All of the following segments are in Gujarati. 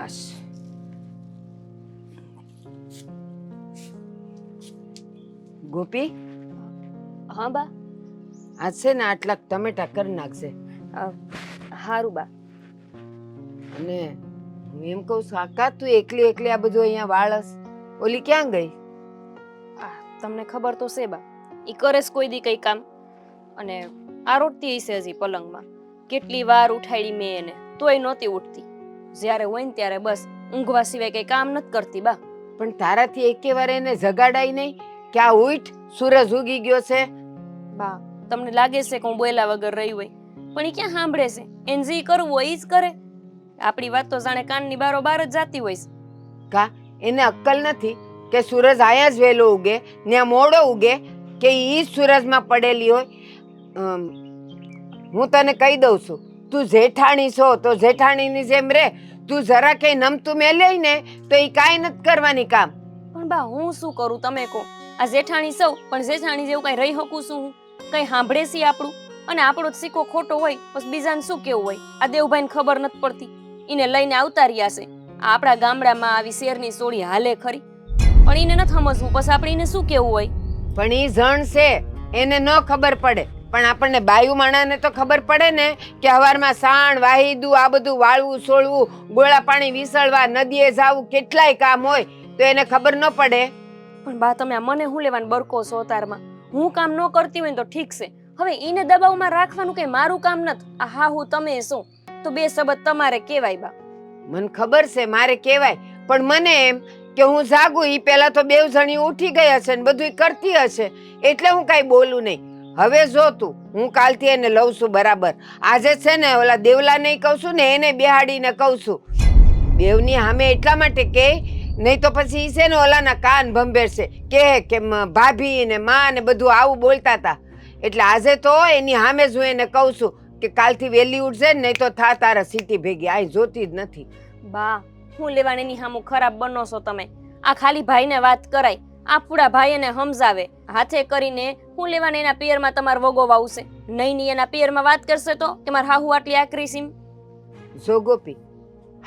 શાબાશ. ગોપી, હા બા. આજ છે ને આટલા ટમેટા કરી નાખજે. હારું બા. અને હું એમ કહું છું, આકા તું એકલી એકલી આ બધું અહીંયા વાળસ? ઓલી ક્યાં ગઈ? તમને ખબર તો છે બા, ઈ કરે છે કોઈ દી કઈ કામ, અને આ રોટતી હશે હજી પલંગમાં. કેટલી વાર ઉઠાડી મેં એને, તોય નહોતી ઉઠતી. જ્યારે હોય ને ત્યારે બસ ઊંઘવા સિવાય કઈ કામ નથી કરતી બા. પણ તારાથી એકે વાર એને જગાડાય નહીં કે આ ઉઠ, સૂરજ ઉગી ગયો છે? બા, તમને લાગે છે કે હું બોલ્યા વગર રહી હોય, પણ ઈ ક્યાં સાંભળે છે? એને જે કરવું હોય ઈ જ કરે. આપણી વાત તો જાણે કાનની બારોબાર જ જાતી હોય છે. કા એને અક્કલ નથી કે સૂરજ આયા જ વહેલો ઉગે ને મોડો ઉગે, કે ઈ જ સૂરજમાં પડેલી હોય? હું તને કહી દઉં છું, તું જેઠાણી છો તો જેઠાણીની જેમ રે. તું જરા કઈ નમતું મેલે ને તો ઈ કાંઈ નથી કરવાની કામ. પણ બા, હું શું કરું તમે કહો? આ જેઠાણી સૌ, પણ જેઠાણી જેવું કઈ રહી શકું છું હું? કઈ સાંભળે છે આપણું? અને આપણો જ સિક્કો ખોટો હોય પછી બીજાને શું કેવું હોય? આ દેવભાઈને ખબર નથી પડતી, એને લઈને આવતા રહ્યા છે. આ આપણા ગામડામાં આવી શેરની સોળી હાલે ખરી, પણ એને નથી સમજવું. પછી આપણે એને શું કેવું હોય? પણ ઈ જણ છે, એને ન ખબર પડે, પણ આપણને બાયુ માણાને તો ખબર પડે ને કે હવારમાં સાણ વાહીદું આ બધું વાળવું છોડવું, ગોળા પાણી વિસળવા, નદીએ જાવું, કેટલાય કામ હોય, તો એને ખબર ન પડે? પણ બા, તમે આ મને હું લેવાનું બરકો છો તારમાં? હું કામ ન કરતી હોય ને તો ઠીક છે, હવે ઈને દબાવમાં રાખવાનું કઈ મારું કામ નથી. આ હા હું તમે શું, તો બે શબ્દ તમારે કહેવાય બા. મને ખબર છે મારે કહેવાય, પણ મને એમ કે હું જાગું ઈ પેલા તો બેવ જણી ઉઠી ગઈ હશે ને બધું કરતી હશે, એટલે હું કાંઈ બોલું નહીં. હવે જો તું, હું કાલથી એને લઉં છું બરાબર. આજે છે ને ઓલા દેવલાને કહું છું ને એને બેહાડીને કહું છું. બેવની સામે એટલા માટે કે નહીં તો પછી ઈ છે ને ઓલાના કાન ભંભેરશે કે ભાભી ને માં ને બધું આવું બોલતા હતા. એટલે આજે તો એની સામે જ હું એને કહું છું કે કાલથી વહેલી ઉઠશે ને, નહીં તો થા તારા સીટી ભેગી. આ જોતી જ નથી. બા, હું લેવાની એની સામું ખરાબ બનો છો તમે? આ ખાલી ભાઈને વાત કરાય, આ પૂરા ભાઈ એને સમજાવે હાથે કરીને. હું લેવાને એના પિયરમાં તમારે વગો વાવશે નહીં? ની એના પિયરમાં વાત કરશે તો કે મારે હાહુ આટલી આકરી સીમ? જો ગોપી,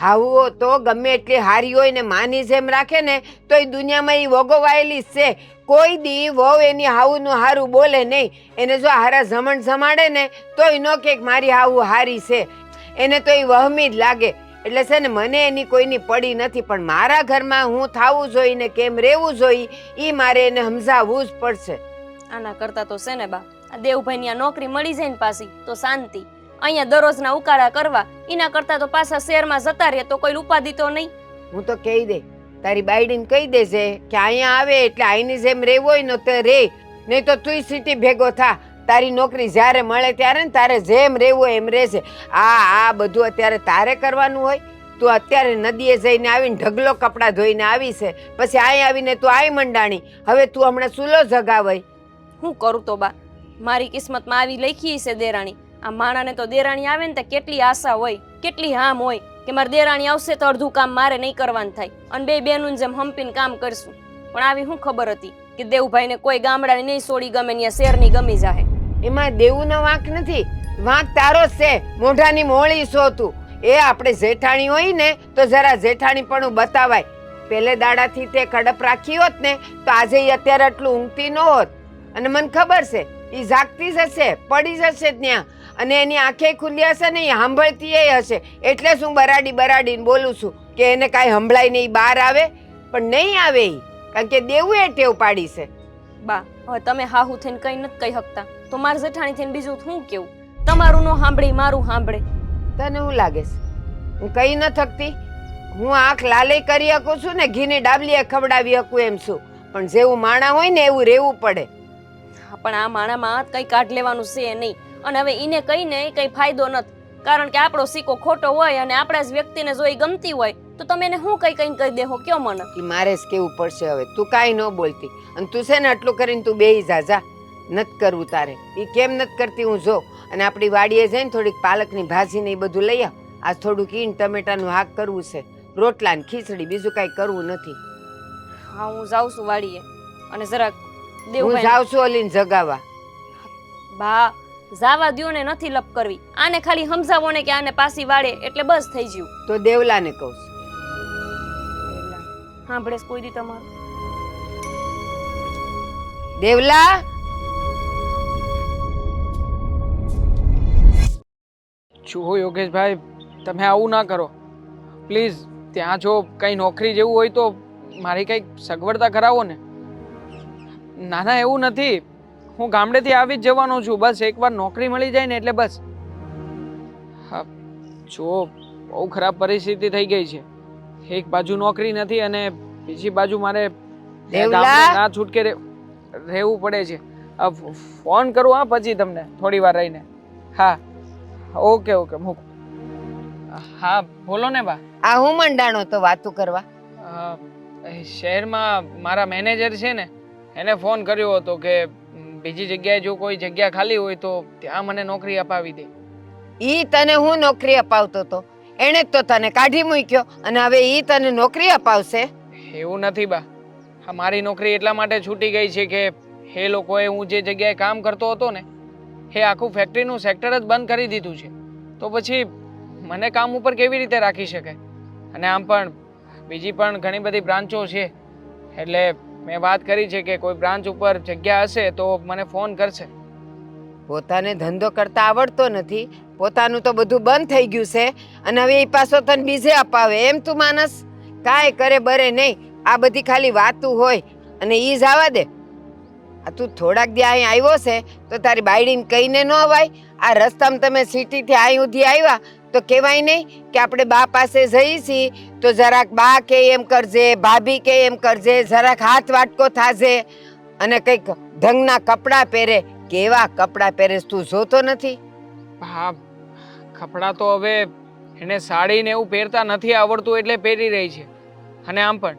હાહુઓ તો ગમે એટલી હારી હોય ને માની જેમ રાખે ને તો એ દુનિયામાં એ વગોવાયેલી જ છે. કોઈ દી વહુ એની હાહુનું હારું બોલે નહીં. એને જો હારા જમણ જમાડે ને તોય ન કે મારી હાહુ હારી છે. એને તો એ વહમી જ લાગે. એટલે છે ને મને એની કોઈની પડી નથી, પણ મારા ઘરમાં હું થાવું જોઈએ ને કેમ રહેવું જોઈએ એ મારે એને સમજાવવું જ પડશે. આના કરતા તો છે ને બા, આ દેવભાઈની આ નોકરી મળી જાય ને પાછી તો શાંતિ. અહીંયા દરરોજના ઉકાળા કરવા, એના કરતા તો પાછા શહેરમાં જતા રહે તો કોઈ ઉપાધિ તો નહીં. હું તો કહી દે, તારી બાયડીને કહી દેજે કે અહીંયા આવે એટલે અહીંની જેમ રહેવું હોય ને તો રે, નહીં તો તુંય સિટી ભેગો થા. તારી નોકરી જ્યારે મળે ત્યારે ને તારે જેમ રહેવું હોય એમ રહેશે. આ બધું અત્યારે તારે કરવાનું હોય? તું અત્યારે નદીએ જઈને આવીને ઢગલો કપડાં ધોઈને આવી છે, પછી અહીં આવીને તું આઈ મંડાણી. હવે તું હમણાં ચૂલો જગાવાય. હું કરું તો બા, મારી કિસ્મતમાં આવી લખી છે દેરાણી. આ માણાને તો દેરાણી આવે ને તો કેટલી આશા હોય, કેટલી હામ હોય કે મારી દેરાણી આવશે તો અડધું કામ મારે નહીં કરવાનું થાય અને બે બેનું જેમ હંપીને કામ કરશું. પણ આવી શું ખબર હતી કે દેવભાઈને કોઈ ગામડાની નહીં સોડી ગમે ને શહેરની ગમી જાહે? એમાં દેવુંનો વાંક નથી, વાંક તારો જ છે. મોઢાની મોળી છો તું. એ આપણે જેઠાણી હોય ને તો જરા જેઠાણીપણું બતાવાય. પેલે દાડાથી તે કડપ રાખી હોત ને તો આજે ઈ અત્યારે આટલું ઊંઘતી ન હોત. અને મને ખબર છે ઈ જાગતી જ હશે, પડી જશે ત્યાં, અને એની આંખે ખુલ્લી હશે ને એ સાંભળતી હશે. એટલે જ હું બરાડીને બોલું છું કે એને કાંઈ સંભળાય નહીં, બહાર આવે. પણ નહીં આવે ઈ, કારણ કે દેવું એ ટેવ પાડી છે. બા, હવે તમે હાહુ થઈને કઈ નથી કહી શકતા તો મારા જેઠાણી થઈને બીજું શું કેવું? તમારું નો સાંભળી મારું સાંભળે. તને શું લાગે છે હું કઈ ન થકતી? હું આંખ લાલી કરી શકું છું ને ઘીની ડાબલીએ ખવડાવી શકું એમ છું, પણ જેવું માણા હોય ને એવું રહેવું પડે. પણ આ માણામાં કઈ કાઢ લેવાનું છે નહીં, અને હવે ઈને કહીને કઈ ફાયદો નથી, કારણ કે આપણો સિક્કો ખોટો હોય અને આપણા જ વ્યક્તિને જો ઈ ગમતી હોય તો તમે એને શું કઈ કહી દેહો? કયો મને કે મારે જ કેવું પડશે. હવે તું કાંઈ ન બોલતી, અને તું છે ને આટલું કરીને તું બેહી જા. નથી કરવું તારે. એ કેમ નથી કરતી હું જો. અને આપણી વાડીએ જઈને થોડીક પાલકની ભાજી ને એ બધું લઈ આવ. આજ થોડુંક ઈન ટમેટાનું શાક કરવું છે, રોટલા ને ખીચડી, બીજું કાંઈ કરવું નથી. હા, હું જાઉં છું વાડીએ, અને જરાક હું દેવભાઈ જાઉં છું ઓલીને જગાવા. બા, જાવા દ્યો ને, નથી લપ કરવી. આને ખાલી સમજાવો ને કે આને પાછી વાળે એટલે બસ થઈ ગયું. તો દેવલાને કહું છું. સાંભળે છે કોઈ દી તમારું. દેવલા, જુઓ યોગેશભાઈ, તમે આવું ના કરો પ્લીઝ. ત્યાં જો કંઈ નોકરી જેવું હોય તો મારી કંઈક સગવડતા કરાવો ને. ના ના, એવું નથી. હું ગામડેથી આવી જ જવાનો છું. બસ એકવાર નોકરી મળી જાય ને એટલે બસ. હા, જો બહુ ખરાબ પરિસ્થિતિ થઈ ગઈ છે. એક બાજુ નોકરી નથી અને બીજી બાજુ મારે દેવલા! ગામડે ના છૂટકે રહેવું પડે છે. ફોન કરું હા પછી તમને થોડી વાર રહીને. હા, ઓકે ઓકે, મૂકો. હા બોલો ને બા. આ હું મંડાણો તો વાતું કરવા? શહેરમાં મારા મેનેજર છે ને, એને ફોન કર્યો હતો કે બીજી જગ્યાએ જો કોઈ જગ્યા ખાલી હોય તો ત્યાં મને નોકરી અપાવી દે. ઈ તને હું નોકરી અપાવતો તો? એણે જ તો તને કાઢી મૂક્યો અને હવે ઈ તને નોકરી અપાવશે? એવું નથી બા. હા, મારી નોકરી એટલા માટે છૂટી ગઈ છે કે એ લોકોએ હું જે જગ્યાએ કામ કરતો હતો ને એ આખું ફેક્ટરીનું સેક્ટર જ બંધ કરી દીધું છે. તો પછી મને કામ ઉપર કેવી રીતે રાખી શકે? અને આમ પણ બીજી પણ ઘણી બધી બ્રાન્ચો છે, એટલે મેં વાત કરી છે કે કોઈ બ્રાન્ચ ઉપર જગ્યા હશે તો મને ફોન કરશે. પોતાને ધંધો કરતા આવડતો નથી, પોતાનું તો બધું બંધ થઈ ગયું છે અને હવે ઈ પાછો તને બીજે અપાવે એમ તું માનસ? કાંઈ કરે બરે નહીં, આ બધી ખાલી વાતું હોય અને ઈ જવા દે. આ તું થોડાક દી અહીં આવ્યો છે તો તારી બાયડીને કહીને ન અવાય? આ રસ્તામાં તમે સિટીથી અહીં સુધી આવ્યા તો કહેવાય નહીં કે આપણે બા પાસે જઈએ છીએ તો જરાક બા કે એમ કરજે, ભાભી કે એમ કરજે, જરાક હાથ વાટકો થાજે અને કંઈક ઢંગના કપડાં પહેરે. કેવા કપડાં પહેરે તું જોતો નથી? હા, કપડાં તો હવે એને સાડી ને એવું પહેરતા નથી આવડતું એટલે પહેરી રહી છે. અને આમ પણ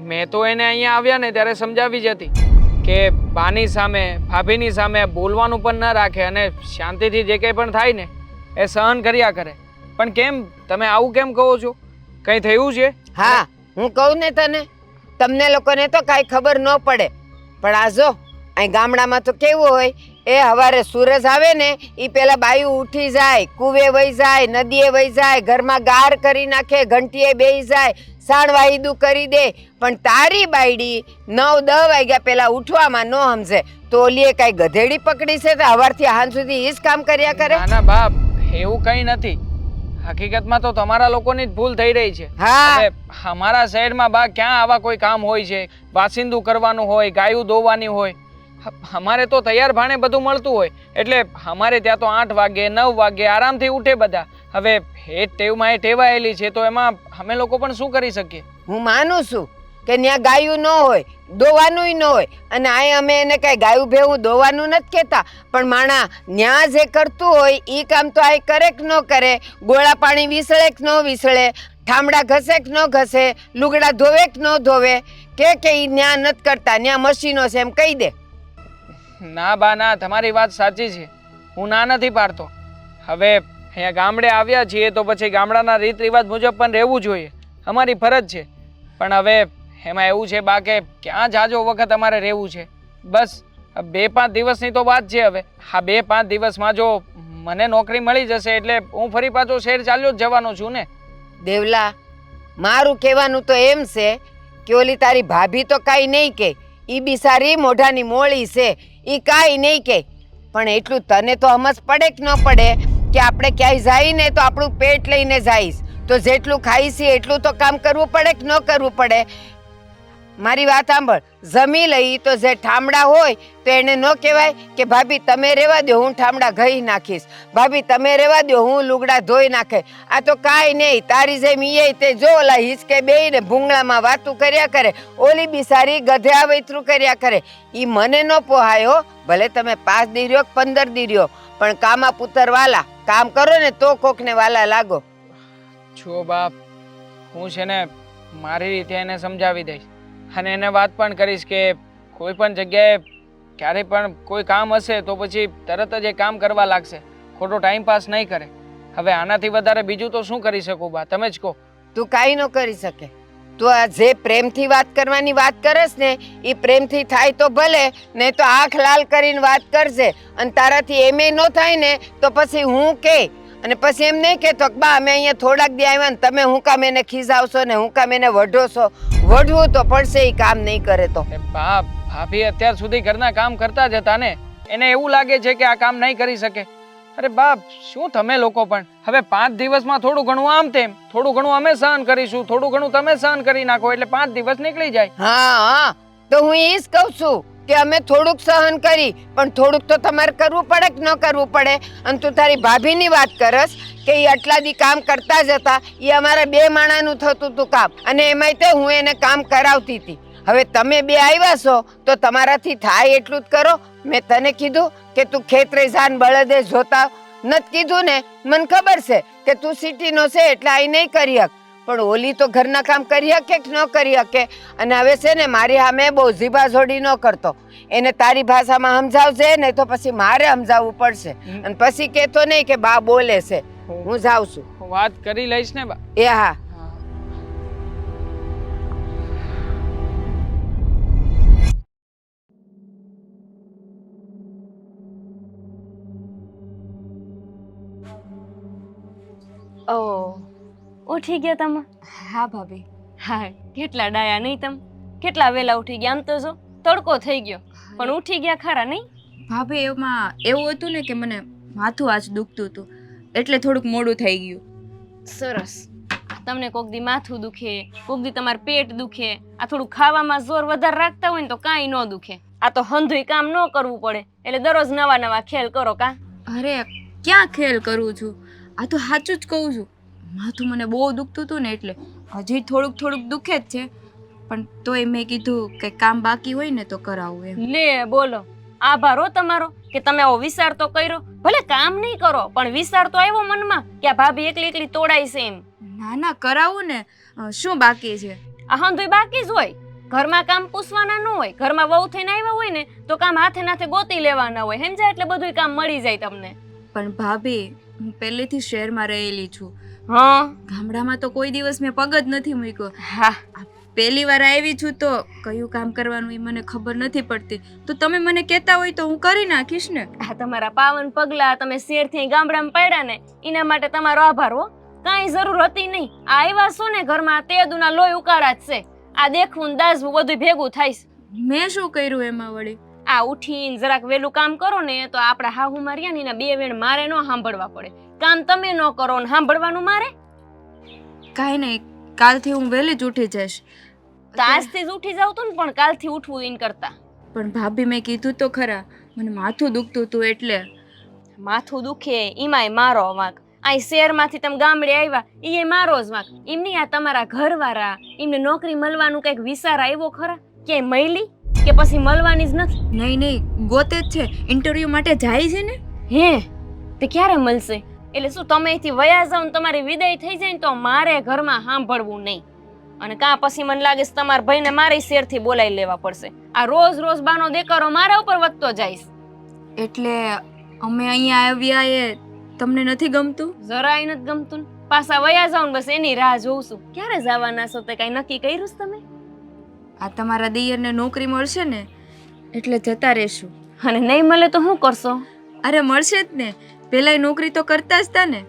મેં તો એને અહીંયા આવ્યા ને ત્યારે સમજાવી જ હતી કે બાની સામે, ભાભીની સામે બોલવાનું પણ ન રાખે અને શાંતિથી જે કંઈ પણ થાય ને એ સહન કર્યા કરે. પણ કેમ તમે આવું કેમ કહો છો? કંઈ થયું છે? હા, હું કહું ને તને, તમને લોકોને તો કાંઈ ખબર ન પડે, પણ આ જો અહીં ગામડામાં તો કેવું હોય, એ હવારે સૂરજ આવે ને એ પેલા બાયું ઉઠી જાય, કુવે વહી જાય, નદીએ વહી જાય, ઘરમાં ગાર કરી નાખે, ઘંટીએ બેહી જાય, સાણ વાહિદું કરી દે. પણ તારી બાયડી 9-10 વાગ્યા પેલા ઉઠવામાં ન સમજે તો ઓલીએ કાંઈ ગધેડી પકડી છે તો હવારથી હાંજ સુધી ઈ જ કામ કર્યા કરે? ના ના બાપ, એવું કંઈ નથી. હકીકતમાં તો તમારા લોકોની જ ભૂલ થઈ રહી છે. હા. હવે અમારા શહેરમાં બા ક્યાં આવા કોઈ કામ હોય છે? વાસિંદું કરવાનું હોય, ગાયું દોવાની હોય. અમારે તો તૈયાર ભાણે બધું મળતું હોય એટલે અમારે ત્યાં તો 8 વાગે 9 વાગે આરામથી ઉઠે બધા. હવે એ ટેવમાં એ ટેવાયેલી છે તો એમાં અમે લોકો પણ શું કરી શકીએ? હું માનું છું કે ત્યાં ગાયું ન હોય, દોવાનું ન હોય, અને આ અમે એને કઈ ગાયું ભેવું દોવાનું નથી કહેતા, પણ માણા ન્યા જે કરતું હોય ઈ કામ તો આ કરે કે ન કરે? ગોળા પાણી વિસળે કે ન વિસળે, ઠામડા ઘસે કે ન ઘસે, લુગડા ધોવે કે ન ધોવે, કે ઈ ન્યા નથી કરતા, ન્યા મશીનો છે એમ કહી દે. ના બા ના, તમારી વાત સાચી છે, હું ના નથી પાડતો. હવે અહીંયા ગામડે આવ્યા છીએ તો પછી ગામડાના રીત રિવાજ મુજબ પણ રહેવું જોઈએ, અમારી ફરજ છે. પણ હવે એમાં એવું છે બા કે ક્યાં જાજો વખત અમારે રહેવું છે? બસ 2-5 દિવસની તો વાત છે. હવે હા 2-5 દિવસમાં જો મને નોકરી મળી જશે એટલે હું ફરી પાછો શહેર ચાલ્યો જ જવાનો છું ને. દેવલા, મારું કહેવાનું તો એમ છે કે ઓલી તારી ભાભી તો કાંઈ નહીં કહે, ઈ બિસારી મોઢાની મોળી છે, ઈ કાંઈ નહીં કહે, પણ એટલું તને તો સમજ પડે કે ન પડે કે આપણે ક્યાંય જાય ને તો આપણું પેટ લઈને જઈશ તો જેટલું ખાઈશ એટલું તો કામ કરવું પડે કે ન કરવું પડે? મારી વાત સાંભળ, જમી લઈ તો જે ઠામડા હોય તો એને ન કહેવાય કે ભાભી તમે રહેવા દો, હું ઠામડા ઘઈ નાખીશ, ભાભી તમે રહેવા દો, હું લુગડા ધોઈ નાખે. આ તો કાંઈ નહીં, તારી જેમ ઈ તે જો ઓલા હિંચકે બેહીને ભૂંગળામાં વાતું કર્યા કરે, ઓલી બિસારી ગધે વૈતરું કર્યા કરે. ઈ મને ન પોહાયો, ભલે તમે 5 દી રહ્યો 15 દી રહ્યો, પણ કામા પુત્ર વાલા, કામ કરો ને તો કોકને વાલા લાગો. જો બાપ, હું છે ને મારી રીતે એને સમજાવી દઈશ અને એને વાત પણ કરીશ કે કોઈ પણ જગ્યાએ ક્યારેય પણ કોઈ કામ હશે તો પછી તરત જ એ કામ કરવા લાગશે, ખોટો ટાઈમ પાસ નહીં કરે. હવે આનાથી વધારે બીજું તો શું કરી શકું બા, તમે જ કહો. તું કાંઈ ન કરી શકે. તું આ જે પ્રેમથી વાત કરવાની વાત કરસ ને એ પ્રેમથી થાય તો ભલે, નહીં તો આંખ લાલ કરીને વાત કરજે, અને તારાથી એમે ન થાય ને તો પછી હું કે અને પછી એમ નહીં કહેતો કે બા અમે અહીંયા થોડાક દી આવ્યા ને તમે હું કામ એને ખીજાવશો ને હું કામ એને વઢો છો. વઢવું તો પડશે, એ કામ નહીં કરે તો. ભાભી અત્યાર સુધી ઘરના કામ કરતા જ હતા ને, એને એવું લાગે છે કે આ કામ નહીં કરી શકે. અરે બાપ, શું તમે લોકો પણ હવે 5 દિવસમાં થોડું ઘણું આમ તેમ, થોડું ઘણું અમે સહન કરીશું, થોડું ઘણું તમે સહન કરી નાખો એટલે 5 દિવસ નીકળી જાય. હા, તો હું એ જ કહું છું કે અમે થોડુંક સહન કરી, પણ થોડુંક તો તમારે કરવું પડે કે ન કરવું પડે. અને તું તારી ભાભીની વાત કરસ કે એ આટલા દી કામ કરતા જ હતા, એ અમારા 2 માણાનું થતું હતું કામ, અને એમાંય તે હું એને કામ કરાવતી હતી. હવે તમે 2 આવ્યા છો તો તમારાથી થાય એટલું જ કરો. મેં તને કીધું કે તું ખેતરે જાન બળદે જોતા નથી કીધું ને? મને ખબર છે કે તું સિટીનો છે એટલે આ નહીં કરી હક, પણ ઓલી તો ઘરના કામ કરી હકે કે ન કરી હકે. અને હવે છે ને મારી સામે બહુ જીભા જોડી ન કરતો. એને તારી ભાષામાં સમજાવજે ને તો પછી મારે સમજાવવું પડશે. અને પછી કહેતો નહીં કે બા બોલે છે. હું જાઉં છું. વાત કરી લઈશ ને બા. એ હા. ઓ, ઉઠી ગયા તમે? હા ભાભી. હા, કેટલા ડાયા નહીં તમે? કેટલા વહેલા ઉઠી ગયા? આમ તો જો તડકો થઈ ગયો પણ ઉઠી ગયા ખરા નહીં? ભાભી એમાં એવું હતું ને કે મને માથું આજ દુખતું હતું એટલે થોડુંક મોડું થઈ ગયું. સરસ. તમને કોક દી માથું દુખે, કોક દી તમારું પેટ દુખે, આ થોડું ખાવામાં જોર વધારે રાખતા હોય ને તો કાંઈ ન દુખે. આ તો હંધુય કામ ન કરવું પડે એટલે દરરોજ નવા નવા ખેલ કરો કા? અરે ક્યાં ખેલ કરું છું, આ તો સાચું જ કહું છું. માથું મને બહુ દુખતું હતું ને એટલે હજી થોડુંક દુખે જ છે, પણ તોય મેં કીધું કે કામ બાકી હોય ને તો કરાવું એમ. લે બોલો, આભાર હો તમારો કે તમે આવો વિચાર તો કર્યો. ભલે કામ નહીં કરો પણ વિચાર તો આવ્યો મનમાં કે આ ભાભી એકલી એકલી તોડાય છે એમ. ના ના કરાવું ને, શું બાકી છે? આ હંધુય બાકી જ હોય. ઘરમાં કામ પૂછવાના ન હોય, ઘરમાં વહુ થઈને આવ્યા હોય ને તો કામ હાથે નાથે ગોતી લેવાના હોય, સમજાય? એટલે બધું કામ મળી જાય તમને. પણ ભાભી હું પહેલેથી શહેરમાં રહેલી છું. હા, ગામડામાં તો કોઈ દિવસ મેં પગ જ નથી મૂક્યો. હા, પહેલી વાર આવી છું તો કયું કામ કરવાનું એ મને ખબર નથી પડતી. તો તમે મને કહેતા હોય તો હું કરી નાખીશ ને. આ તમારા પાવન પગલા તમે શેરથી ગામડામાં પડ્યા ને એના માટે તમારો આભાર હો. કાંઈ જરૂર હતી નહીં. આ આવ્યા છો ને ઘરમાં તે દુના લોહી ઉકાળા જ છે. આ દેખવું ને દાઝવું બધું ભેગું થાય છે. મેં શું કર્યું એમાં વળી? આ ઉઠીને જરાક વેલું કામ કરો ને તો આપણા હાહુ માર્યા ને એના 2 વેણ મારે ન સાંભળવા પડે. કામ તમે ન કરો ને સાંભળવાનું મારે. કાંઈ નહીં, કાલથી હું વહેલી જ ઉઠી જઈશ. તો આજથી જ ઉઠી જાવ તું ને, પણ કાલથી ઉઠવું ઈન કરતા. પણ ભાભી મેં કીધું તો ખરા, મને માથું દુખતું હતું એટલે. માથું દુખે એમાંય મારો વાંક. આ શહેરમાંથી તમે ગામડે આવ્યા એ મારો જ વાંક. એમની આ તમારા ઘરવાળા એમને નોકરી મળવાનું કઈક વિચાર આવ્યો ખરા? ક્યાંય મળી કે પછી મળવાની જ નથી? નહીં ગોતે જ છે, ઇન્ટરવ્યુ માટે જાય છે ને. હે, તે ક્યારે મળશે? એટલે શું તમે અહીંથી વયા જાવ ને તમારી વિદાય થઈ જાય ને તો મારે ઘરમાં સાંભળવું નહીં. અને કાં પછી મને લાગે છે તમારા ભાઈને મારી શેરથી બોલાવી લેવા પડશે. આ રોજ રોજ બાનો દેકારો મારા ઉપર વધતો જાય. એટલે અમે અહીંયા આવ્યા એ તમને નથી ગમતું? જરાય નથી ગમતું ને. પાછા વયા જાવ ને બસ એની રાહ જોઉં છું. ક્યારે જવાના છો તે કઈ નક્કી કર્યું છે તમે? આ તમારા દિયરને નોકરી મળશે ને એટલે જતા રહેશું. અને નહીં મળે તો શું કરશો? અરે મળશે જ ને, પેલા નોકરી તો કરતા જ તા ને.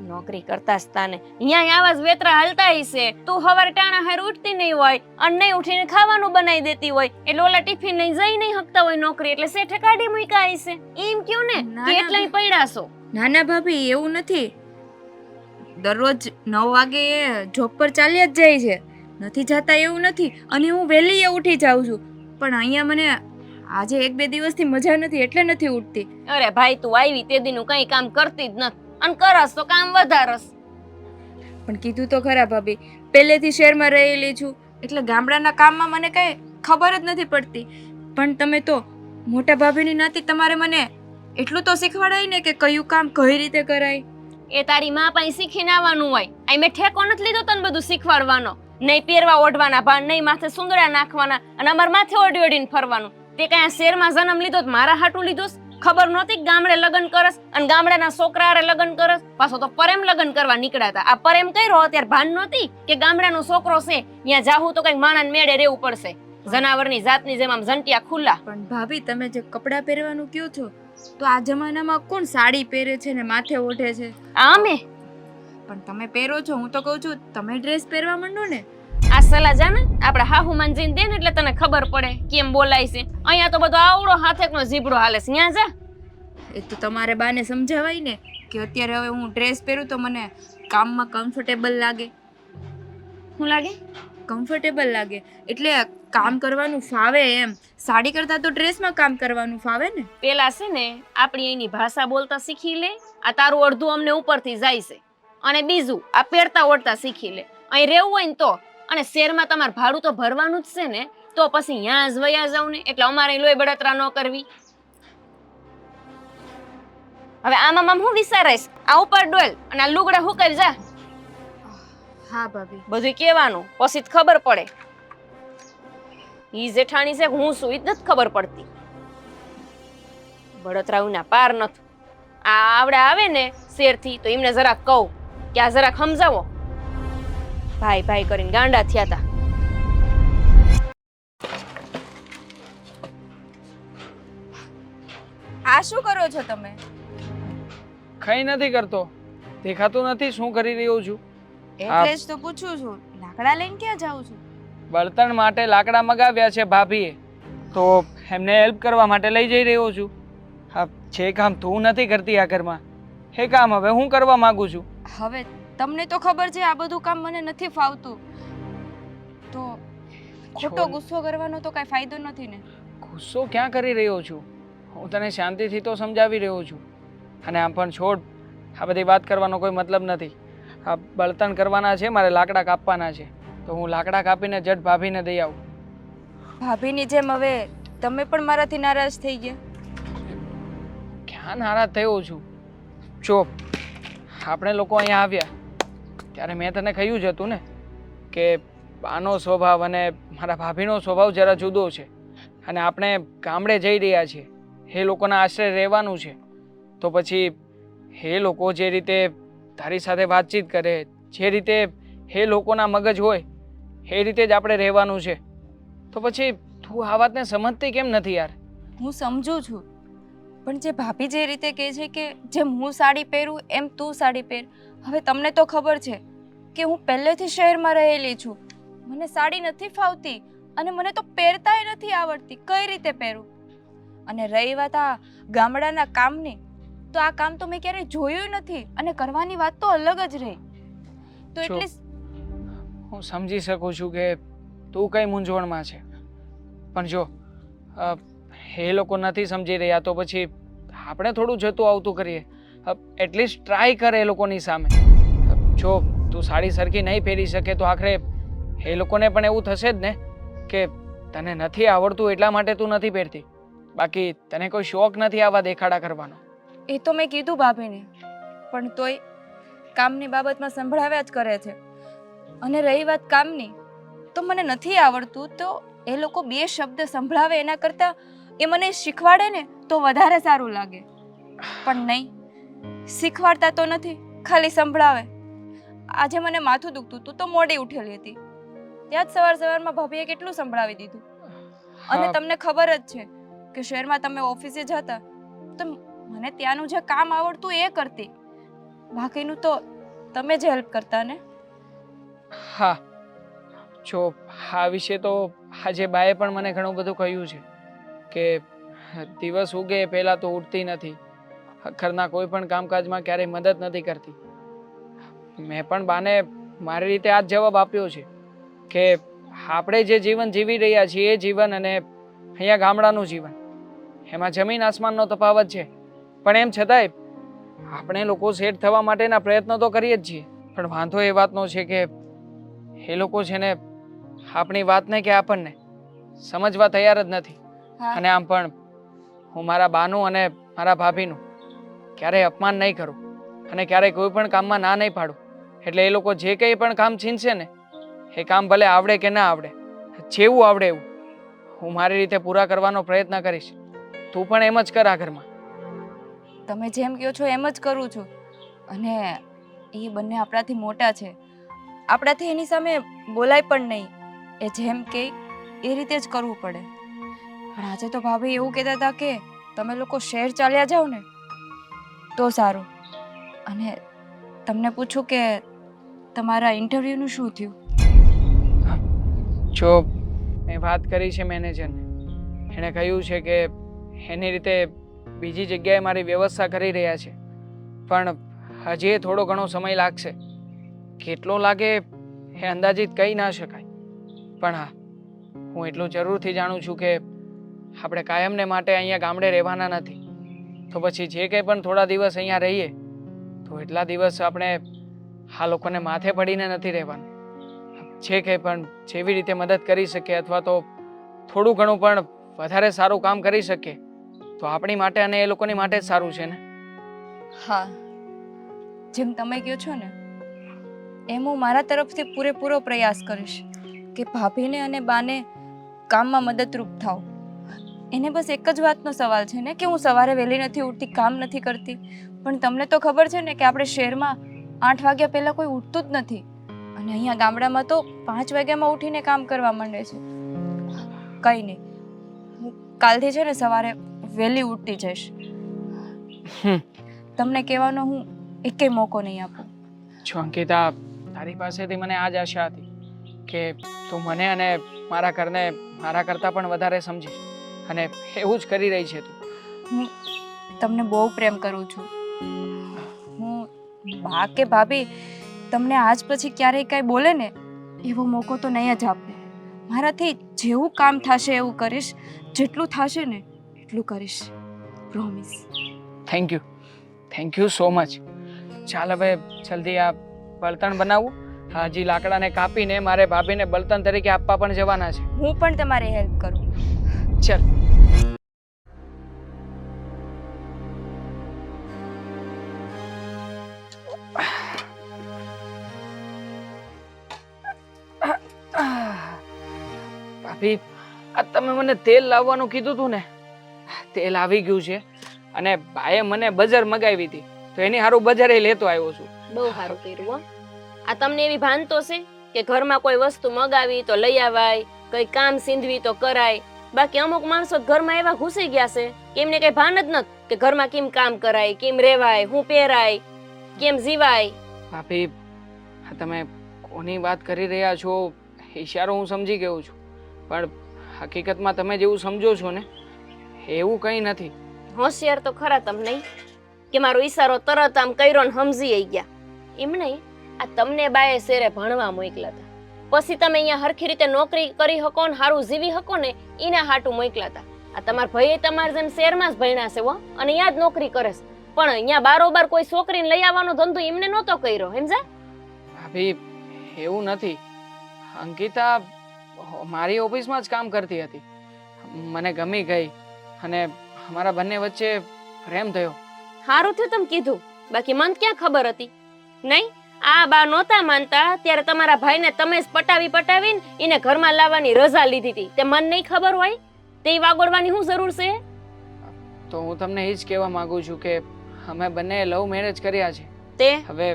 નોકરી કરતા જ તાને અહીંયા આવા જ વેતરા હાલતા હશે. તું હવારે ટાણા હાર ઉઠતી નહીં હોય અને નહીં ઉઠીને ખાવાનું બનાવી દેતી હોય એટલે ઓલા ટિફિન નહીં જઈ નહીં હકતા હોય નોકરી એટલે શેઠે કાઢી મૂક્યા હશે. એમ ક્યું ને કે એટલાય પડ્યા છો? નાના ભાભી એવું નથી. દરરોજ 9 વાગે જોબ પર ચાલ્યા જ જાય છે, નથી જતા એવું નથી. અને હું વહેલી ઉઠી જાઉં છું, પણ અહીંયા મને આજે 1-2 દિવસથી મજા નથી એટલે નથી ઉઠતી. અરે ભાઈ, તું આવી તે દીનું કઈ કામ કરતી જ નથી અને કરસ તો કામ વધારસ. પણ કીધું તો ખરા ભાભી, પહેલેથી શહેરમાં રહેલી છું એટલે ગામડાના કામમાં મને કઈ ખબર જ નથી પડતી. પણ તમે તો મોટા ભાભીની નાતી તમારે મને એટલું તો શીખવાડાય ને કે કયું કામ કઈ રીતે કરાય. એ તારી માં પાસે શીખીને આવવાનું હોય. આ મેં ઠેકો નથી લીધો તને બધું શીખવાડવાનો. નહીં પહેરવા ઓઢવાના ભાન, નહીં માથે સુંદરા નાખવાના અને અમાર માથે ઓઢી ઓઢીને ફરવાનું. તે કઈ આ શહેરમાં જન્મ લીધો મારા હાટું લીધો? ખબર નહોતી ગામડે લગ્ન કરસ અને ગામડાના છોકરા હારે લગ્ન કરસ? પાછો તો પ્રેમ લગ્ન કરવા નીકળ્યા હતા. આ પ્રેમ કર્યો અત્યારે ભાન નહોતી કે ગામડાનો છોકરો છે ત્યાં જાહું તો કઈક માણસ મેળે રહેવું પડશે. જનાવરની જાતની જેમ આમ જંટિયા ખુલ્લા. પણ ભાભી તમે જે કપડાં પહેરવાનું કહો છો તો આ જમાનામાં કોણ સાડી પહેરે છે ને માથે ઓઢે છે? આમે પણ તમે પહેરો છો, હું તો કહું છું તમે ડ્રેસ પહેરવા માંડો ને. આ સલા જાને આપણે હાહુમાન જઈને દે ને એટલે તને ખબર પડે કેમ બોલાય છે. અહીંયા તો બધો આવડો હાથેકનો ઝીબડો હાલે છે. ન્યા જા. એ તો તમારે બાને સમજાવાય ને કે અત્યારે હવે હું ડ્રેસ પહેરું તો મને કામમાં કમ્ફર્ટેબલ લાગે. શું લાગે? કમ્ફર્ટેબલ લાગે એટલે કામ કરવાનું ફાવે એમ. સાડી કરતાં તો ડ્રેસમાં કામ કરવાનું ફાવે ને. પેલા છે ને આપણી એની ભાષા બોલતા શીખી લે. આ તારું અડધું અમને ઉપરથી જાય છે. અને બીજું આ પહેરતા ઓઢતા શીખી લે. અહીં રહેવું હોય ને તો. અને શહેરમાં તમારે ભાડું તો ભરવાનું જ છે ને, તો પછી ત્યાં જ વયા જાવ ને. એટલે અમારે લોહી બળતરા ન કરવી. હવે આમાં હું વિચારીશ? આ ઉપર ડોલ અને આ લુગડા હુકર જા. હા ભાભી. બધું કહેવાનું પછી જ ખબર પડે. ઈ જેઠાણી છે હું શું ઈ જ નથી ખબર પડતી. બળતરાઓના પાર નથી. આ આવડે આવે ને શેરથી તો એમને જરાક કહું કે આ જરાક સમજાવો. ભાઈ ભાઈ કરીને ગાંડા થયા તા. આ શું કરો છો તમે? કંઈ નથી કરતો. દેખાતું નથી શું કરી રહ્યો છું? એટલે જ તો પૂછું છું, લાકડા લઈને ક્યાં જાવ છો? બળતણ માટે લાકડા મગાવ્યા છે ભાભીએ, તો એમને હેલ્પ કરવા માટે લઈ જઈ રહ્યો છું. હા, જે કામ તું નથી કરતી આ ઘરમાં, એ કામ હવે હું કરવા માંગુ છું. હવે તમને તો ખબર છે આ બધું કામ મને નથી ફાવતું, તો ખોટો છોડ. ગુસ્સો કરવાનો તો કાંઈ ફાયદો નથી ને. ગુસ્સો ક્યાં કરી રહ્યો છું? હું તને શાંતિથી તો સમજાવી રહ્યો છું. અને આમ પણ છોડ, આ બધી વાત કરવાનો કોઈ મતલબ નથી. આ બળતણ કરવાના છે, મારે લાકડા કાપવાના છે, તો હું લાકડા કાપીને જટ ભાભીને દઈ આવું. ભાભીની જેમ હવે તમે પણ મારાથી નારાજ થઈ ગયા. ક્યાં નારાજ થયો છું? જો આપણે લોકો અહીંયા આવ્યા ત્યારે મેં તને કહ્યું જ હતું ને કે બાનો સ્વભાવ અને મારા ભાભીનો સ્વભાવ જરા જુદો છે. અને આપણે ગામડે જઈ રહ્યા છીએ, એ લોકોના આશ્રય રહેવાનું છે. તો પછી એ લોકો જે રીતે તારી સાથે વાતચીત કરે, જે રીતે એ લોકોના મગજ હોય એ રીતે જ આપણે રહેવાનું છે. તો પછી તું આ વાતને સમજતી કેમ નથી યાર? હું સમજુ છું, પણ જે ભાભી જે રીતે કહે છે કે જેમ હું સાડી પહેરું એમ તું સાડી પહેર. હવે તમને તો ખબર છે કે હું પહેલેથી શહેરમાં રહેલી છું, મને સાડી નથી ફાવતી અને મને તો પહેરતાય નથી આવડતી. કઈ રીતે પહેરું? અને રહી વાત આ ગામડાના કામની, તો આ કામ તો મેં ક્યારેય જોયું નથી અને કરવાની વાત તો અલગ જ રહી. તો જો, એટલે હું સમજી શકું છું કે તું કઈ મૂંઝવણમાં છે, પણ જો એ લોકો નથી સમજી રહ્યા તો પછી આપણે થોડું જતું આવતું કરીએ. એટલીસ્ટ ટ્રાય કર એ લોકોની સામે. જો તું સાડી સરખી નહીં પહેરી શકે તો આખરે એ લોકોને પણ એવું થશે જ ને કે તને નથી આવડતું એટલા માટે તું નથી પહેરતી, બાકી તને કોઈ શોખ નથી આવા દેખાડા કરવાનો. એ તો મેં કીધું ભાભીને, પણ તોય કામની બાબતમાં સંભળાવ્યા જ કરે છે. અને રહી વાત કામની, તો મને નથી આવડતું તો એ લોકો બે શબ્દ સંભળાવે એના કરતાં એ મને શીખવાડે ને તો વધારે સારું લાગે. પણ નહીં, શીખવાડતા તો નથી, ખાલી સંભળાવે. આજે મને માથું દુખતું હતું તો મોડી ઉઠેલી હતી, ત્યાં જ સવારમાં ભાભીએ કેટલું સંભળાવી દીધું. અને તમને ખબર જ છે કે શહેરમાં તમે ઓફિસે જતા તો મને ત્યાંનું જે કામ આવડતું એ કરતી, બાકીનું તો તમે જ હેલ્પ કરતા ને. હા, જો આ વિશે તો આજે બાએ પણ મને ઘણું બધું કહ્યું છે કે દિવસ ઉગે એ પહેલાં તો ઉઠતી નથી, ઘરના કોઈ પણ કામકાજમાં ક્યારેય મદદ નથી કરતી. મેં પણ બાને મારી રીતે આ જ જવાબ આપ્યો છે કે આપણે જે જીવન જીવી રહ્યા છીએ એ જીવન અને અહીંયા ગામડાનું જીવન, એમાં જમીન આસમાનનો તફાવત છે. પણ એમ છતાંય આપણે લોકો સેટ થવા માટેના પ્રયત્નો તો કરીએ જ છીએ. પણ વાંધો એ વાતનો છે કે એ લોકો છે ને આપણી વાતને કે આપણને સમજવા તૈયાર જ નથી. અને આમ પણ હું મારા બાનું અને મારા ભાભીનું ક્યારેય અપમાન નહીં કરું અને ક્યારેય કોઈ પણ કામમાં ના નહીં પાડું. એટલે એ લોકો જે કંઈ પણ કામ છીનશે ને એ કામ ભલે આવડે કે ના આવડે, જેવું આવડે એવું હું મારી રીતે પૂરા કરવાનો પ્રયત્ન કરીશ. તું પણ એમ જ કર આ ઘરમાં. તમે જેમ કહો છો એમ જ કરું છું. અને એ બંને આપણાથી મોટા છે, આપણાથી એની સામે બોલાય પણ નહીં. એ જેમ કે એ રીતે જ કરવું પડે. પણ આજે તો ભાભી એવું કહેતા હતા કે તમે લોકો શહેર ચાલ્યા જાઓ ને તો સારું. અને તમને પૂછું કે તમારા ઇન્ટરવ્યૂનું શું થયું? જો મેં વાત કરી છે મેનેજરને, એણે કહ્યું છે કે એની રીતે બીજી જગ્યાએ મારી વ્યવસ્થા કરી રહ્યા છે, પણ હજી થોડો ઘણો સમય લાગશે. કેટલો લાગે એ અંદાજિત કહી ના શકાય, પણ હા, હું એટલું જરૂરથી જાણું છું કે આપણે કાયમને માટે અહીંયા ગામડે રહેવાના નથી. તો પછી જે કંઈ પણ થોડા દિવસ અહીંયા રહીએ તો એટલા દિવસ આપણે આ લોકોને માથે પડીને નથી રહેવાનું. જે કંઈ પણ જેવી રીતે મદદ કરી શકીએ અથવા તો થોડું ઘણું પણ વધારે સારું કામ કરી શકીએ તો આપણી માટે અને એ લોકોની માટે જ સારું છે ને. હા, જેમ તમે કહો છો ને એમ હું મારા તરફથી પૂરેપૂરો પ્રયાસ કરીશ કે ભાભીને અને બાને કામમાં મદદરૂપ થાવ. એને બસ એક જ વાતનો સવાલ છે ને કે હું સવારે વહેલી નથી ઉઠતી, કામ નથી કરતી. પણ તમને તો ખબર છે ને કે આપણે શહેરમાં 8 વાગ્યા પહેલાં કોઈ ઉઠતું જ નથી, અને અહીંયા ગામડામાં તો 5 વાગ્યામાં ઉઠીને કામ કરવા માંડે છે. કંઈ નહીં, હું કાલથી છે ને સવારે વહેલી ઉઠતી જઈશ. તમને કહેવાનો હું એકેય મોકો નહીં આપું. જો અંકિતા, તારી પાસેથી મને આ જ આશા હતી કે તું મને અને મારા ઘરને મારા કરતાં પણ વધારે સમજીશ, અને એવું જ કરી રહી છે તું. હું તમને બહુ પ્રેમ કરું છું. હું બા કે ભાભી તમને આજ પછી ક્યારેય કાંઈ બોલે ને એવો મોકો તો નહીં જ આપે. મારાથી જેવું કામ થશે એવું કરીશ, જેટલું થશે ને એટલું કરીશ, promise. Thank you so much. ચાલ હવે જલ્દી આ બળતણ બનાવું. હજી લાકડાને કાપીને મારે ભાભીને બળતણ તરીકે આપવા પણ જવાના છે. હું પણ તમારી હેલ્પ કરું. ચાલ. ભાભી, આ તમે મને તેલ લાવવાનું કીધું હતું ને, તેલ આવી ગયું છે, અને બાએ મને બજાર મગાવી હતી તો એની હારું બજારે લેતો આવ્યો છું. બહુ સારું કર્યું હો. આ તમને એવી ભાન તો છે કે ઘરમાં કોઈ વસ્તુ મગાવી તો લઈ આવાય, કઈ કામ સીંધવી તો કરાય. બાકી અમુક માણસો ઘરમાં એવા ઘૂસી ગયા છે કે એમને કઈ ભાન જ નથી કે ઘરમાં કેમ કામ કરાય, કેમ રહેવાય, શું પહેરાય, કેમ જીવાય. ભાભી, તમે કોની વાત કરી રહ્યા છો ઈશારો હું સમજી ગયો છું, પણ હકીકતમાં તમે જેવું સમજો છો ને એવું કંઈ નથી. હોશિયાર તો ખરા તમે નહીં કે મારો ઈશારો તરત આમ કર્યો ને સમજી ગયા. એમ નહીં, આ તમને બાએ શેરે ભણવા મોકલા હતા, પછી તમે અહીંયા હરખી રીતે નોકરી કરી શકો ને સારું જીવી શકો ને એના હાટું મોકલા હતા. આ તમારા ભાઈએ તમારા જેમ શહેરમાં જ ભણ્યા છે હો, અને અહીંયા જ નોકરી કરે છે, પણ અહીંયા બારોબાર કોઈ છોકરીને લઈ આવવાનો ધંધો એમને નહોતો કર્યો. સમજા ભાભી, એવું નથી. અંકિતા મારી ઓફિસમાં જ કામ કરતી હતી, મને ગમી ગઈ અને અમારા બંને વચ્ચે પ્રેમ થયો. સારું થયું તમે કીધું, બાકી મને ક્યાં ખબર હતી. નહીં, આ બા નહોતા માનતા ત્યારે તમારા ભાઈને તમે જ પટાવીને એને ઘરમાં લાવવાની રજા લીધી હતી. તે મને નહીં ખબર હોય તે વાગોડવાની શું જરૂર છે? તો હું તમને એ જ કહેવા માંગુ છું કે અમે બંને લવ મેરેજ કર્યા છે. તે હવે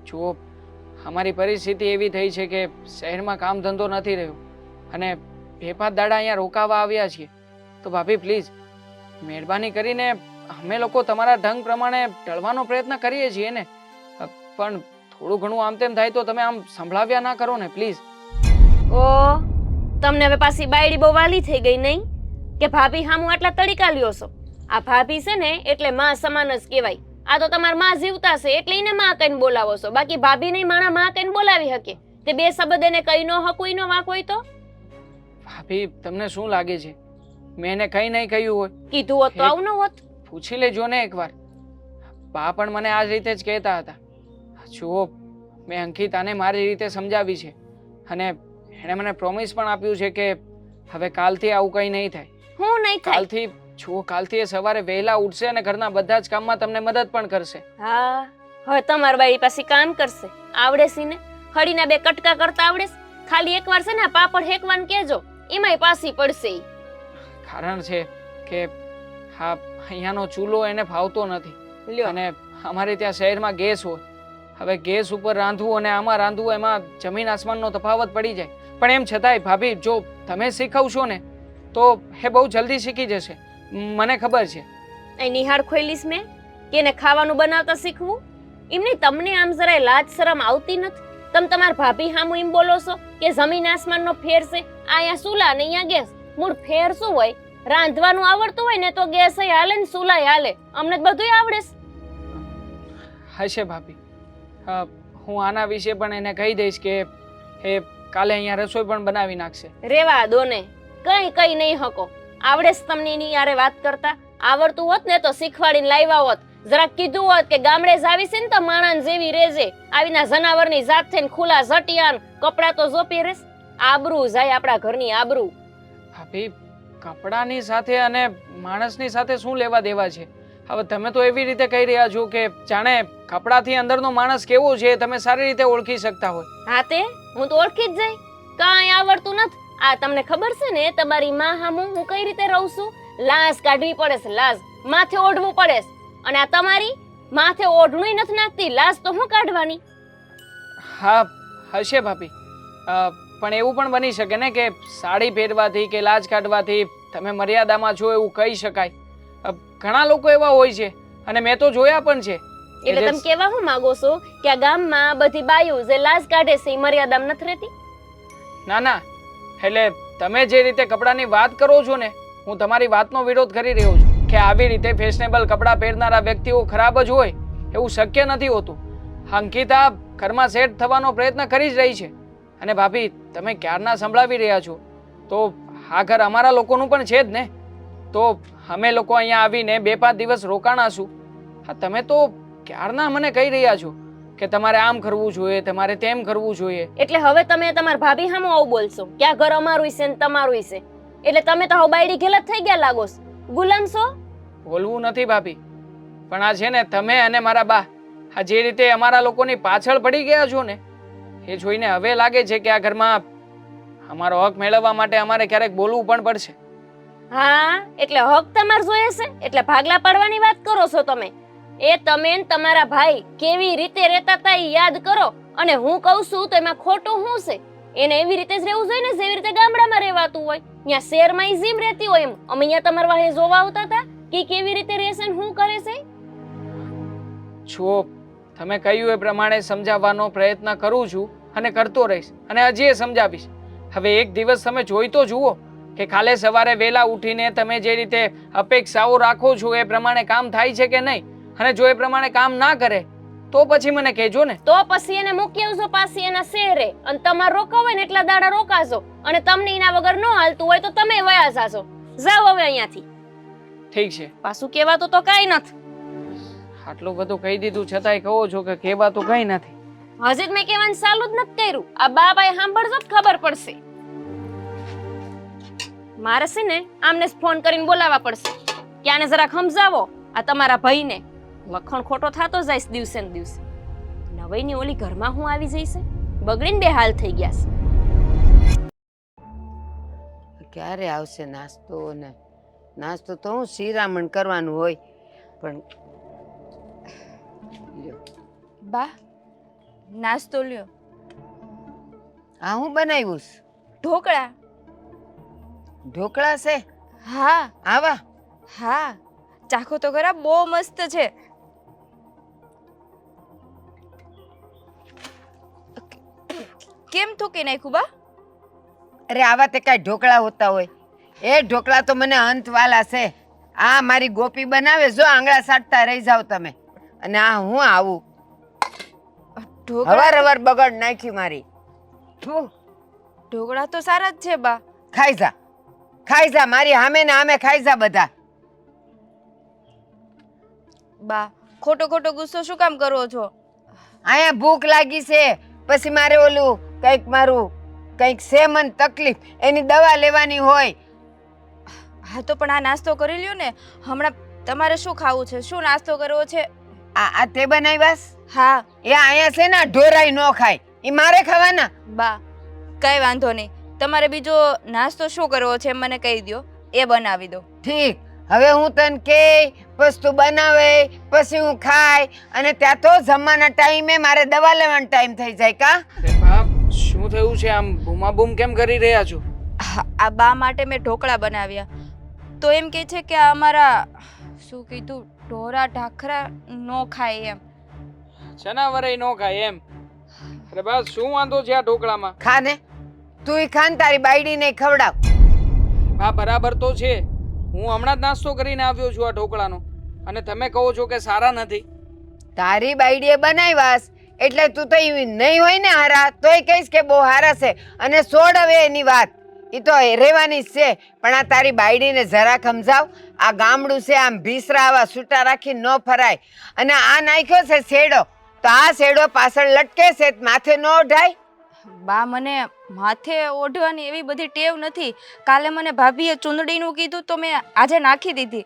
જુઓ, અમારી પરિસ્થિતિ એવી થઈ છે કે શહેરમાં કામ ધંધો નથી રહ્યો અને 2-5 દાડા અહીંયા રોકાવા આવ્યા છીએ. તો ભાભી પ્લીઝ, મહેરબાની કરીને અમે લોકો તમારા ઢંગ પ્રમાણે ઢળવાનો પ્રયત્ન કરીએ છીએ ને, પણ થોડું ઘણું આમ તેમ થાય તો તમે આમ સંભળાવ્યા ના કરો ને પ્લીઝ. ઓ તમને હવે પાછી બાયડી બહુ વાલી થઈ ગઈ નહીં કે ભાભી હામું આટલા તડીકા લ્યો છો? આ ભાભી છે ને એટલે માં સમાન જ કહેવાય. આ તો તમારા માં જીવતા છે એટલે એને માં કહીને બોલાવો છો, બાકી ભાભી નહીં માણા માં કહીને બોલાવી શકે. તે બે શબ્દ એને કઈ નો હકુઈ નો વાંક હોય તો? ભાભી, તમને શું લાગે છે મેં એને કંઈ નહીં કહ્યું હોય? કીધું હોત તો આવું ન હોત. પૂછી લેજો ને એકવાર. બા પણ મને આ જ રીતે જ કહેતા હતા. જુઓ, મેં અંકિતાને મારી રીતે સમજાવી છે અને એણે મને પ્રોમિસ પણ આપ્યું છે કે હવે કાલથી આવું કંઈ નહીં થાય. હું નહીં થાય? કાલથી જુઓ, કાલથી એ સવારે વહેલા ઉઠશે અને ઘરના બધા જ કામમાં તમને મદદ પણ કરશે. હા, હવે તમાર બાઈ પાસે કામ કરશે. આવડે છે ને? ખડીના 2 કટકા કરતા આવડે છે? ખાલી એકવાર છે ને આ પાપડ હેકવાન કહેજો, એમાંય પાછી પડશે ઈ. કારણ છે કે હા, અહીંયાનો ચૂલો એને ફાવતો નથી લ્યો, અને અમારે ત્યાં શહેરમાં ગેસ હોય. હવે ગેસ ઉપર રાંધવું અને આમાં રાંધવું એમાં જમીન આસમાનનો તફાવત પડી જાય. પણ એમ છતાંય ભાભી જો તમે શીખવશો ને તો એ બહુ જલ્દી શીખી જશે, મને ખબર છે. અહીં નિહાળ ખોઈલીશ મેં કે એને ખાવાનું બનાવતા શીખવું? એમને તમને આમ જરાય લાજ શરમ આવતી નથી? તમે તમારા ભાભી સામું એમ બોલો છો કે જમીન આસમાનનો ફેર છે? અહીંયા સુલા ને અહીંયા ગેસ. મૂળ ફેર શું હોય? રાંધવાનું આવડતું હોય ને તો ગેસ હાલે ને સુલાય હાલે. અમને તો બધુંય આવડે છે. હશે ભાભી, હું આના વિશે પણ એને કહી દઈશ કે એ કાલે અહીંયા રસોઈ પણ બનાવી નાખશે. રેવા દો ને, કઈ નહીં હકો. આવડે છે તમને એની યારે વાત કરતા? આવડતું હોત ને તો શીખવાડીને લાવ્યા હોત. જરાક કીધું હોત કે ગામડે જ આવી છે ને તો માણસ જેવી રેજે, આવીના જનાવરની જાત થઈને ખુલ્લા ઝટિયાન કપડા તો જો પહેરેસ. આબરૂ જાય આપણા ઘરની આબરૂ. ભાભી, કપડાની સાથે અને માણસની સાથે શું લેવા દેવા છે? હવે તમે તો એવી રીતે કહી રહ્યા છો કે જાણે કપડાથી અંદરનો માણસ કેવો છે તમે સારી રીતે ઓળખી શકતા હોય. હા તે હું તો ઓળખી જ જઈ. કાંઈ આવડતું નથી. આ તમને ખબર છે ને તમારી માં હામું હું કઈ રીતે રહું છું? લાજ કાઢવી પડે છે, લાજ માથે ઓઢવું પડે છે. અને આ તમારી માથે ઓઢણું નથી નાખતી, લાજ તો હું કાઢવાની. હા હશે ભાભી, પણ એવું પણ બની શકે ને કે સાડી પહેરવાથી કે લાજ કાઢવાથી તમે મર્યાદામાં છો એવું કહી શકાય. ઘણા લોકો એવા હોય છે અને મેં તો જોયા પણ છે. એટલે તમે કેવા હું માંગો છો કે આ ગામમાં બધી બાયું જે લાજ કાઢે છે એ મર્યાદામાં નથી રહેતી? ના ના, એટલે તમે જે રીતે કપડાની વાત કરો છો ને, હું તમારી વાતનો વિરોધ કરી રહ્યો છું કે આવી રીતે ફેશનેબલ કપડાં પહેરનારા વ્યક્તિઓ ખરાબ જ હોય એવું શક્ય નથી હોતું. અંકિતા ઘરમાં સેટ થવાનો પ્રયત્ન કરી જ રહી છે. અને ભાભી, તમે ક્યારના સંભળાવી રહ્યા છો તો આ ઘર અમારા લોકોનું પણ છે જ ને. તો અમે લોકો અહીંયા આવીને 2-5 દિવસ રોકાણાશું. હા, તમે તો ક્યારના મને કહી રહ્યા છો કે તમારે આમ કરવું જોઈએ, તમારે તેમ કરવું જોઈએ. એટલે હવે તમે તમારા ભાભી સામે આવું બોલશો કે આ ઘર અમારું છે ને તમારું છે? એટલે તમે તો હવે બાયડી ગેલત થઈ ગયા લાગો છો. ગુલામ છો? બોલવું નથી ભાભી, પણ આ છે ને તમે અને મારા બા આ જે રીતે અમારા લોકોની પાછળ પડી ગયા છો ને એ જોઈને હવે લાગે છે કે આ ઘરમાં અમારો હક મેળવવા માટે અમારે ક્યારેક બોલવું પણ પડશે. હા, એટલે હક તમારે જોઈએ છે એટલે ભાગલા પાડવાની વાત કરો છો તમે. એ તમે ને તમારા ભાઈ કેવી રીતે રહેતા હતા એ યાદ કરો. અને હું કહું છું તો એમાં ખોટું શું છે? એને એવી રીતે જ રહેવું જોઈએ ને જેવી રીતે ગામડામાં રહેવાતું હોય. ત્યાં શહેરમાં ઈ જેમ રહેતી હોય એમ અમે અહીંયા તમારા વાહે જોવા આવતા હતા કે કેવી રીતે રહેશે ને શું કરે છે. છો તમે કહ્યું એ પ્રમાણે સમજાવવાનો પ્રયત્ન કરું છું અને કરતો રહીશ અને હજી એ સમજાવીશ. હવે એક દિવસ તમે જોઈ તો જુઓ કે કાલે સવારે વહેલા ઉઠીને તમે જે રીતે અપેક્ષાઓ રાખો છો એ પ્રમાણે કામ થાય છે કે નહીં. અને જો એ પ્રમાણે કામ ના કરે તો પછી મને કહેજો ને. તો પછી એને મૂકી આવજો પાછી એના શહેરે અને તમારે રોકાવ હોય ને એટલા દાડા રોકાશો. અને તમને એના વગર ન હાલતું હોય તો તમે વયા જાશો. જાઓ હવે અહીંયાથી. ઠીક છે. પાછું કહેવાતું તો કાંઈ નથી. આટલું બધું કહી દીધું છતાંય કહો છો કે કહેવાતું કંઈ નથી. હજી જ મેં કહેવાનું ચાલુ જ નથી કર્યું. આ બાબાએ સાંભળજો જ ખબર પડશે. મારે છે ને આમને જ ફોન કરીને બોલાવવા પડશે કે આને જરાક સમજાવો આ તમારા ભાઈને. લખણ ખોટો થતો જાય દિવસે ને દિવસે. નવાઈની ઓલી ઘરમાં હું આવી જઈશે બગડીને બે હાલ થઈ ગયા છે. ક્યારે આવશે નાસ્તો? ને નાસ્તો તો હું શિરામણ કરવાનું હોય પણ લ્યો. બા, નાસ્તો લ્યો. આ હું બનાવ્યું છે? ઢોકળા. ઢોકળા છે? હા આવા? હા, ચાખો તો ખરા, બહુ મસ્ત છે. કેમ થૂકી નાખ્યું બા? અરે આવા તે કાંઈ ઢોકળા હોતા હોય? એ ઢોકળા તો મને અંતવાલા છે. આ મારી ગોપી બનાવે, જો આંગળા સાટતા રહી જાવ તમે. અને આ હું આવું હવાર હવાર બગડ નાખી મારી. ઢોકળા તો સારા જ છે બા. ખાઈ જા મારી સામે ને આમે ખાઈ જા બધા. બા, ખોટો ખોટો ગુસ્સો શું કામ કરો છો? અહીંયા ભૂખ લાગી છે, પછી મારે ઓલું કંઈક છે મને તકલીફ, એની દવા લેવાની હોય. હા તો પણ આ નાસ્તો કરી લ્યો ને. હમણાં તમારે શું ખાવું છે? શું નાસ્તો કરવો છે? આ તે બનાવ્યાસ? હા. એ અહીંયા છે ને ઢોરાઈ ન ખાય, એ મારે ખાવાના. બા, કઈ વાંધો નહીં. તમારે બીજો નાસ્તો શું કરવો છે મને કહી દો, એ બનાવી દો. ઠીક. હવે હું તને કે વસ્તુ બનાવે પછી હું ખાય અને ત્યાં તો જમવાના ટાઈમે મારે દવા લેવાનો ટાઈમ થઈ જાય. કા શું થયું છે? આમ બૂમાબૂમ કેમ કરી રહ્યા છો? આ બા માટે મેં ઢોકળા બનાવ્યા તો એમ કહે છે કે આ અમારા શું કીધું ઢોરા ઢાખરા નો ખાય એમ. જનાવરે નો ખાય એમ? અરે બસ શું વાંધો છે આ ઢોકળામાં? ખાને તું ખાન, તારી બાયડીને ખવડાવ. હા બરાબર તો છે. હું હમણાં જ નાસ્તો કરીને આવ્યો છું આ ઢોકળાનો, અને તમે કહો છો કે સારા નથી. તારી બાયડીએ બનાવ્યાસ એટલે તું તો ઈ નહીં હોય ને હારા તોય કહીશ કે બહુ હારા છે. અને છોડ હવે એની વાત, ઈ તો રહેવાની જ છે. પણ આ તારી બાયડીને જરા સમજાવ. આ ગામડું છે, આમ ભીસરા આવા સૂટા રાખીને ન ફરાય. અને આ નાખ્યો છે શેડો, તો આ શેડો પાછળ લટકે છે, માથે ન ઓઢાય. બા મને માથે ઓઢવાની એવી બધી ટેવ નથી. કાલે મને ભાભીએ ચૂંદડીનું કીધું તો મેં આજે નાખી દીધી.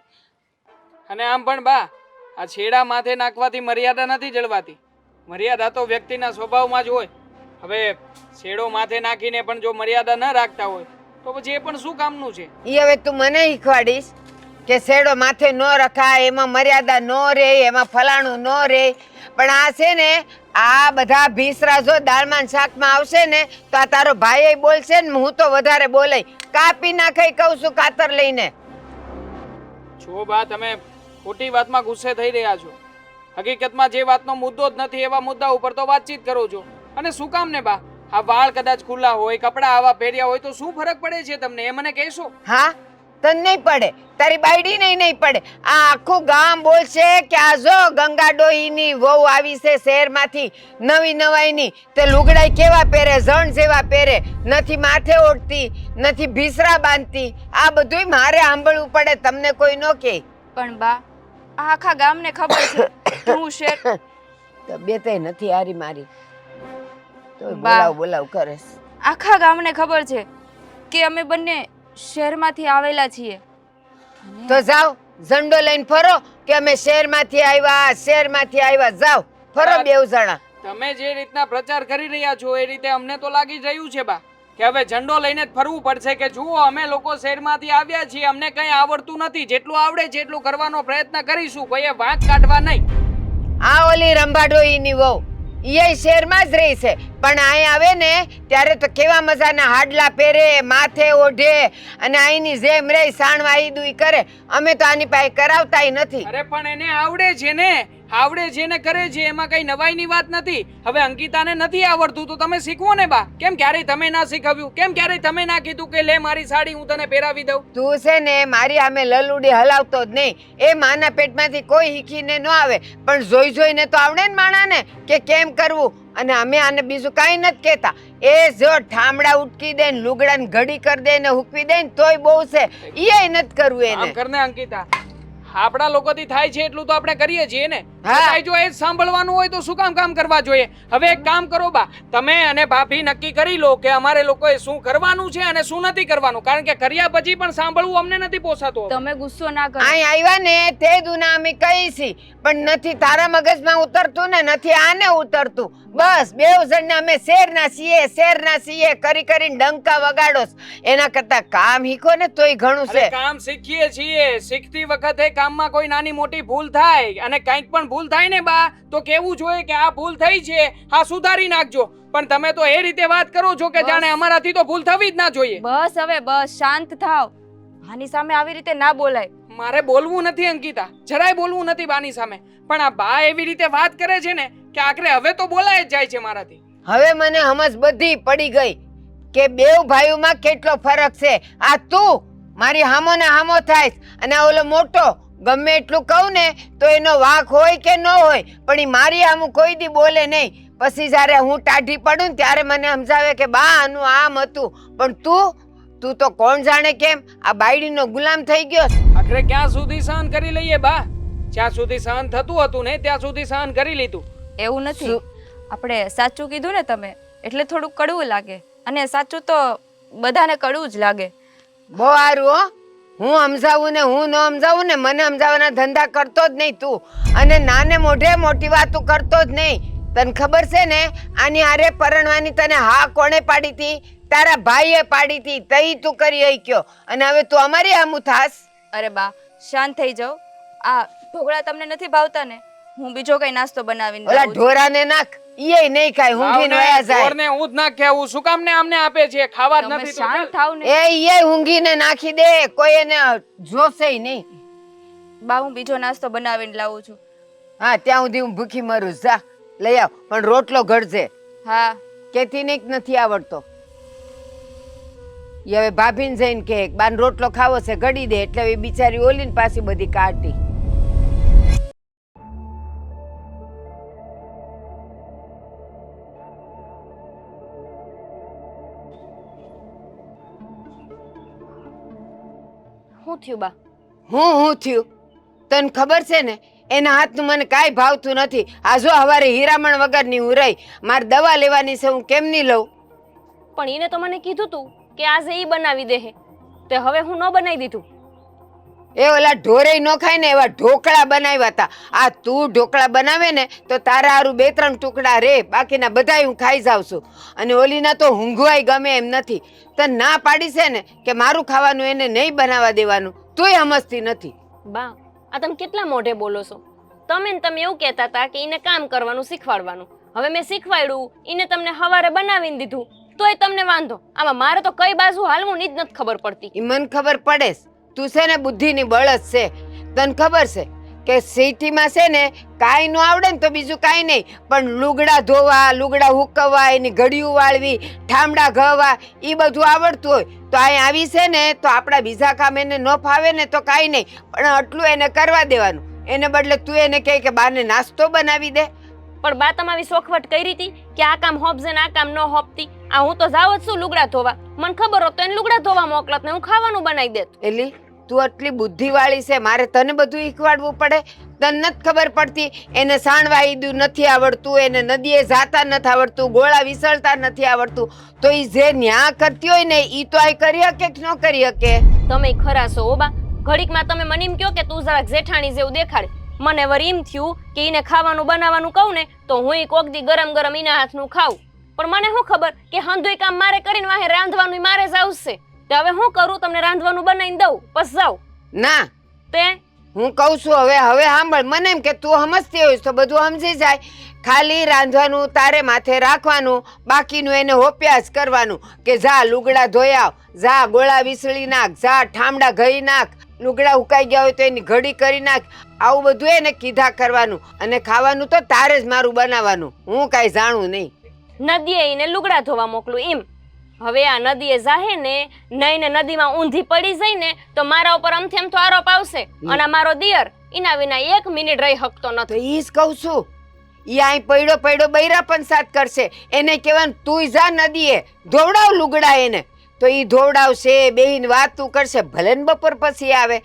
અને આમ પણ બા, આ છેડા માથે નાખવાથી મર્યાદા નથી જળવાતી. મર્યાદા તો વ્યક્તિના સ્વભાવમાં જ હોય. હવે છેડો માથે નાખીને પણ જો મર્યાદા ન રાખતા હોય તો પછી એ પણ શું કામનું છે? ઈ હવે તું મને શીખવાડીશ કે શેડો માથે ન રખાય, એમાં મર્યાદા ન રહે, એમાં ફલાણું ન રહે. પણ આ છે ને, આ બધા ભીસરા જો દાળમાં શાકમાં આવશે ને તો આ તારો ભાઈ બોલશે ને, હું તો વધારે બોલાય. કાપી નાખે કહું છું કાતર લઈને. જો બા, તમે ખોટી વાતમાં ગુસ્સે થઈ રહ્યા છો. હકીકતમાં જે વાતનો મુદ્દો જ નથી એવા મુદ્દા ઉપર તો વાતચીત કરો છો. અને શું કામ ને બા? આ વાળ કદાચ ખુલ્લા હોય, કપડા આવા પહેર્યા હોય તો શું ફરક પડે છે તમને? એ મને કહેશો? હા, તને નહીં પડે, તારી બાયડી નહીં પડે. આ આખું ગામ બોલશે કે આ જો ગંગા ડોહીની વહુ આવી છે શહેરમાંથી, નવી નવાઈની. તે લુગડાઈ કેવા પહેરે, જણ જેવા પહેરે, નથી માથે ઓઢતી, નથી ભીસરા બાંધતી. આ બધુંય મારે સાંભળવું પડે, તમને કોઈ ન કહે. પણ બા આ આખા ગામને ખબર છે કે હું શેર તબિયતે નથી હારી મારી, તો બા. બોલાવ કરે. આખા ગામને ખબર છે કે અમે બંને શહેરમાંથી આવેલા છીએ. તો જાઓ, ઝંડો લઈને ફરો કે અમે શહેરમાંથી આવ્યા. જાઓ ફરો બેવ જણા. તમે જે રીતના પ્રચાર કરી રહ્યા છો એ રીતે અમને તો લાગી રહ્યું છે બા કે હવે ઝંડો લઈને જ ફરવું પડશે કે જુઓ અમે લોકો શહેરમાંથી આવ્યા છીએ, અમને કંઈ આવડતું નથી, જેટલું આવડે છે એટલું કરવાનો પ્રયત્ન કરીશું, કોઈએ વાંક કાઢવા નહીં. આ ઓલી રંભાડોઈની વહુ ઈ શહેરમાં જ રહી છે, પણ અહીં આવે ને ત્યારે તો કેવા મજાના હાડલા પહેરે, માથે ઓઢે, અને અહીંની જેમ રહી સાણવા ઈદુઈ કરે. અમે તો આની પાસે કરાવતાય નથી. અરે પણ એને આવડે છે ને, આવડે છે ને કરે છે, એમાં કઈ નવાઈની વાત નથી. હવે અંકિતાને નથી આવડતું તો તમે શીખવો ને બા. કેમ ક્યારેય તમે ના શીખવ્યું? કેમ ક્યારેય તમે ના કીધું કે લે મારી સાડી હું તને પહેરાવી દઉં? તું છે ને મારી આમે લલુડી હલાવતો જ નહીં. એ માના પેટમાંથી કોઈ શીખીને ન આવે, પણ જોઈ જોઈને તો આવડે ને માણાને કે કેમ કરવું. અને અમે આને બીજું કાંઈ નથી કહેતા. એ જો ઠામડા ઉટકી દે ને લુગડાને ઘડી કરી દે ને હુકવી દે ને તોય બહુ છે. ઈ નથી કરવું એને. આમ કરને અંકિતા, આપણા લોકોથી થાય છે એટલું તો આપણે કરીએ છીએ ને. હા. છતાંય જો એ જ સાંભળવાનું હોય તો શું કામ કરવા જોઈએ? હવે એક કામ કરો બા, તમે અને ભાભી નક્કી કરી લો કે અમારે લોકોએ શું કરવાનું છે અને શું નથી કરવાનું, કારણ કે કર્યા પછી પણ સાંભળવું અમને નથી પોસાતું. તમે ગુસ્સો ના કરો. અહીં આવ્યા ને તે દુના અમે કહી છી, પણ નથી તારા મગજમાં ઉતરતું ને નથી આને ઉતરતું. બસ બેવ જણને અમે શેરના છીએ કરીને ડંકા વગાડો. એના કરતા કામ શીખો ને તોય ઘણું અરે છે. કામ શીખીએ છીએ, શીખતી વખતે કામમાં કોઈ નાની મોટી ભૂલ થાય, અને કંઈક પણ ભૂલ થાય ને બા તો કેવું જોઈએ કે આ ભૂલ થઈ છે, આ સુધારી નાખજો. પણ તમે તો એ રીતે વાત કરો છો કે જાણે અમારાથી તો ભૂલ થવી જ ના જોઈએ. બસ હવે બસ શાંત થાવ. આની સામે આવી રીતે ના બોલાય. મારે બોલવું નથી અંકિતા, જરાય બોલવું નથી બાની સામે, પણ આ બા એવી રીતે વાત કરે છે ને કે આખરે હવે તો બોલાય જ જાય છે મારાથી. હવે મને સમજ બધી પડી ગઈ કે બેવ ભાઈઓમાં કેટલો ફરક છે. આ તું મારી હામો ને હામો થાય અને ઓલો મોટો ગમે એટલું કહું ને તો એનો વાંક હોય કે ન હોય, પણ ઈ મારી હામું કોઈ દી બોલે નહીં. પછી જ્યારે હું ટાઢી પડું ને ત્યારે મને સમજાવે કે બા આનું આમ હતું. પણ તું તો કોણ જાણે કેમ આ બાયડીનો ગુલામ થઈ ગયો. આખરે ક્યાં સુધી સહન કરી લઈએ બા? જ્યાં સુધી સહન થતું હતું ને ત્યાં સુધી સહન કરી લીધું. એવું નથી, આપણે સાચું કીધું ને તમે, એટલે થોડું કડવું લાગે, અને સાચું તો બધાને કડવું જ લાગે. બહુ સારું હો. હું સમજાવું ને હું ન સમજાવું ને મને સમજાવવાના ધંધા કરતો જ નહીં તું. અને નાને મોઢે મોટી વાતો કરતો જ નહીં. તને ખબર છે ને આની હારે પરણવાની તને હા કોણે પાડી હતી? તારા ભાઈએ પાડી હતી. તઈ તું કરી શક્યો અને હવે તું અમારી આમું થાસ. અરે બા શાંત થઈ જાઓ. આ ઢોકળા તમને નથી ભાવતા ને, હું બીજો કઈ નાસ્તો બનાવીને ઓલા લાવું છું. ઢોરાને નાખ, ઈ નહીં કાંઈ ઊંઘીને વયા જાય ચોરને હું જ ના કહેવું શું કામ ને આમને આપે છે ખાવા જ તમે નથી તો શાંત ચાલ. થાવ ને એ ઊંઘીને નાખી દે કોઈ એને જોશે નહીં. બા હું બીજો નાસ્તો બનાવીને લાવું છું. હા ત્યાં સુધી હું ભૂખી મરું છું. જા લઈ આવ પણ રોટલો ઘડજે. હા કેતી નહીં કે નથી આવડતો. ઈ હવે ભાભીને જઈને કે બાન રોટલો ખાવો છે ઘડી દે એટલે એ બિચારી ઓલીને પાછી બધી કાઢી. શું થયું બા? હું થયું તને ખબર છે ને એના હાથનું મને કાંઈ ભાવતું નથી. આ જો હવારે હીરામણ વગરની હું રહી મારે દવા લેવાની છે હું કેમ નહીં લઉં. પણ એને તો મને કીધું તું કે આજે ઈ બનાવી દે તે હવે હું ન બનાવી દીધું. એ ઓલા ઢોરે ન ખાય ને એવા ઢોકળા બનાવ્યા હતા. આ તું ઢોકળા બનાવે ને તો તારા હારું 2-3 ટુકડા રે બાકીના બધાય હું ખાઈ જાઉં છું. અને ઓલીના તો ઊંઘવાય ગમે એમ નથી. તને ના પાડી છે ને કે મારું ખાવાનું એને નહીં બનાવવા દેવાનું તોય સમજતી નથી. બા આ તમે કેટલા મોઢે બોલો છો? તમે ને તમે એવું કહેતા હતા કે એને કામ કરવાનું શીખવાડવાનું. હવે મેં શીખવાડ્યું એને તમને હવારે બનાવીને દીધું તોય તમને વાંધો. આમાં મારે તો કઈ બાજુ હાલવું ની જ નથી ખબર પડતી. એ મને ખબર પડે છે. તું છે ને બુદ્ધિની બળદ છે. તને ખબર છે કે સિટીમાં છે ને કાંઈ ન આવડે ને તો બીજું કાંઈ નહીં પણ લુગડા ધોવા લુગડા હુકવવા એની ઘડિયું વાળવી ઠામડા ઘવા એ બધું આવડતું હોય તો અહીં આવી છે ને તો આપણા બીજા કામ એને ન ફાવે ને તો કાંઈ નહીં પણ આટલું એને કરવા દેવાનું. એને બદલે તું એને કહે કે બાને નાસ્તો બનાવી દે. પણ બા તમારી શોખવટ કરી હતી કે આ કામ હોપશે ને આ કામ ન હોપતી. આ હું તો જાવ જ છું લુગડા ધોવા. મને ખબર હોત તો એને લુગડા ધોવા મોકલત ને હું ખાવાનું બનાવી દેત. એલી તું આટલી બુદ્ધિવાળી છે મારે તને બધું શીખવાડવું પડે. તને નથી ખબર પડતી એને સાણવા ઈદું નથી આવડતું એને નદીએ જાતા નથી આવડતું ગોળા વિસળતા નથી આવડતું તો ઈ જે ન્યા કરતી હોય ને ઈ તો આ કરી શકે કે ન કરી શકે. તમે ખરા છો ઓ બા. ઘડીકમાં તમે મને એમ કહો કે તું જરાક જેઠાણી જેવું દેખાડે. મને વરી એમ થયું કે એને ખાવાનું બનાવવાનું કહું ને તો હું કોક દી ગરમ ગરમ એના હાથનું ખાઉં. પણ મને શું ખબર કે હંધુય કામ મારે કરીને વાહે રાંધવાનું મારે જ આવશે. તો હવે હું કરું? તમને રાંધવાનું બનાવીને દઉં બસ જાઉં. ના તે હું કહું છું હવે સાંભળ મને એમ કે તું સમજતી હોઈશ તો બધું સમજી જાય. ખાલી રાંધવાનું તારે માથે રાખવાનું બાકીનું એને હોપ્યા જ કરવાનું કે જા લુગડા ધોઈ આવ જા ગોળા વિસળી નાખ જા ઠામડા ઘઈ નાખ લુગડા ઉકાઈ ગયા હોય તો એની ઘડી કરી નાખ. આવું બધું એને કીધા કરવાનું અને ખાવાનું તો તારે જ મારું બનાવવાનું. હું કાંઈ જાણું નહીં. નદીએ એને લુગડા ધોવા મોકલું એમ. હવે આ નદીએ જાહે ને નહીં ને નદીમાં ઊંધી પડી જાય ને તો મારા ઉપર અમથેમ તો આરોપ આવશે. અને આ મારો દિયર એના વિના 1 મિનિટ રહી શકતો તો નથી. ઈ જ કહું છું. ઈ અહીં પડ્યો બૈરા પંચાત કરશે. એને કહેવાનું તું જા નદીએ ધોવડાવ લુગડા એને તો ઈ ધોવડાવશે બેહીને વાતું કરશે ભલે ને બપોર પછી આવે.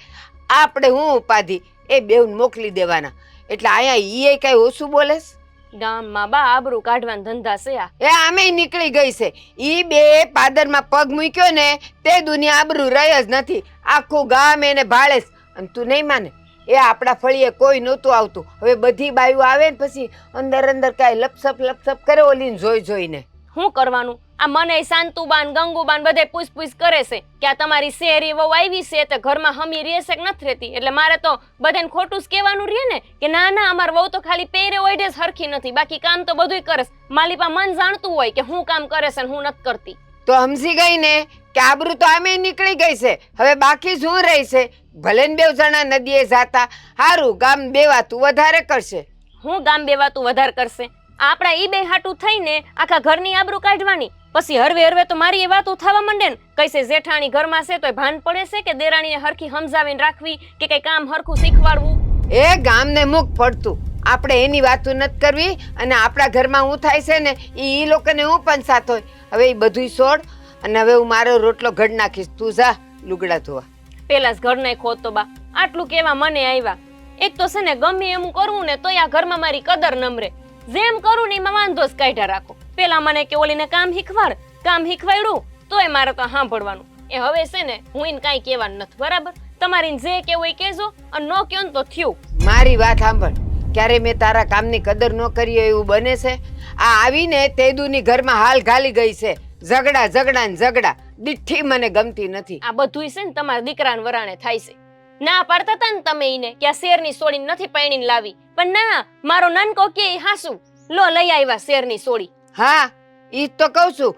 આપણે હું ઉપાધિ એ બેઉને મોકલી દેવાના. એટલે અહીંયા ઈ કઈ ઓછું બોલેસ. ગામમાં બા આબરૂ કાઢવાના ધંધા છે આ. એ આમે નીકળી ગઈ છે. ઈ બે પાદરમાં પગ મૂક્યો ને તે દુનિયા આબરૂ રહી જ નથી. આખું ગામ એને ભાળે અને તું નહીં માને એ આપણા ફળીએ કોઈ નહોતું આવતું. હવે બધી બાયું આવે ને પછી અંદર કાંઈ લપસપ કરે ઓલીને જોઈને. શું કરવાનું? આ મને શાંતુબાન ગંગુબાન બધે પૂછ કરે છે કે આ તમારી શહેરી વહુ આવી છે તો ઘરમાં હમી રહેશે કે નથી રહેતી. એટલે મારે તો બધાને ખોટું જ કહેવાનું રહે ને કે ના ના અમાર વહુ તો ખાલી પહેરે ઓઢે જ હરખી નથી બાકી કામ તો બધુંય કરે છે. માલિપા મન જાણતું હોય કે હું કામ કરે છે ને હું નથી કરતી. તો સમજી ગઈ ને કે આબરૂ તો આમે નીકળી ગઈ છે. હવે બાકી શું રહી છે? ભલે ને 2 જણા નદીએ જાતા હારું ગામ બેવાતું વધારે કરશે. હું ગામ બેવાતું વધારે કરશે? આપણા ઈ બે હાટું થઈને આખા ઘરની આબરૂ કાઢવાની. પછી હરવે તો મારી એ વાતો થવા માંડે ને કઈસે જેઠાણી ઘરમાં છે તોય ભાન પડે છે કે દેરાણીને હરખી સમજાવીને રાખવી કે કઈ કામ હરખું શીખવાડવું. એ ગામને મુખ પડતું આપણે એની વાતો નથી કરવી. અને આપણા ઘરમાં હું થાય છે ને ઈ લોકોને હું પંચાત હોય. હવે એ બધું છોડ અને હવે હું મારો રોટલો ઘડ નાખીશ. તું જા લુગડા ધોવા. પેલા જ ઘર નહીં ખોતો બા. આટલું કેવા મને આવ્યા. એક તો છે ને ગમે એમ કરવું ને તોય આ ઘરમાં મારી કદર નમરે. જેમ કરું ને એમાં વાંધો જ કાઢ્યા રાખો. પેલા મને કે ઓલીને કામ શીખવાડ્યું તોય મારે તો સાંભળવાનું. એ હવે છે ને હું એને કાંઈ કહેવાનું નથી બરાબર. તમારી જે કેવું એ કહેજો અને ન કહો ને તો થયું. મારી વાત સાંભળ ક્યારે મેં તારા કામની કદર ન કરી હોય એવું બને છે? આ આવીને તેદુની ઘરમાં હાલ ઘાલી ગઈ છે. ઝઘડા દીઠી મને ગમતી નથી. આ બધુંય છે ને તમારા દીકરાને વરાણે થાય છે. ના પાડતા હતા ને તમે એને કે આ શેરની સોડી નથી પૈણીને લાવી પણ ના મારો નાનકો કે હાસુ લો લઈ આવ્યા શેરની સોડી. હા ઈ જ તો કહું છું,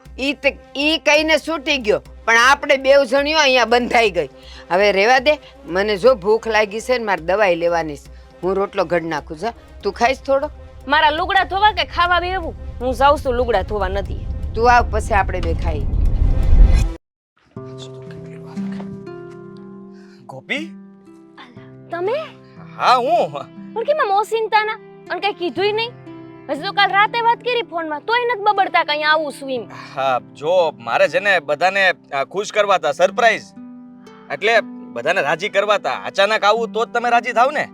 ઈ કહીને છૂટી ગયો, પણ આપણે બેવ જણીઓ અહીંયા બંધાઈ ગઈ. હવે રેવા દે, મને જો ભૂખ લાગી છે ને મારે દવાઈ લેવાની છે. હું રોટલો ઘડ નાખું જા, તું ખાઈશ થોડો? મારા લુગડા ધોવા કે ખાવા બેવું? હું જાઉં છું, લુગડા ધોવા નથી. તું આવ, પછી આપણે બે ખાઈ. ગોપી? તમે હા હું. પણ કેમ મોસિનતાના અને કઈ કીધુંય નહીં? હજી તો કાલ રાતે વાત કરી ફોનમાં, તોય નથી બબડતા કઈ આવું છું એમ. હા જો મારે છે ને બધાને ખુશ કરવા હતા, સરપ્રાઈઝ. એટલે બધાને રાજી કરવા હતા. અચાનક આવું તો જ તમે રાજી થાવ ને.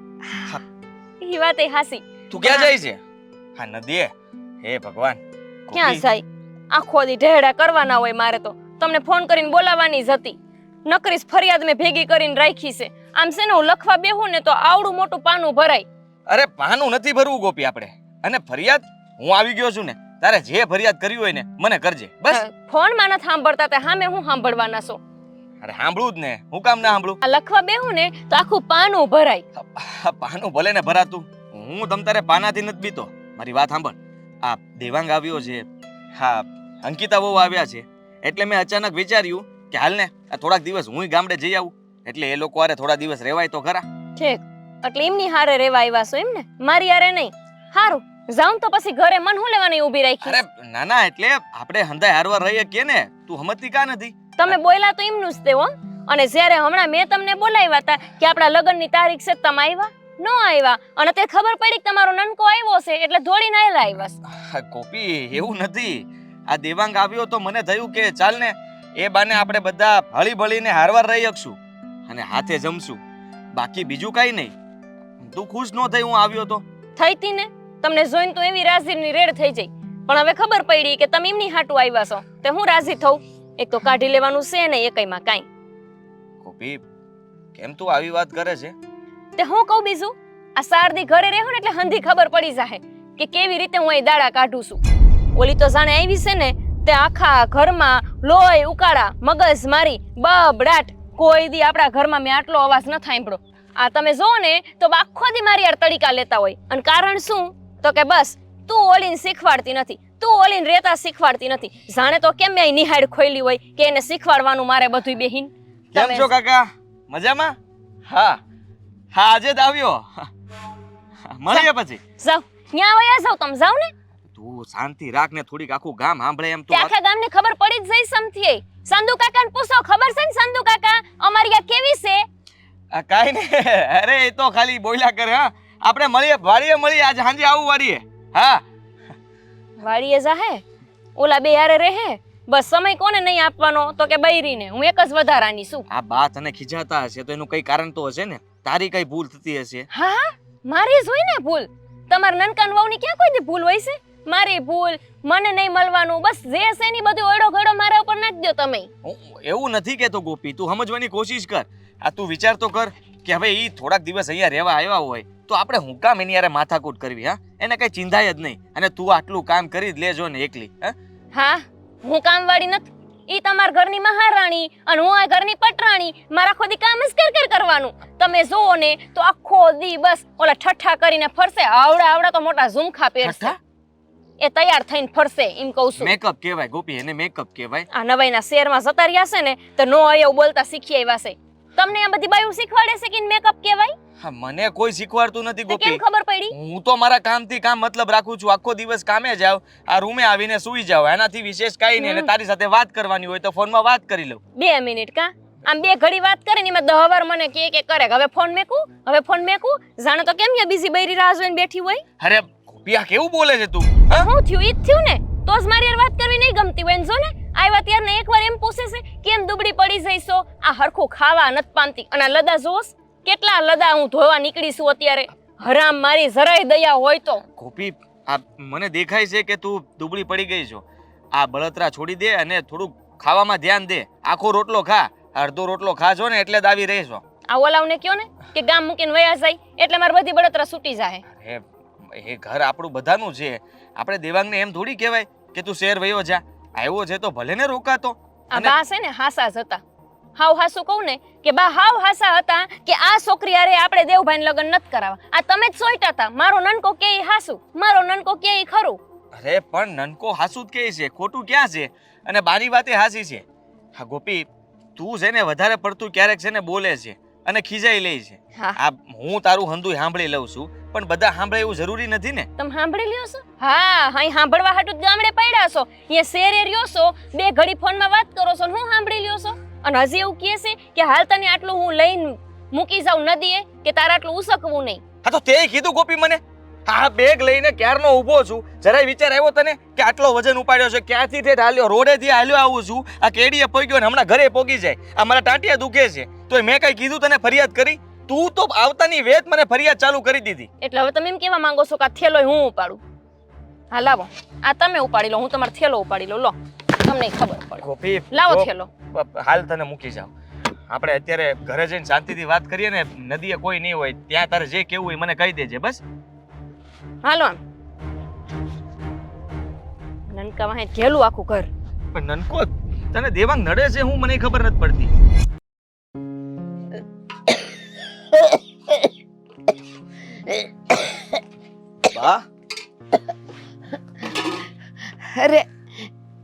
એ વાત એ હાસી. તું ક્યાં જાય છે? હા નદીએ. હે ભગવાન. ક્યાં ગોપી, જાય? આખો દી ઢેડા કરવાના હોય મારે તો. તમને ફોન કરીને બોલાવવાની જ હતી. નકરીસ ફરિયાદ મેં ભેગી કરીને રાખી છે. આમ છે ને હું લખવા બેહું ને તો આવડું મોટું પાનું ભરાય. અરે પાનું નથી ભરવું ગોપી આપણે. અને ફરિયાદ હું આવી ગયો છું ને, તારે જે ફરિયાદ કરવી હોય ને મને કરજે બસ. ફોનમાં નથી સાંભળતા તે સામે હું સાંભળવાના છો? અરે સાંભળું જ ને, હું કામ ના સાંભળું? આ લખવા બેહું ને તો આખું પાનું ભરાય. પાનું ભલે ને ભરાતું, હું તમ તારે પાનાથી નથી બીતો. મારી વાત સાંભળ. આ દેવાંગ આવ્યો છે, હા અંકિતા બહુ આવ્યા છે, એટલે મેં અચાનક વિચાર્યું કે હાલ ને આ થોડાક દિવસ હું ગામડે જઈ આવું. એટલે એ લોકો હારે થોડા દિવસ રહેવાય તો ખરા. ઠીક, એટલે એમની હારે રહેવા આવ્યા છો એમ ને? મારી હારે નહીં. હારું જાઉં તો પછી ઘરે મન હું લેવાની ઊભી રાખી? અરે ના ના, એટલે આપણે હંધાય હારવા રહીએ કે ને, તું હમતી કા નથી? તમે બોલ્યા તો એમનું જ તે હો. અને જ્યારે હમણાં મેં તમને બોલાવ્યા હતા કે આપણા લગ્નની તારીખ છે, તમે આવ્યા ન આવ્યા, અને તે ખબર પડી કે તમારો નનકો આવ્યો છે એટલે દોડીને આવ્યા આવ્યા. ગોપી એવું નથી. આ દેવાંગ આવ્યો તો મને થયું કે ચાલ ને એ બાને આપણે બધા હળી ભળીને હારવાર રહી શકશું અને હાથે જમશું. બાકી બીજું કઈ નહીં. તું ખુશ ન થઈ હું આવ્યો તો? થઈ તી ને, તમને જોઈને તો એવી રાજીની રેડ થઈ જઈ. પણ હવે ખબર પડી કે તમે એમની હાટુ આવ્યા છો તે હું રાજી થઉં? એક તો કાઢી લેવાનું છે ને એકઈમાં કાંઈ. ગોપી કેમ તું આવી વાત કરે છે? તે હું કહું બીજું? આ સારદી ઘરે રહેવું ને એટલે હંધી ખબર પડી જાહે કે કેવી રીતે હું અહીં દાડા કાઢું છું. ઓલી તો જાણે આવી છે ને તે આખા ઘરમાં લોહી ઉકાળા મગજ મારી બબડાટ. કોઈ દી આપણા ઘરમાં મેં આટલો અવાજ ન સાંભળ્યો. આ તમે જો ને તો આખો દી મારી યાર તડીકા લેતા હોય. અને કારણ શું? તો કે બસ તું ઓલીને શીખવાડતી નથી, તું ઓલીને રેતા શીખવાડતી નથી. જાણે તો કેમ મેં નિહાળ ખોઈલી હોય કે એને શીખવાડવાનું મારે બધું બેહીન. કેમ છો કાકા? મજામાં? હા હા આજે જ આવ્યો. મળીએ પછી. જાવ ન્યા વયા જાવ, તમે જાવ ને. તું શાંતિ રાખ ને, થોડીક આખું ગામ સાંભળે એમ તે આખા ગામને ખબર પડી જ જઈ સમથી. સંધુ કાકાને પૂછો, ખબર છે ને સંધુ કાકા અમારી આ કેવી છે? કાઈ ને, અરે એ તો ખાલી બોલ્યા કરે. હા આપણે મળીએ, વાડીએ મળીએ, આજે સાંજે આવું વાડીએ. હા વાડીએ જાહે, ઓલા બે યારે રહે. બસ સમય કોને નહીં આપવાનો? તો કે બૈરીને. હું એક જ વધારાની છું. આ બા તને ખીજાતા હશે તો એનું કઈ કારણ તો હશે ને. તારી કઈ ભૂલ થતી હશે. હા હા, મારી જ હોય ને ભૂલ. તમારા નનકાન વહુની ક્યાં કોઈ દી ભૂલ હોય છે? મારી ભૂલ, મને નહીં મળવાનું, બસ જે છે એની બધું ઓળો ઘડો મારા ઉપર નાખી દો તમે. એવું નથી કેતો ગોપી, તું સમજવાની કોશિશ કર. આ તું વિચાર તો કર કે હવે ઈ થોડાક દિવસ અહીંયા રહેવા આવ્યા હોય તો આપણે હું કામ એની યારે માથાકૂટ કરવી? હા એને કઈ ચિંતાય જ નહીં. અને તું આટલું કામ કરી જ લેજો ને એકલી. હા હું કામવાળી નથી. ઈ તમારા ઘરની મહારાણી અને હું આ ઘરની પટરાણી. મારા ખોદી કામ જ કર કરવાનું. તમે જોવો ને તો આખો દી બસ ઓલા ઠઠ્ઠા કરીને ફરશે. આવડા આવડા તો મોટા ઝુમખા પહેરશે. એ તૈયાર થઈને ફરશે એમ કહું છું. મેકઅપ કહેવાય ગોપી, એને મેકઅપ કહેવાય. આ નવાઈના શહેરમાં જતા રહ્યા છે ને તો નો એવું બોલતા શીખી આવ્યા છે. તમને આ બધી બાયું શીખવાડે છે કે મેકઅપ કહેવાય? હા મને કોઈ શીખવાડતું નથી તો ગોપી. કેમ ખબર પડી? હું તો મારા કામથી કામ મતલબ રાખું છું. આખો દિવસ કામે જાવ, આ રૂમે આવીને સૂઈ જાવ, એનાથી વિશેષ કાઈ નહીં. અને તારી સાથે વાત કરવાની હોય તો ફોનમાં વાત કરી લઉં. 2 મિનિટ કા આમ બે ઘડી વાત કરીને એમાં 10 વાર મને કે કરે હવે ફોન મેકું, હવે ફોન મેકું. જાણે તો કેમ યા બીજી બૈરી રાહ જોઈને બેઠી હોય. અરે ગોપી આ કેવું બોલે છે તું? હું થયું ઈ જ થયું ને, તો જ મારી યાર વાત કરવી નહીં ગમતી હોય. જો ને આવ્યા ત્યારને એકવાર એમ પૂછે છે કેમ દુબળી પડી જઈશો? આ હરખું ખાવા નથી પામતી. અને આ લદા જોશ કેટલા લદા હું ધોવા નીકળી છું અત્યારે. હરામ મારી જરાય દયા હોય તો. ગોપી આ મને દેખાય છે કે તું દુબળી પડી ગઈ છો. આ બળતરા છોડી દે અને થોડું ખાવામાં ધ્યાન દે. આખો રોટલો ખા, અડધો રોટલો ખાજો ને એટલે દાવી રહેશો. આ ઓલાવને કયો ને કે ગામ મૂકીને વયા જાય એટલે મારી બધી બળતરા છૂટી જાય. એ ઘર આપણું બધાનું છે. આપણે દેવાંગને એમ થોડી કહેવાય કે તું શહેર વયો જા. આવ્યો છે તો ભલે ને રોકાતો. આ બા છે ને હાસા જ હતા. હાવ હાસું કહું ને કે બા હાવ હાસા હતા કે આ છોકરી હારે આપણે દેવભાઈ લગ્ન નથી કરાવવા. આ તમે જ સોઈટા હતા. મારો નનકો કે ઈ હાસુ, મારો નનકો કે ઈ ખરું. અરે પણ નનકો હાસુ જ કે છે, ખોટું ક્યાં છે? અને બારી વાતે હાસી છે. હા ગોપી, તું છે ને વધારે પડતું ક્યારેક છે ને બોલે છે અને ખીજાઈ લે છે. હા. આ હું તારું હંધુય સાંભળી લઉં છું, પણ બધા સાંભળે એવું જરૂરી નથી ને. તમે સાંભળી લ્યો છો? હા, અહીં સાંભળવા હાટું જ ગામડે પડ્યા છો. અહીંયા શેરે રહ્યો છો, બે ઘડી ફોનમાં વાત કરો છો ને હું સાંભળી લ્યો છો. અને હજી એવું કહે છે કે હાલ તને આટલું હું લઈને મૂકી જાઉં નદીએ કે તારે આટલું ઉસકવું નહીં. હા તો તે કીધું ગોપી મને. હા બેગ લઈને ક્યારનો ઊભો છું, જરાય વિચાર આવ્યો તને કે આટલો વજન ઉપાડ્યો છે? ક્યાંથી ઠેઠ હાલ્યો? રોડેથી હાલ્યો આવું છું, આ કેડીએ પોગ્યો ને હમણાં ઘરે પોગી જાય. આ મારા ટાંટિયા દુખે છે, તો મેં કઈ કીધું તને ફરિયાદ કરી? તું તો આવતાની વેત મને ફરિયાદ ચાલુ કરી દીધી. એટલે હવે તમે એમ કેવા માંગો છો કે આ થેલો હું ઉપાડું? હા લાવો, આ તમે ઉપાડી લો, હું તમારો થેલો ઉપાડી લો. લો, તમને ખબર પડે. ગોપી લાવો થેલો. હાલ તને મૂકી જાવ. આપણે અત્યારે ઘરે જઈને શાંતિથી વાત કરીએ ને, નદીએ કોઈ નહીં હોય ત્યાં તારે જે કેવું હોય મને કહી દેજે બસ. હાલો આમ નનકા વાહે ઘેલું આખું ઘર. પણ નનકો તને દેવાંગ નડે છે હું મને ખબર નથી પડતી. બા અરે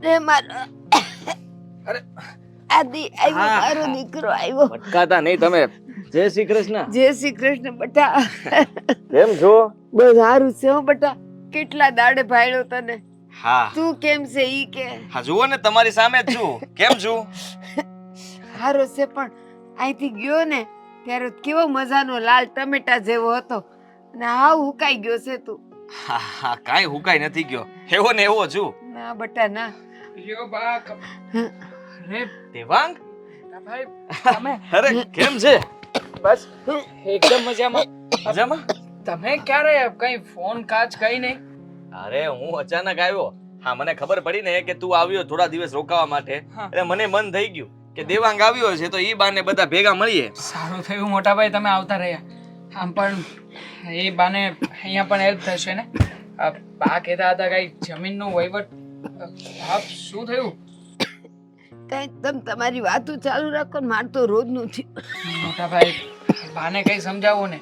રે મારો અરે આદિ આવ્યો, હા. મારો દીકરો આવ્યો. અટકાતા નહીં તમે. જય શ્રી કૃષ્ણ. જય શ્રી કૃષ્ણ બટા. કેમ છો? બસ સારું છે હો બટા. કેટલા દાડે ભાળ્યો તને. હા તું કેમ છે ઈ કે? હા જુઓ ને તમારી સામે જ છું. કેમ છું? હારો છે, પણ અહીંથી ગયો ને ત્યારે કેવો મજાનો લાલ ટમેટા જેવો હતો અને હાવ હુકાઈ ગયો છે તું. હા હા કાંઈ હુકાઈ નથી ગયો, એવો ને એવો છું. ના બટા ના. લ્યો બા અરે દેવાંગ ભાઈ તમે અરે કેમ છે? બસ એકદમ મજામાં. મજામાં? તમે ક્યારે કઈ ફોન કાચ કઈ નહીં? અરે હું અચાનક આવ્યો. હા મને ખબર પડી ને કે તું આવ્યો થોડા દિવસ રોકાવા માટે, હા. એટલે મને મન થઈ ગયું કે દેવાંગ આવ્યો છે તો ઈ બાને બધા ભેગા મળીએ. સારું થયું મોટા ભાઈ તમે આવતા રહ્યા. આમ પણ એ બાને અહીંયા પણ હેલ્પ થશે ને. આ બા કહેતા હતા કઈ જમીનનો વહીવટ. બાપ શું થયું? કઈ તમે તમારી વાતો ચાલુ રાખો ને, મારે તો રોજનું થયું. મોટા ભાઈ બાને કઈ સમજાવો ને,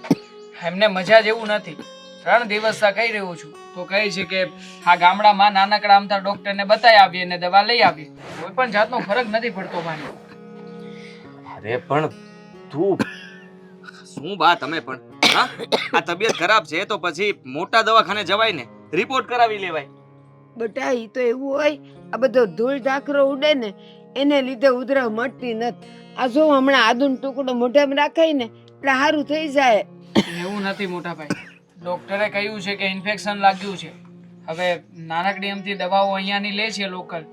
એમને મજા જેવું નથી. 3 દિવસથી કહી રહ્યો છું તો કહે છે કે આ ગામડામાં નાનકડા અમથા ડોક્ટરને બતાવી આવીએ ને દવા લઈ આવીએ, કોઈ પણ જાતનો ફરક નથી પડતો બાને. અરે પણ તું શું બા તમે પણ હા? આ તબિયત ખરાબ છે તો પછી મોટા દવાખાને જવાય ને, રિપોર્ટ કરાવી લેવાય. બટા ઈ તો એવું હોય, આ બધો ધૂળ ધાકરો ઉડે ને એને લીધે ઉધરા મટતી નથી. આ જો હમણાં આદુનો ટુકડો મોઢામાં રાખાય ને એટલે સારું થઈ જાય. એવું નથી મોટા ભાઈ, ડોક્ટરે કહ્યું છે કે ઇન્ફેક્શન લાગ્યું છે. હવે નાનકડી અમથી દવાઓ અહીંયાની લે છે લોકલ,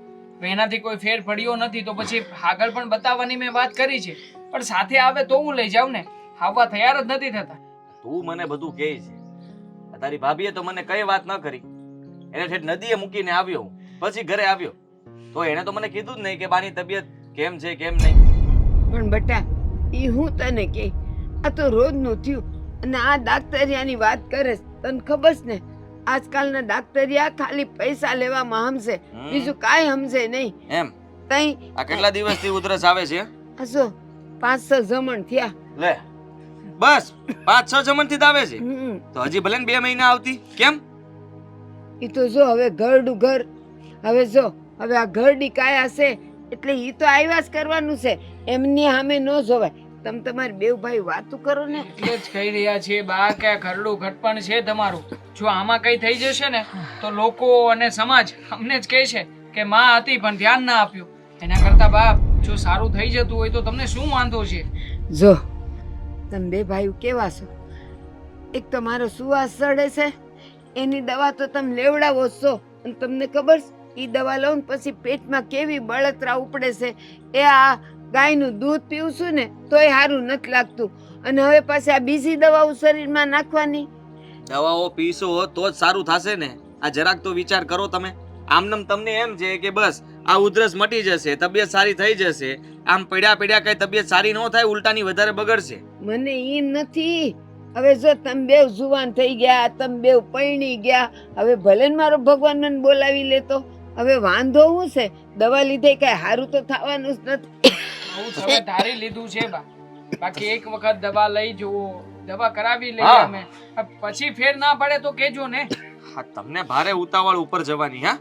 એનાથી કોઈ ફેર પડ્યો નથી તો પછી આગળ પણ બતાવવાની મેં વાત કરી છે, પણ સાથે આવે તો હું લઈ જાઉં ને. આવવા તૈયાર જ નથી થતા. તું મને બધું કહે છે, તારી ભાભીએ તો મને કઈ વાત ન કરી. એને ઠેઠ નદીએ મૂકીને આવ્યો હું, પછી ઘરે આવ્યો તો એને તો મને કીધું જ નહીં કે બાની તબિયત કેમ છે કેમ નહીં. પણ બટા ઈ હું તને કે આ તો રોજનું થયું અને આ ડાક્ટરિયાની વાત કરે છે. તને ખબર છે ને આજકાલના ડાક્ટરિયા ખાલી પૈસા લેવામાં સમજે, બીજું કાંઈ સમજે નહીં. એમ તઈ આ કેટલા દિવસથી ઉધરસ આવે છે? હસો 5-6 જમણ થયા. લે બસ 5-6 જમણથી જ આવે છે હમ તો હજી ભલે ને 2 મહિના આવતી કેમ? ઈ તો જો હવે ઘરડું ઘર, હવે જો હવે આ ઘરડી કાયા છે એટલે ઈ તો આવ્યા જ કરવાનું છે, એમની સામે ન જોવાય. તમે તમારી બેવ ભાઈ વાતું કરો ને. એટલે જ કહી રહ્યા છીએ બા કે આ ઘરડું ઘટપણ છે તમારું. જો આમાં કઈ થઈ જશે ને તો લોકો અને સમાજ અમને જ કહે છે કે માં હતી પણ ધ્યાન ના આપ્યું. એના કરતા બાપ જો સારું થઈ જતું હોય તો તમને શું વાંધો છે? જો તમે બે ભાઈ કેવા છો, એક તો મારો સુવાસ ચડે છે એની દવા તો તમે લેવડાવો જ છો અને તમને ખબર છે ઈ દવા લઉં ને પછી પેટમાં કેવી બળતરા ઉપડે છે. એ આ ગાયનું દૂધ પીવું છું ને તોય સારું નથી લાગતું અને હવે પાછી આ બીજી દવાઓ શરીરમાં નાખવાની. દવાઓ પીશો તો જ સારું થશે ને. આ જરાક તો વિચાર કરો તમે. આમનમ તમને એમ છે કે બસ આ ઉધરસ મટી જશે, તબિયત સારી થઈ જશે. આમ પડ્યા પડ્યા કઈ તબિયત સારી ન થાય, ઉલટાની વધારે બગડશે. મને ઈ નથી. હવે જો તમે બેવ જુવાન થઈ ગયા, તમે બેવ પૈણી ગયા, હવે ભલે ને મારો ભગવાન મને બોલાવી લેતો, હવે વાંધો શું છે? દવા લીધે કઈ સારું તો થવાનું જ નથી. બહુ તમે ધારી લીધું છે બા. બાકી એક વખત દવા લઈ જુઓ, દવા કરાવી લઈએ હા. અમે. પછી ફેર ના પડે તો કેજો ને. હા તમને ભારે ઉતાવળ ઉપર જવાની હા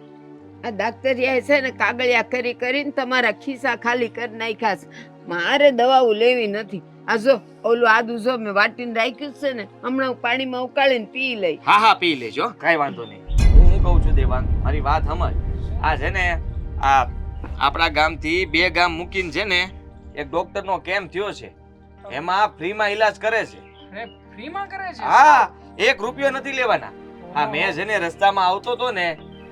આ દાક્તરિયાએ છે ને કાગળિયા કરી કરીને તમારા ખિસ્સા ખાલી કરી નાખ્યા છે. મારે દવાઓ લેવી નથી. આ જો ઓલું આદુ જો મેં વાટીને રાખ્યું છે ને, હમણાં હું પાણીમાં ઉકાળીને પી લઈ. હા હા પી લેજો કાંઈ વાંધો નહીં. હું કહું છું દેવાંગ મારી વાત સમજ. આ છે ને આ આપણા ગામથી 2 ગામ મૂકીને છે ને એક ડોક્ટરનો કેમ્પ થયો છે. એમાં ફ્રીમાં ઈલાજ કરે છે. અરે ફ્રીમાં કરે છે? હા 1 રૂપિયો નથી લેવાના. આ મેં છે ને રસ્તામાં આવતો તો ને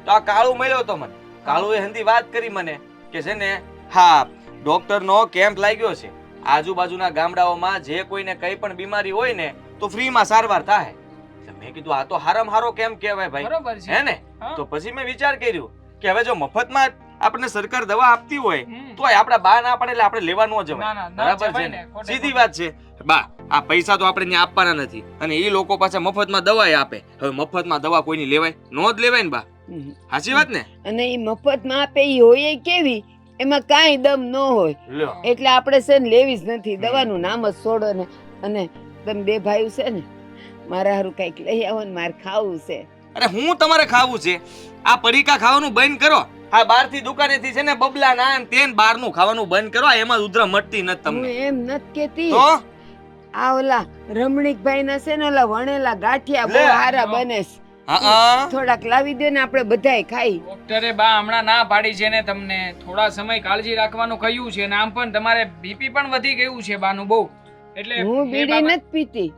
તો આ કાળુ મળ્યો તો મને. કાળુએ હંધી વાત કરી મને કે છે ને હા ડોક્ટરનો કેમ્પ લાગ્યો છે. આજુબાજુના ગામડાઓમાં જે કોઈને કઈ પણ બીમારી હોય ને તો ફ્રીમાં સારવાર થાય. એટલે મેં કીધું આ તો હારામાં હારો કેમ્પ કહેવાય ભાઈ. બરોબર છે. હે ને હા. તો પછી મેં વિચાર કર્યો કે હવે જો મફતમાં આપણને સરકાર દવા આપતી હોય હમ. તો આપણા બા ના પડે એટલે આપણે લેવા ન ના, જવાય. ના, ના બરાબર છે જવાય ને ને, ખોટે સીધી ખોટું. વાત છે. બા આ પૈસા તો આપણે ત્યાં આપવાના નથી અને એ લોકો પાછા મફતમાં દવા આપે. હવે મફતમાં દવા કોઈની લેવાય નો જ લેવાય ને બા. સાચી વાત ને? અને એ મફતમાં આપે એ હોય કેવી, એમાં કાંઈ દમ ન હોય. લ્યો એટલે આપણે છે ને લેવી જ નથી. દવાનું નામ જ છોડો ને. અને તમે 2 ભાઈઓ છે ને મારા હારું કઈક લઈ આવો ને મારે ખાવું છે. અરે હું તમારે ખાવું છે? આ પડીકા ખાવાનું બંધ કરો. આ બહારથી દુકાનેથી છે ને બબલા ના તેન બહારનું ખાવાનું બંધ કરો. એમાં ઉધરા મટતી નથી હું તમને. એમ નથી કેતી. તો આ ઓલા રમણીકભાઈ ના છે ને ઓલા વણેલા ગાંઠિયા બહુ લે. હારા બને છે. હા થોડાક લાવી દે ને આપણે બધાય ખાઈ. ડોક્ટરે બા હમણાં ના પાડી છે ને તમને. થોડા સમય કાળજી રાખવાનું કહ્યું છે. ને આમ પણ તમારે બીપી પણ વધી ગયું છે બાનું બહુ. એટલે હું બીડી નથી પીતી.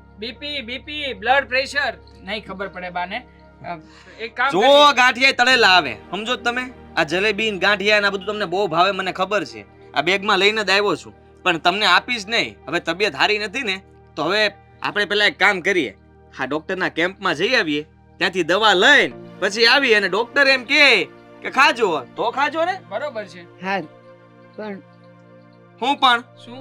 બીપી બ્લડ પ્રેશર નહીં ખબર પડે બાને. એક કામ જો કરીએ. ગાંઠિયા તળેલા આવે સમજો છો તમે. આ જલેબી ને ગાંઠિયા ને આ બધું તમને બહુ ભાવે મને ખબર છે. આ બેગમાં લઈને જ આવ્યો છું પણ તમને આપીશ નહીં. હવે તબિયત સારી નથી ને તો હવે આપણે પેલા એક કામ કરીએ. હા ડોક્ટરના કેમ્પમાં જઈ આવીએ. ત્યાંથી દવા લઈને પછી આવીએ અને ડોક્ટર એમ કહે કે ખાજો તો ખાજો ને. બરોબર છે. હા પણ હું પણ શું?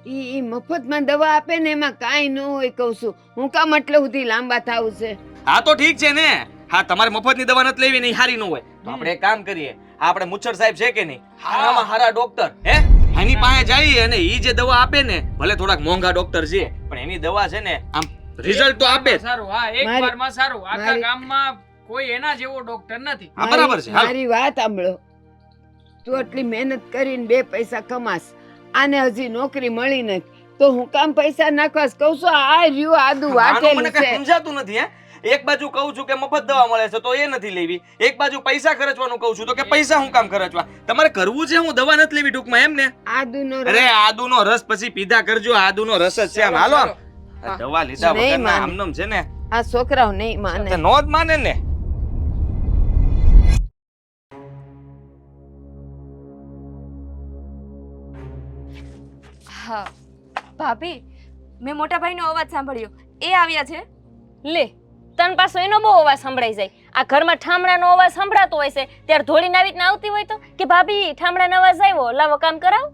ઈ મફતમાં દવા આપે ને એમાં કાંઈ ન હોય કહું છું. હું કામ એટલે સુધી લાંબા થાવું છે. હા તો ઠીક છે ને. હા તમારે મફતની દવા નથી લેવી નહીં સારી ન હોય તો આપણે એક કામ કરીએ. આપણે મુચ્છર સાહેબ છે કે નહીં હારામાં હારા ડોક્ટર હે એની પાસે જઈએ અને ઈ જે દવા આપે ને ભલે થોડાક મોંઘા ડોક્ટર છે પણ એની દવા છે ને આમ રિઝલ્ટ તો આપે જ. સારું. હા એક મારી- વારમાં સારું. આખા મારી- ગામમાં કોઈ એના જેવો ડોક્ટર નથી. હા બરાબર છે હાલો. મારી વાત સાંભળો. તું આટલી મહેનત કરીને 2 પૈસા કમાસ, આને હજી નોકરી મળી નથી તો હું કામ પૈસા નાખવાસ કહું છું. આ રહ્યું આદુ આનું વાટેલું મને કઈ છે. સમજાતું નથી હે. એક બાજુ કહું છું કે મફત દવા મળે છે તો એ નથી લેવી. એક બાજુ પૈસા ખર્ચવાનું કહું છું તો કે પૈસા હું કામ ખર્ચવા. તમારે કરવું છે હું દવા નથી લેવી ટૂંકમાં એમ ને. આદુનો અરે આદુનો રસ પછી પીધા કરજો. આદુનો રસ જ છે આમ હાલો આમ. આ દવા લીધા નહીં વગર માને. આમનમ છે ને આ છોકરાઓ નહીં માને. તો નો જ માને ને. હા ભાભી, મેં મોટા ભાઈનો અવાજ સાંભળ્યો. એ આવ્યા છે. લે તન પાછો એનો બહુ અવાજ સંભળાઈ જાય. આ ઘરમાં ઠામડાનો અવાજ સંભળાતો હોય છે ત્યારે ધોળીને આવી રીતના આવતી હોય તો કે ભાભી ઠામડાનો અવાજ આવ્યો, લાવો કામ કરાવ.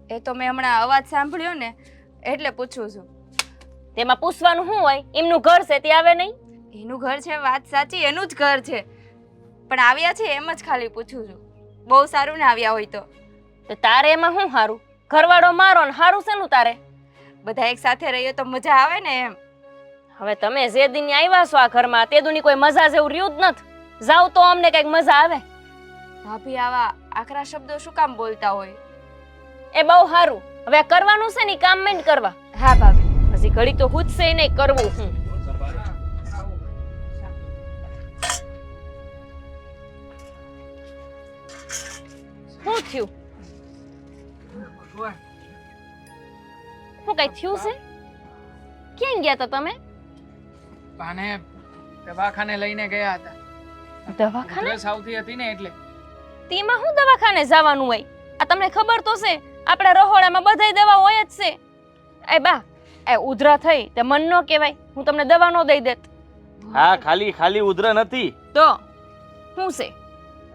એ તો મેં હમણાં અવાજ સાંભળ્યો ને એટલે પૂછું છું. તેમાં પૂછવાનું શું હોય? એમનું ઘર છે તે આવે નહીં? એનું ઘર છે, વાત સાચી, એનું જ ઘર છે, પણ આવ્યા છે એમ જ ખાલી પૂછું છું. બહુ સારું ને આવ્યા હોય તો. તો તારે એમાં શું સારું? ઘરવાળો મારો ને સારું શેનું તારે? બધા એક સાથે રહીએ તો મજા આવે ને એમ. હવે તમે જે દિન આવ્યા છો આ ઘરમાં તે દુની કોઈ મજા જેવું રહ્યું જ નથી. જાવ તો અમને કઈક મજા આવે. ભાભી આવા આકરા શબ્દો શું કામ બોલતા હોય? એ બહુ સારું. હવે આ કરવાનું છે ને ઈ કામ મેં કરવા. હા ભાભી. હજી ઘડી તો હુજશે નહીં કરવું. શું થયું? શું કઈ થયું છે? ક્યાં ગયા હતા તમે? બાને દવાખાને લઈને ગયા હતા. દવાખાને? ઉધરસ આવતી હતી ને એટલે. તેમાં શું દવાખાને જવાનું હોય? આ તમને ખબર તો છે આપણા રહોડામાં બધાય દવા હોય જ છે. એ બા, એ ઉધરા થઈ તે મન ન કહેવાય. હું તમને દવા નો દઈ દેત. હા ખાલી ખાલી ઉધર નથી. તો શું છે?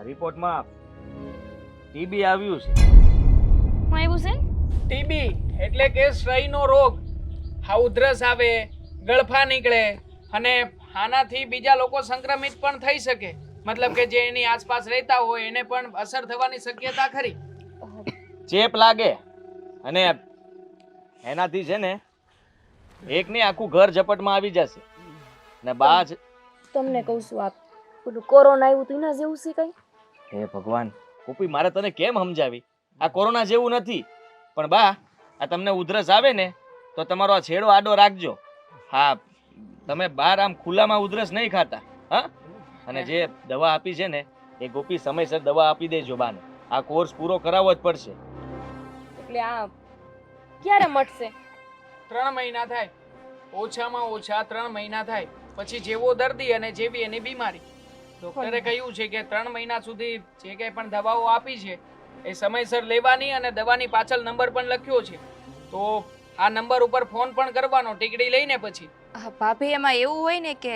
રિપોર્ટમાં ટીબી આવ્યું છે. શું આવ્યું છે? ટીબી એટલે કે શ્રયનો રોગ. આ ઉધરસ આવે, ગળફા નીકળે અને આનાથી બીજા લોકો સંક્રમિત પણ થઈ શકે. મતલબ કે જે એની આસપાસ રહેતા હોય એને પણ અસર થવાની શક્યતા ખરી. ચેપ લાગે અને એનાથી છે ને એક ને આખું ઘર ઝપટમાં આવી જશે ને બા જ તમને કહું છું આપ પેલું કોરોના આવ્યું તું એના જેવું છે કઈ હે ભગવાન ગોપી મારે તને કેમ સમજાવી આ કોરોના જેવું નથી પણ બા આ તમને ઉધરસ આવે ને તો તમારો આ છેડો આડો રાખજો હા તમે બહાર આમ ખુલ્લામાં ઉધરસ નહીં ખાતા હા અને જે દવા આપી છે ને એ ગોપી સમયસર દવા આપી દેજો બાને આ કોર્સ પૂરો કરાવવો જ પડશે એટલે આ ક્યારે મટશે 3 મહિના થાય, ઓછામાં ઓછા 3 મહિના થાય, પછી જેવો દર્દી અને જેવી એની બીમારી. ડોક્ટરે કહ્યું છે કે 3 મહિના સુધી જે કંઈ પણ દવાઓ આપી છે એ સમયસર લેવાની અને દવાની પાછળ નંબર પણ લખ્યો છે, તો આ નંબર ઉપર ફોન પણ કરવાનો ટીકડી લઈને. પછી ભાભી એમાં એવું હોય ને કે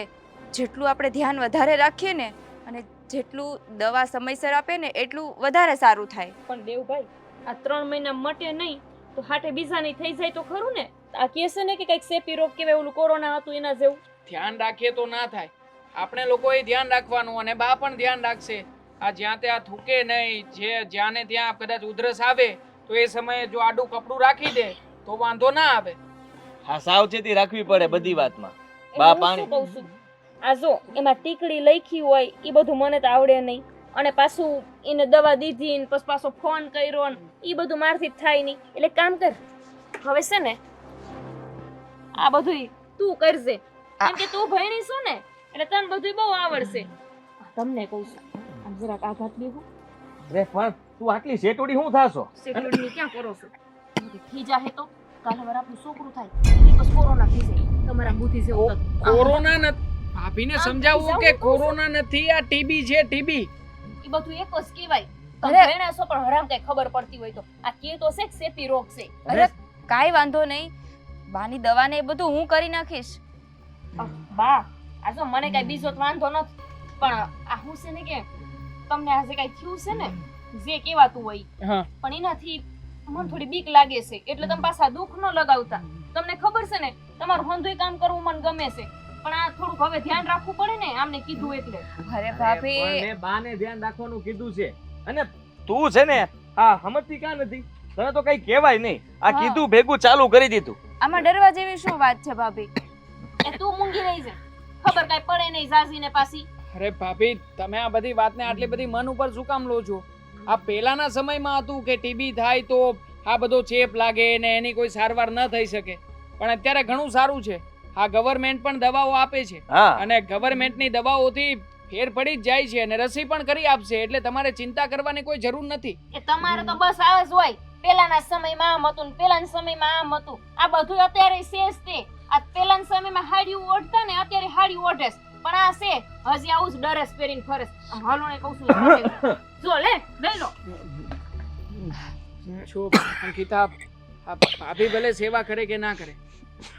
જેટલું આપણે ધ્યાન વધારે રાખીએ ને અને જેટલું દવા સમયસર આપે ને એટલું વધારે સારું થાય. પણ દેવભાઈ આ 3 મહિના મટે નહીં તો હાટે બીજાની થઈ જાય તો ખરું ને. આ કહેશે ને કે કંઈક ચેપી રોગ કેવાય ઓલું કોરોના હતું એના જેવું. ધ્યાન રાખીએ તો ના થાય. આપણે લોકોએ ધ્યાન રાખવાનું અને બા પણ ધ્યાન રાખશે. આ જ્યાં ત્યાં થૂકે નહીં, જે જ્યાં ને ત્યાં કદાચ ઉધરસ આવે તો એ સમયે જો આડું કપડું રાખી દે તો વાંધો ના આવે. હા સાવચેતી રાખવી પડે બધી વાતમાં. એટલે બા હું પાણી શું કહું છું, આ જો એમાં ટીકડી લખી હોય એ બધું મને તો આવડે નહીં, અને પાછું એને દવા દીધી ને પછી પાછો ફોન કર્યો ને એ બધું મારથી થાય નહીં. એટલે કામ કર, હવે છે ને આ બધું તું કરજે, કેમ કે તું ભણી છું ને એટલે તને બધું બહુ આવડશે. તમને કહું છું આમ જરાક આઘાત લેવું. અરે પણ તું આટલી શેટોડી શું થાશો? સેક્યુરિટી ક્યાં કરો છો? ખીજા હે તો કાલે વાર આપણું છોકરું થાય એ પછી કોરોના થઈ જાય તમારા બુદ્ધિ છે. કોરોના નથી, ભાભીને સમજાવવું કે કોરોના નથી, આ ટીબી છે, ટીબી. એ બધું એક જ કહેવાય. અરે! તમે ભણ્યા છો પણ હરામ કઈ ખબર પડતી હોય તો આ કે તો છે કે ચેપી રોગ છે. અરે કાંઈ વાંધો નહીં, બાની દવાને એ બધું હું કરી નાખીશ. બા આ જો મને કઈ બીજો તો વાંધો નથી, પણ આ હું છે ને કે તમને આજે કઈ થયું છે ને જે કહેવાતું હોય હા, પણ એનાથી મને થોડી બીક લાગે છે, એટલે તમે પાછા દુઃખ ન લગાવતા. તમને ખબર છે ને તમારું હંધુય કામ કરવું મને ગમે છે, પણ આ થોડુંક હવે ધ્યાન રાખવું પડે ને આમને કીધું એટલે. અરે ભાભી મેં બાને ધ્યાન રાખવાનું કીધું છે અને તું છે ને આ સમજતી કા નથી? તને તો કઈ કહેવાય નહીં, આ હા. કીધું ભેગું ચાલુ કરી દીધું. આમાં ડરવા જેવી શું વાત છે ભાભી? એ તું મૂંગી રહી છે, ખબર કઈ પડે નહીં ઝાઝી ને પાછી. અરે ભાભી, તમે આ બધી વાતને આટલી બધી મન ઉપર શું કામ લો છો? આ પહેલાના સમયમાં હતું કે ટીબી થાય તો આ બધો ચેપ લાગે ને એની કોઈ સારવાર ન થઈ શકે, પણ અત્યારે ઘણું સારું છે. આ ગવર્મેન્ટ પણ દવાઓ આપે છે હા અને ગવર્મેન્ટની દવાઓથી ફેર પડી જ જાય છે અને રસી પણ કરી આપશે, એટલે તમારે ચિંતા કરવાની કોઈ જરૂર નથી. એ તમારે તો બસ આવે જ હોય, પેલાના સમયમાં આમ હતું ને પેલાના સમયમાં આમ હતું. આ બધું અત્યારે છે જ તે. આ પેલાના સમયમાં હાડીઓ ઓઢતા ને અત્યારે હાડીઓ ઓઢે છે, પણ આ છે હજી આવું જ ડરેસ પહેરીને ફરે છે. આમ હાલો ને કહું છું જો લે લઈ લો. છો અંકિતા, આ ભાભી ભલે સેવા કરે કે ના કરે,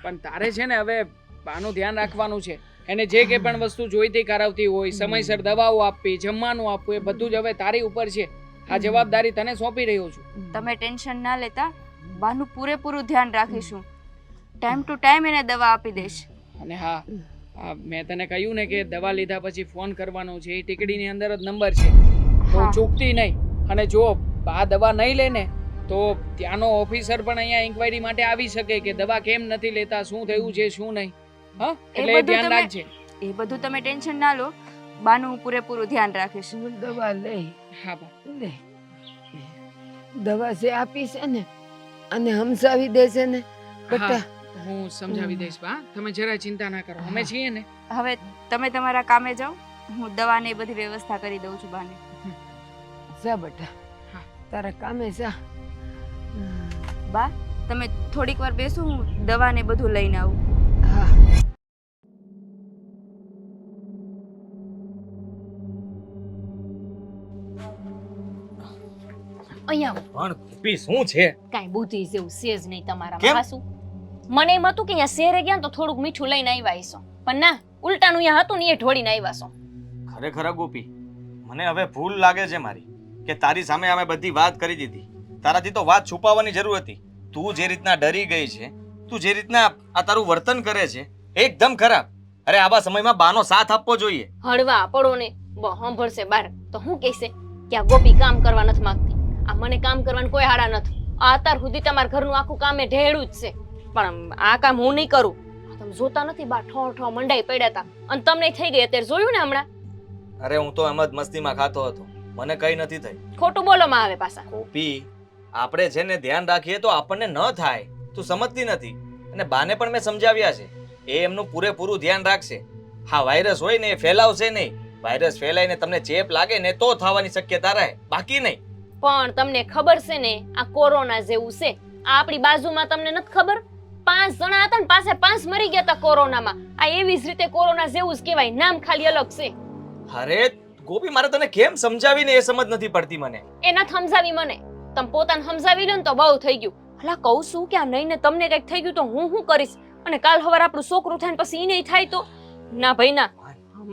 પણ તારે છે ને હવે બાનું ધ્યાન રાખવાનું છે. એને જે કંઈ પણ વસ્તુ જોઈતી કરાવતી હોય, સમયસર દવાઓ આપવી, જમવાનું આપવું, એ બધું જ હવે તારી ઉપર છે. આ જવાબદારી તને સોંપી રહ્યો છું. તમે ટેન્શન ના લેતા, બાનું પૂરેપૂરું ધ્યાન રાખીશું. ટાઈમ ટુ ટાઈમ એને દવા આપી દઈશ. અને હા, મેં તને કહ્યું ને કે દવા લીધા પછી ફોન કરવાનો છે, એ ટીકડીની અંદર જ નંબર છે, તો હા. ચૂકતી નહીં. અને જો આ દવા નહીં લે ને તો ત્યાંનો ઓફિસર પણ અહીંયા ઇન્ક્વાયરી માટે આવી શકે કે દવા કેમ નથી લેતા, શું થયું છે શું નહીં. હા, એટલે એ બધું ધ્યાન તમે- રાખજે. એ બધું તમે ટેન્શન ના લો, બાનું હું પૂરેપૂરું ધ્યાન રાખીશ. હું દવા લઈ હા બા. લે દવા છે આપી છે ને અને હમસાવી દે છે ને બેટા. હા, હું સમજાવી દઈશ બા, તમે જરાય ચિંતા ના કરો, અમે છીએ ને. હવે તમે તમારા કામે જાઓ, હું દવાને એ બધી વ્યવસ્થા કરી દઉં છું બાને. જા બેટા, હા. તારા કામે જા. બા તમે થોડીક વાર બેસો, હું દવાને બધું લઈને આવું. હા અહીંયા પણ ગોપી શું છે? કાંઈ બુદ્ધિ જેવું છે જ નહીં કેમ? તમારામાં. હાસું મને એમ હતું કે અહીંયા શહેરે ગયા ને તો થોડુંક મીઠું લઈને આવ્યા હશો, પણ ના, ઉલટાનું અહીંયા હતું ને એ ઢોળીને આવ્યા છો. ખરેખર ગોપી મને હવે ભૂલ લાગે છે મારી કે તારી સામે અમે બધી વાત કરી દીધી. તારાથી તો વાત છુપાવવાની જરૂર હતી. તું જે રીતના ડરી ગઈ છે, તું જે રીતના આ તારું વર્તન કરે છે એકદમ ખરાબ. અરે આવા સમયમાં બાનો સાથ આપવો જોઈએ. હળવા પડો ને સાંભળશે બાર તો હું કહેશે કે આ ગોપી કામ કરવા નથી માંગતી. આ મને કામ કરવાનું કોઈ હાડા નથી, આ અત્યાર સુધી તમારા ઘરનું આખું કામ એ ઢેળું જ છે, પણ આ કામ હું નહીં કરું. તમે જોતા નથી બા ઠો ઠો મંડાઈ પડ્યા હતા અને તમને થઈ ગઈ અત્યારે જોયું ને હમણાં. અરે હું તો એમ જ મસ્તીમાં ખાતો હતો, મને કઈ નથી થઈ. ખોટું બોલોમાં આવે પાછા. ગોપી, આપણે છે ને ધ્યાન રાખીએ તો આપણને ન થાય. તું સમજતી નથી. અને બાને પણ મેં સમજાવ્યા છે, એ એમનું પૂરેપૂરું ધ્યાન રાખશે. હા, વાયરસ હોય ને એ ફેલાવશે નહીં. વાયરસ ફેલાઈને તમને ચેપ લાગે ને તો થવાની શક્યતા રહે, બાકી નહીં. પણ તમને ખબર છે ને આ કોરોના જેવું છે. આ આપણી બાજુમાં તમને નથી ખબર? 5 જણા હતા ને પાસે 5 મરી ગયા હતા કોરોનામાં. આ એવી જ રીતે કોરોના જેવું જ કહેવાય, નામ ખાલી અલગ છે. અરે ગોપી, મારે તને કેમ સમજાવીને એ સમજ નથી પડતી મને. એ નથી સમજાવી મને. તમે પોતાને સમજાવી લો ને તો બહુ થઈ ગયું. હલા કહું છું કે આ નહીં ને તમને કઈક થઈ ગયું તો હું શું કરીશ? અને કાલ સવારે આપણું છોકરું થાય ને પછી ઈ નહીં થાય તો? ના ભાઈ ના,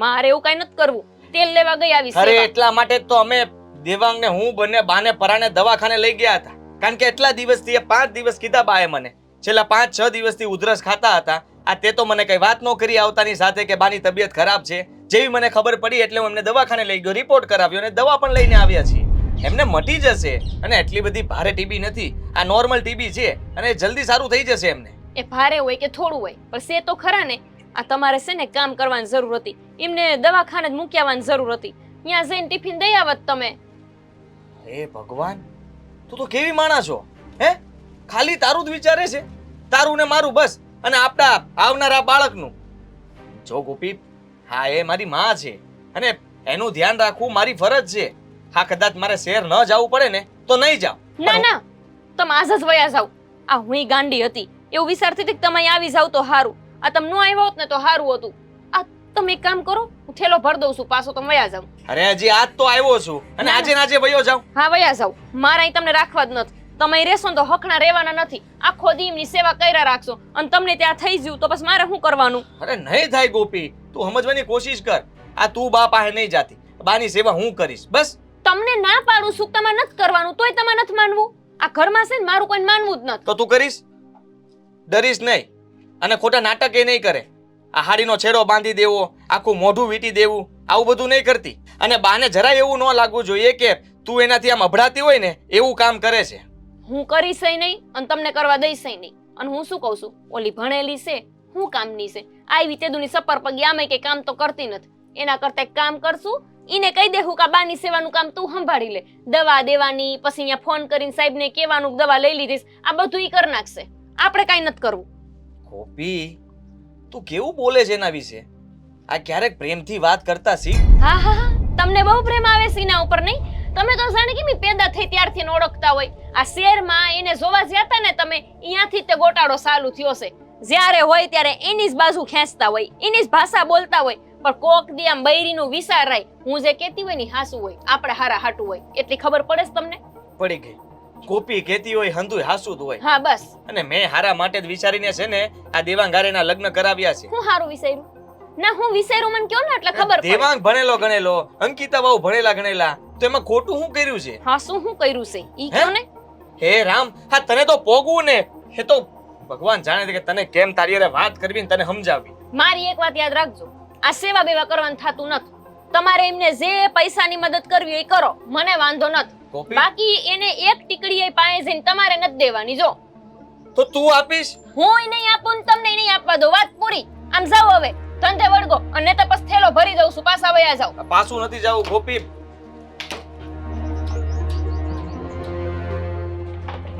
મારે એવું કઈ નથી કરવું. તેલ લેવા ગઈ આવી અરે સેવા. એટલા માટે જ તો અમે દેવાંગ ને હું બંને બાને પરાણે દવાખાને લઈ ગયા હતા. કારણ કે એટલા દિવસથી એ 5 દિવસ કીધા બાએ મને. છેલ્લા 5-6 દિવસથી ઉધરસ ખાતા હતા. આ તે તો મને કઈ વાત ન કરી આવતાની સાથે કે બાની તબિયત ખરાબ છે. જેવી મને ખબર પડી એટલે હું એમને દવાખાને લઈ ગયો, રિપોર્ટ કરાવ્યો અને દવા પણ લઈને આવ્યા છીએ. એમને મટી જશે અને એટલી બધી ભારે ટીબી નથી, આ નોર્મલ ટીબી છે અને જલ્દી સારું થઈ જશે એમને. એ ભારે હોય કે થોડું હોય પણ છે તો ખરા ને. આ તમારે છે ને કામ કરવાની જરૂર હતી, એમને દવાખાને જ મૂકી આવવાની જરૂર હતી. ત્યાં જઈને ટિફિન દઈ આવત તમે. હે ભગવાન, તું તો કેવી માણસ છો હે? ખાલી તારું જ વિચારે છે, તારું ને મારું બસ, અને આપણા આવનારા બાળકનું. જો ગોપી, હા એ મારી માં છે અને એનું ધ્યાન રાખવું મારી ફરજ છે. હા, કદાચ મારે શહેર ન જવું પડે ને તો નહીં જાવ. ના ના, તમે આજ જ વયા જાવ. આ હુંય ગાંડી હતી, એવું વિચારતી હતી કે તમે અહીં આવી જાવ તો સારું. આ તમે ન આવ્યા હોત ને તો સારું હતું. આ તમે એક કામ કરો, હું થેલો ભર દઉં છું, પાછો તમે વયા જાવ. અરે હજી આજ તો આવ્યો છું અને આજે ને આજે વયો જાવ. હા વયા જાવ, મારા અહીં તમને રાખવા જ નથી. તમે અહીં રહેશો ને તો હકના રહેવાના નથી. આખો દી એમની સેવા કર્યા રાખશો અને તમને ત્યાં થઈ ગયું તો પછી મારે શું કરવાનું? અરે નહીં થાય ગોપી, તું સમજવાની કોશિશ કર. આ તું બા પાસે નહીં જાતી, બાની સેવા હું કરીશ બસ. તમને ના પાડું છું, તમારે નથી કરવાનું તોય તમારે નથી માનવું. આ ઘરમાં છે ને મારું કોઈ માનવું જ નથી. તો તું કરીશ? ડરીશ નહીં અને ખોટા નાટક એ નહીં કરે. આ હાડીનો છેડો બાંધી દેવો, આખું મોઢું વીંટી દેવું, આવું બધું નહીં કરતી. અને બાને જરાય એવું ન લાગવું જોઈએ કે તું એનાથી આમ અભડાતી હોય ને એવું કામ કરે છે. હું કરીશ નહીં અને તમને કરવા દઈશ નહીં. અને હું શું કહું છું, ઓલી ભણેલી છે, હું કામની છે? આવી તેદુની સપર પગી આમે કે કામ તો કરતી નથી. એના કરતા એક કામ કરશું, ઈને કહી દેવું કે બાની સેવાનું કામ તું સંભાળી લે. દવા દેવાની, પછી અહીંયા ફોન કરીને સાહેબને કહેવાનું દવા લઈ લીધીશ, આ બધું ઈ કરી નાખશે. આપણે કાંઈ નથી કરવું. ગોપી, તું કેવું બોલે છે એના વિશે? આ ક્યારેક પ્રેમથી વાત કરતા શીખ. હા હા હા, તમને બહુ પ્રેમ આવે છે એના ઉપર નહીં? તમે તો જાણે કે મી પેદા થઈ ત્યારથી એને ઓળખતા હોય. આ શહેરમાં એને જોવા જ્યાતા ને તમે, અહીંયાથી તે ગોટાળો ચાલુ થયો છે. જ્યારે હોય ત્યારે એની જ બાજુ ખેંચતા હોય, એની જ ભાષા બોલતા હોય. પણ કોક દી આમ બૈરીનું વિચાર રાય, હું જે કહેતી હોય ને હાસુ હોય, આપણે હારા હાટું હોય, એટલી ખબર પડે છે તમને? પડી ગઈ. ગોપી કહેતી હોય હંધુય હાસુ જ હોય. હા બસ. અને મેં હારા માટે જ વિચારીને છે ને આ દેવાંગારેના લગ્ન કરાવ્યા છે. હું હારું વિચાર્યું? ના હું વિચાર્યું મને કયો ને એટલે ખબર પડે. દેવાંગ ભણેલો ગણેલો, અંકિતા બહુ ભણેલા ગણેલા, તો એમાં ખોટું શું કર્યું છે? હા શું હું કર્યું છે ઈ કયો ને. હે રામ, હા તને તો પોગવું ને. એ તો ભગવાન જાણે છે કે તને કેમ તારી હારે વાત કરવી ને તને સમજાવી. મારી એક વાત યાદ રાખજો, આ સેવા બેવા કરવાનું થતું નથી. તમારે એમને જે પૈસાની મદદ કરવી હોય એ કરો, મને વાંધો નથી. ગોપી, બાકી એને એક ટીકડી એ પાસે જઈને તમારે નથી દેવાની. જો તો તું આપીશ? હું નહીં આપું ને તમને નહીં આપવા દો, વાત પૂરી. આમ જાઓ હવે ધંધે વળગો, અને તો પછી થેલો ભરી દઉં છું, પાછા વયા જાઓ. પાછું નથી જાવું ગોપી.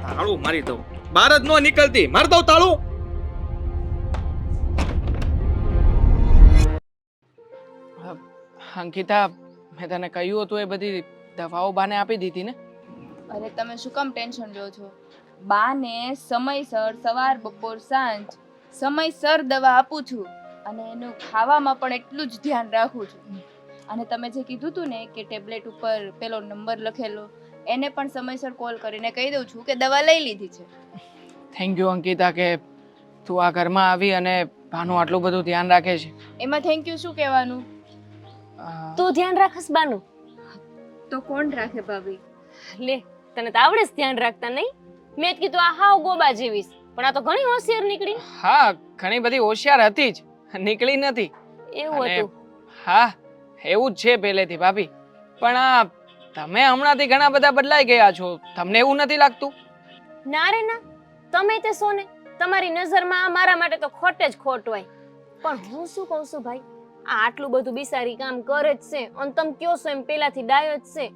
તાળું મારી દઉં, બહાર જ નો નીકળતી, મારી દઉં તાળું. અંકિતા, મેં તને કહ્યું હતું એ બધી દવાઓ બાને આપી દીધી ને? અરે તમે શું કામ ટેન્શન લો છો? બાને સમયસર સવાર બપોર સાંજ સમયસર દવા આપું છું અને એનું ખાવામાં પણ એટલું જ ધ્યાન રાખું છું. અને તમે જે કીધું હતું ને કે ટેબ્લેટ ઉપર પેલો નંબર લખેલો, એને પણ સમયસર કોલ કરીને કહી દઉં છું કે દવા લઈ લીધી છે. થેન્ક યુ અંકિતા કે તું આ ઘરમાં આવી અને બાનું આટલું બધું ધ્યાન રાખે છે. એમાં થેન્ક યુ શું કહેવાનું? તું ધ્યાન રાખસ બાનું? તો કોણ રાખે ભાભી? લે, તને તો આવડે જ ધ્યાન રાખતા નહીં? મેં જ કીધું આ હાવ ગોબા જેવીશ, પણ આ તો ઘણી હોશિયાર નીકળી. હા, ઘણી બધી હોશિયાર હતી જ, નીકળી નથી. એવું અને હતું? હા, એવું જ છે પહેલેથી ભાભી. પણ આ તમે હમણાંથી ઘણા બધા બદલાઈ ગયા છો, તમને એવું નથી લાગતું? ના રે ના, તમે તે છો ને, તમારી નજરમાં મારા માટે તો ખોટ જ ખોટ હોય. પણ હું શું કહું છું ભાઈ, આ આટલું બધું બિસારી કામ કરે જ છે અને તમે કયો છો એમ પેલાથી ડાયો જ છે.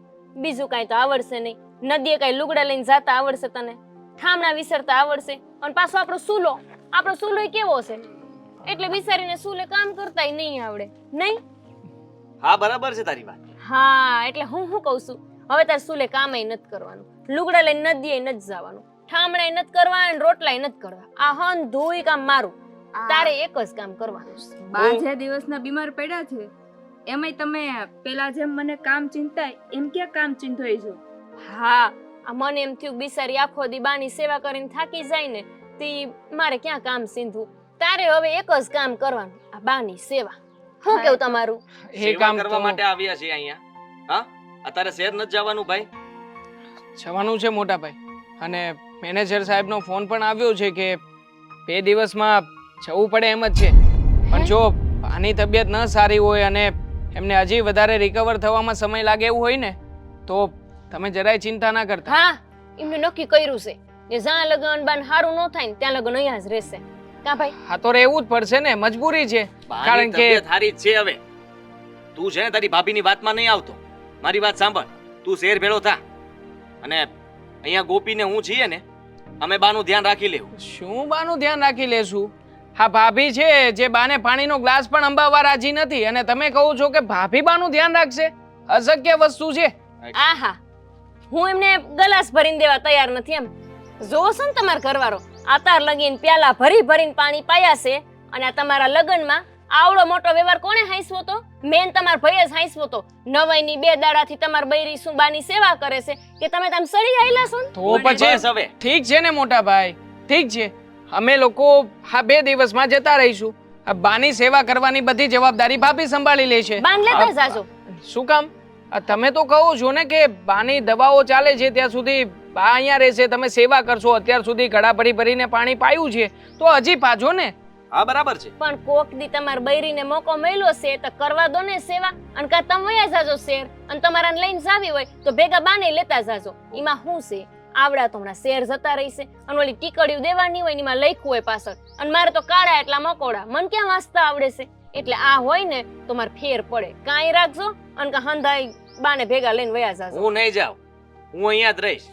બીજું કાંઈ તો આવડશે નહીં. નદીએ કાંઈ લુગડા લઈને જાતા આવડશે તને, ઠામણા વિસરતા આવડશે, અને પાછો આપણો સૂલો કેવો છે એટલે બિસારીને સૂલે કામ કરતાય નહીં આવડે નહીં. હા બરાબર છે તારી વાત. હા એટલે હું શું કહું છું, હવે તાર સૂલે કામય નથી કરવાનું, લુગડા લઈને નદીએ નથી જવાનું, ઠામણાય નથી કરવા અને રોટલાય નથી કરવા. આ હન ધોઈ કામ મારું, તારે એક જ કામ કરવાનું છે. બા જે દિવસના બીમાર પડ્યા છે એમાંય તમે પેલા જેમ મને કામ ચિંતાય એમ ક્યાં કામ ચિંતોય છો? હા, આ મને એમ થયું બિસારી આખો દી બાની સેવા કરીને થાકી જાય ને તે મારે ક્યાં કામ સીંધવું. તારે હવે એક જ કામ કરવાનું, આ બાની સેવા. શું કેવું તમારું? એ સેવા કામ કરવા તો માટે આવ્યા છીએ અહીંયા. હા અત્યારે શહેર નથી જવાનું ભાઈ? જવાનું છે મોટા ભાઈ, અને મેનેજર સાહેબનો ફોન પણ આવ્યો છે કે 2 દિવસમાં જવું પડે એમ જ છે. પણ જો આની તબિયત ન સારી હોય અને એમને હજી વધારે રિકવર થવામાં સમય લાગે એવું હોય ને તો તમે જરાય ચિંતા ના કરતા. હા, એમને નક્કી કર્યું છે કે જ્યાં લગન બાન હારું ન થાય ને ત્યાં લગન અહીંયા જ રહેશે. કા ભાઈ? હા તો રહેવું જ પડશે ને, મજબૂરી છે. કારણ કે તબિયત સારી જ છે. હવે તું છે ને તારી ભાભીની વાતમાં નહીં આવતો. મારી વાત સાંભળ, તું શેર ભેળો થા અને અહીંયા ગોપીને હું છીએ ને અમે બાનું ધ્યાન રાખી લેવું. શું બાનું ધ્યાન રાખી લેશું? હા ભાભી છે જે બાને પાણીનો ગ્લાસ પણ અંબાવવા રાજી નથી, અને તમે કહો છો કે ભાભી બાનું ધ્યાન રાખશે? અશક્ય વસ્તુ છે. આહા, હું એમને ગ્લાસ ભરીને દેવા તૈયાર નથી એમ. જોવો છો ને તમારા ઘરવાળો, આતાર લગીન પ્યાલા ભરી ભરીને પાણી પાયા છે, અને આ તમારા લગનમાં આવડો મોટો વ્યવહાર કોણે હાંસવો તો? મેન તમાર ભાઈએ જ હાંસવો તો. નવાઈની 2 દાડાથી તમાર બૈરી શું બાની સેવા કરે છે કે તમે તેમ સડી આયલા છો ને? તો પછી બસ હવે ઠીક છે ને મોટા ભાઈ, ઠીક છે. અમે લોકો આ 2 દિવસમાં જતા રહીશું. આ બાની સેવા કરવાની બધી જવાબદારી ભાભી સંભાળી લેશે. બાન લેતા જાજો. શું કામ? આ તમે તો કહો છો ને કે બાની દવાઓ ચાલે છે ત્યાં સુધી બા અહીંયા રહેશે, તમે સેવા કરશો. અત્યાર સુધી ઘડા ભરી ભરીને પાણી પાયું છે તો હજી પાજો ને. હા બરાબર છે. પણ કોક દી તમાર બૈરીને મોકો મળ્યો છે તો કરવા દો ને સેવા. અને કા તમે વયા જાજો શેર, અને તમારાને લઈને જાવી હોય તો ભેગા બાને લેતા જાજો. એમાં શું છે, આવડા તો હમણાં શેર જતા રહીશે, અને ઓલી ટીકડીઓ દેવાની હોય ને એમાં લખ્યું હોય પાછળ, અને મારે તો કાળા એટલા મકોડા, મને ક્યાં વાંચતા આવડે છે? એટલે આ હોય ને તો મારે ફેર પડે. કાંઈ રાખજો અને કા હંધાઈ બાને ભેગા લઈને વયા જાજો. હું નહીં જાઉં, હું અહીંયા જ રહીશ.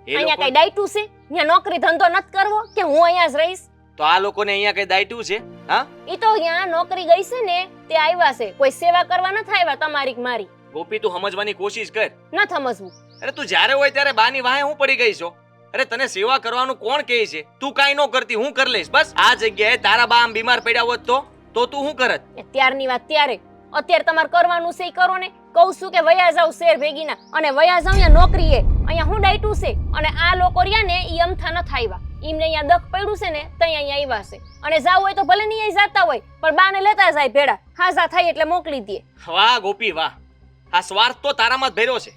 અહીંયા કઈ ડાયટું છે? અહીંયા નોકરી ધંધો નથી કરવો કે હું અહીંયા જ રહીશ? તો આ લોકોને અહીંયા કઈ દાયટું છે? હા ઈ તો અહીંયા નોકરી ગઈ છે ને તે આવ્યા છે, કોઈ સેવા કરવા નથી આવ્યા તમારી કે મારી. ગોપી તું સમજવાની કોશિશ કર. ન સમજવું. અરે તું જ્યારે હોય ત્યારે બાની વાહે હું પડી ગઈ છો? અરે તને સેવા કરવાનું કોણ કહે છે? તું કાંઈ ન કરતી, હું કરી લઈશ. બસ આ જગ્યાએ તારા બા આમ બીમાર પડ્યા હોત તો તું શું કરત? ત્યારની વાત ત્યારે, અત્યારે તમારે કરવાનું છે ઈ કરો ને. કહું છું કે વયા જાવ શેર ભેગીના, અને વયા જાવ અહીંયા નોકરીએ. અહીંયા હું ડાયટું છે, અને આ લોકો રહ્યા ને ઈ અમથા ન થાયવા. એમને અહીંયા દખ પડ્યું છે ને તઈ અહીંયા આવ્યા છે, અને જાવ હોય તો ભલે નહીં જાતા હોય પણ બાને લેતા જાય ભેડા. હાજા થાય એટલે મોકલી દે. વાહ ગોપી વાહ, આ સ્વાર્થ તો તારામાં જ ભર્યો છે.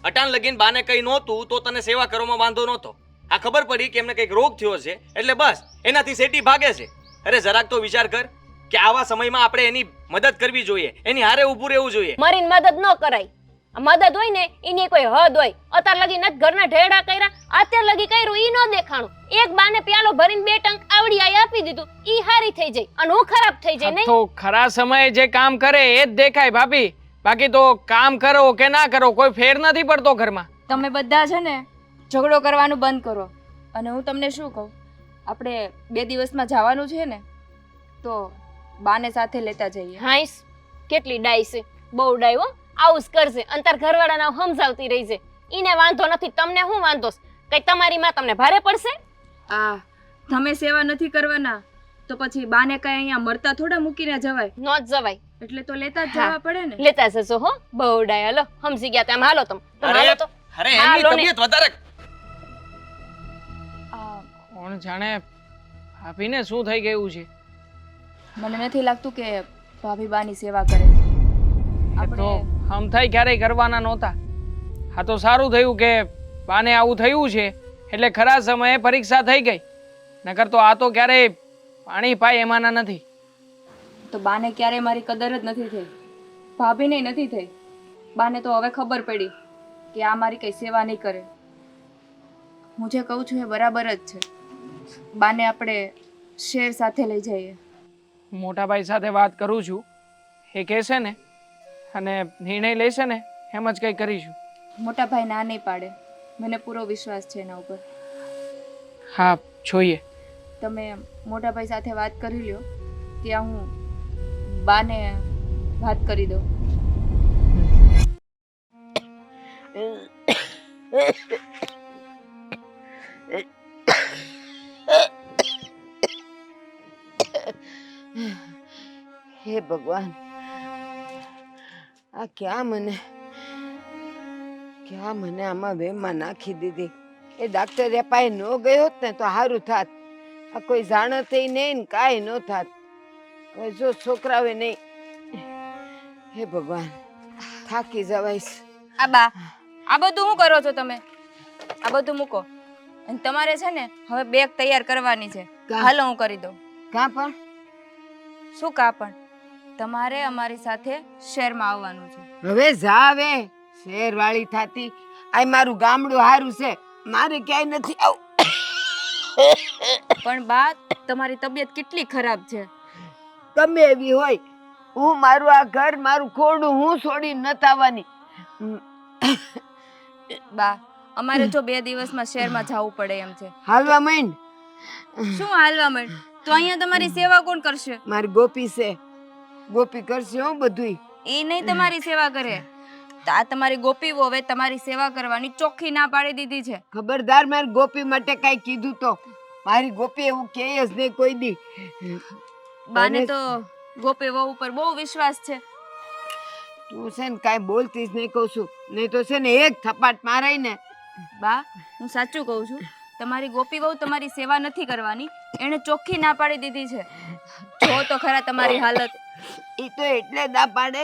અટાણ લગીન બાને કઈ નહોતું તો તને સેવા કરવામાં વાંધો નહોતો. આ ખબર પડી કે એમને કઈક રોગ થયો છે એટલે બસ એનાથી સેટી ભાગે છે. અરે જરાક તો વિચાર કર કે આવા સમયમાં આપણે એની મદદ કરવી જોઈએ, એની હારે ઊભું રહેવું જોઈએ. મરીને મદદ ન કરાય. મદદ હોય ને એની કોઈ હદ હોય. અત્યાર લગી નથી ઘરના ઢેડા કર્યા, અત્યાર લગી કર્યું ઈ ન દેખાણું. એક બાને પ્યાલો ભરીને 2 ટંક આવડી આઈ આપી દીધું, ઈ હારી થઈ જાય અને હું ખરાબ થઈ જાય. નહીં તો ખરા સમયે જે કામ કરે એ જ દેખાય ભાભી. બાકી તો કામ કરો કે ના કરો કોઈ ફેર નથી પડતો ઘરમાં. તમે બધા છે ને ઝઘડો કરવાનું બંધ કરો. અને હું તમને શું કહું, આપણે 2 દિવસમાં જવાનું છે ને તો બાને સાથે લેતા જઈએ. હાઈસ, કેટલી ડાઈ છે, બહુ ડાઈ હો. આવું જ કરશે, અંતર ઘરવાળાને સમજાવતી રહી છે. ઈને વાંધો નથી, તમને શું વાંધો છે? કઈ તમારી માં તમને ભારે પડશે? તમે સેવા નથી કરવાના તો પછી બાને કઈ અહીંયા મરતા થોડા મૂકીને જવાય? નો જ જવાય. એટલે તો લેતા જ જવા પડે ને. લેતા જશો હો, બહુ ડાઈ. હાલો સમજી ગયા તેમ. હાલો તમે હાલો તો. અરે હા, એમની લો ને. તબિયત વધારે કોણ જાણે ભાભીને શું થઈ ગયું છે. મને નથી લાગતું કે ભાભી બાની સેવા કરે. એ તો આમ થાય ક્યારેય કરવાના નહોતા. હા તો સારું થયું કે બાને આવું થયું છે એટલે ખરા સમયે પરીક્ષા થઈ ગઈ. નકર તો આ તો ક્યારેય પાણી પાય એમાંના નથી. તો બાને ક્યારેય મારી કદર જ નથી થઈ, ભાભીને નથી થઈ. બાને તો હવે ખબર પડી કે આ મારી કઈ સેવા નહીં કરે. હું જે કહું છું એ બરાબર જ છે. બાને આપણે શેર સાથે લઈ જઈએ. મોટા ભાઈ સાથે વાત કરું છું, એ કહેશે ને અને નિર્ણય લેશે ને એમ જ કંઈ કરીશું. મોટા ભાઈ ના નહીં પાડે, મને પૂરો વિશ્વાસ છે એના ઉપર. હા, જોઈએ. તમે મોટા ભાઈ સાથે વાત કરી લ્યો, ત્યાં હું બાને વાત કરી દઉં. હે ભગવાન, આ ક્યાં મને આમાં વેમમાં નાખી દીધી. એ ડાક્ટર પાસે ન ગયો હોત ને તો સારું થાત. આ કોઈ જાણત નહીં ને કાંઈ ન થાત. હવે જો છોકરાવે નહીં. હે ભગવાન, થાકી જવાઈશ. બા, આ બધું શું કરો છો તમે? આ બધું મૂકો અને તમારે છે ને હવે બેગ તૈયાર કરવાની છે. હાલો હું કરી દઉં. કાં પણ શું કા પણ? તમારે અમારી સાથે શહેરમાં આવવાનું છે. હવે જાવે શેર વાળી થાતી. આ મારું ગામડું હારું છે, મારે ક્યાંય નથી આવું. પણ બા, તમારી તબિયત કેટલી ખરાબ છે. ગમે એવી હોય, હું મારું આ ઘર, મારું ખોડું હું છોડીને નથી આવવાની. બા, અમારે જો 2 દિવસમાં શહેરમાં જવું પડે એમ છે. હાલવા માંડ. શું હાલવા માંડ? તો અહીંયા તમારી સેવા કોણ કરશે? મારી ગોપી છે, ગોપી કરશે હું બધુંય. એ નહીં તમારી સેવા કરે. આ તમારી ગોપી વોવે તમારી સેવા કરવાની ચોખ્ખી ના પાડી દીધી છે. ખબરદાર મારી ગોપી માટે કઈ કીધું તો. મારી ગોપી એવું કહે જ નહીં કોઈ દી. બાને તો ગોપી વહુ ઉપર બહુ વિશ્વાસ છે. તું છે ને કાંઈ બોલતી જ નહીં કહું છું, નહીં તો છે ને એક થપાટ મારાય ને. બા, હું સાચું કહું છું, તમારી ગોપી વહુ તમારી સેવા નથી કરવાની. એણે ચોખ્ખી ના પાડી દીધી છે. જો તો ખરા તમારી હાલત. ઈ તો એટલે ના પાડે,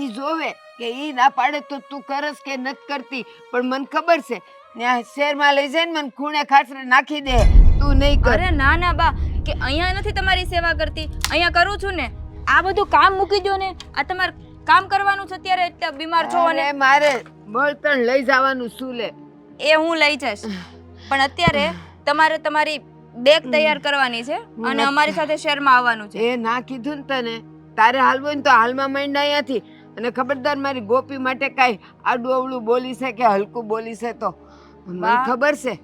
ઈ જોવે કે ઈ ના પાડે તો તું કરસ કે નથી કરતી. પણ મને ખબર છે, ત્યાં શહેરમાં લઈ જઈને મને ખૂણે ખાસરે નાખી દે. તું નહીં કર. અરે ના ના બા, કે અહીંયા નથી તમારી સેવા કરતી, અહીંયા કરું છું ને. આ બધું કામ મૂકી દો ને. આ તમારે કામ કરવાનું છે અત્યારે, એટલે બીમાર છો અને અરે મારે બળતણ લઈ જવાનું શું લે. એ હું લઈ જઈશ. પણ અત્યારે તમારે તમારી બેગ તૈયાર કરવાની છે અને અમારી સાથે શહેરમાં આવવાનું છે. એ ના કીધું ને તને, તારે હાલવું હોય ને તો હાલમાં માંડ અહીંયાથી. અને ખબરદાર મારી ગોપી માટે કાંઈ આડું અવળું બોલી છે કે હલકું બોલી છે તો મને ખબર છે.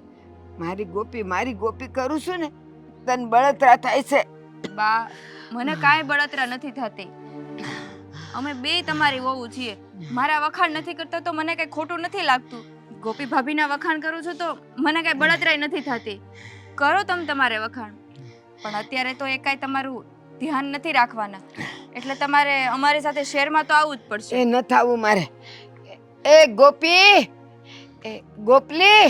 મારી ગોપી કરું છું ને, તને બળતરા થાય છે. બા, મને કાંઈ બળતરા નથી થતી. અમે બે તમારી વહુ છીએ. મારા વખાણ નથી કરતા તો મને કઈ ખોટું નથી લાગતું. ગોપી ભાભીના વખાણ કરું છું તો મને કઈ બળતરાઈ નથી થતી. કરો તમે તમારે વખાણ, પણ અત્યારે તો એ કાંઈ તમારું ધ્યાન નથી રાખવાના. એટલે તમારે અમારી સાથે શહેરમાં તો આવવું જ પડશે. એ ન થાવું મારે. એ ગોપી, એ ગોપલી,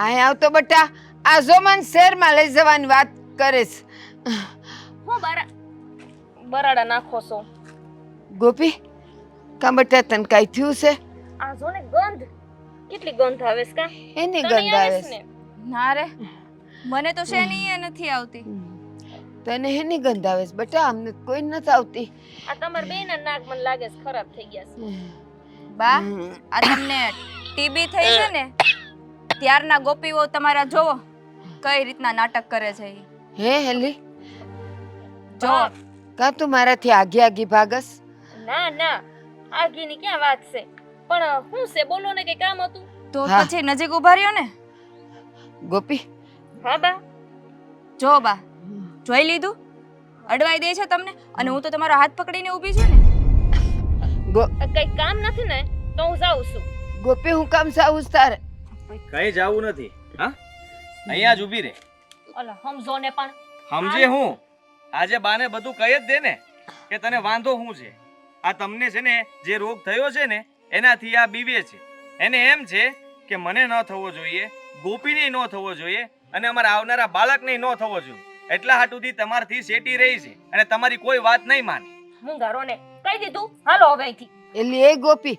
અહીં આવતો બટા. આ જો મને શહેરમાં લઈ જવાની વાત કરીશ. હું બરાડા નાખો છો. ગોપી, કાં બટા તને કાંઈ થયું છે? આ જો ને ગંધ, કેટલી ગંધ આવે છે કા? એની ગંધ આવે છે. ના રે, મને તો શેની એ નથી આવતી. તને એની ગંધ આવે છે બટા, અમને કોઈ નથી આવતી. આ તમાર બેયના નાક મને લાગે છે ખરાબ થઈ ગયા છે. બા, આ તમને ટીબી થઈ છે ને, ત્યારના ગોપીઓ તમારા જોવો કઈ રીતના નાટક કરે છે. હે હેલી, જો કાં તું મારાથી આઘી આઘી ભાગસ? ના ના, આગીની ક્યાં વાત છે? પણ હું છે બોલો ને, કે કામ હતું તો હા. પછી નજીક ઉભા રહ્યો ને. ગોપી, હા બા. જો બા, જોઈ લીધું? અડવાઈ દે છે તમને, અને હું તો તમારો હાથ પકડીને ઊભી છું ને. કઈ કામ નથી ને તો હું જાઉં છું. ગોપી, હું કામ સાવું તારે? કઈ જાવું નથી. હા, અહીંયા જ ઊભી રહે. ઓલા સમજો ને પણ. સમજે હું આજે બાને બધું કહી જ દે ને કે તને વાંધો શું છે. આ તમને છે ને જે રોગ થયો છે ને એનાથી આ બીવે છે. એને એમ છે કે મને ન થવો જોઈએ, ગોપીને ન થવો જોઈએ, અને અમારા આવનારા બાળકને ન થવો જોઈએ. એટલા હાટુથી તમારથી શેટી રહી છે અને તમારી કોઈ વાત નહીં માને. હું ઘરો ને કહી દીધું, હાલો હવે અહીંથી. એલી એ ગોપી,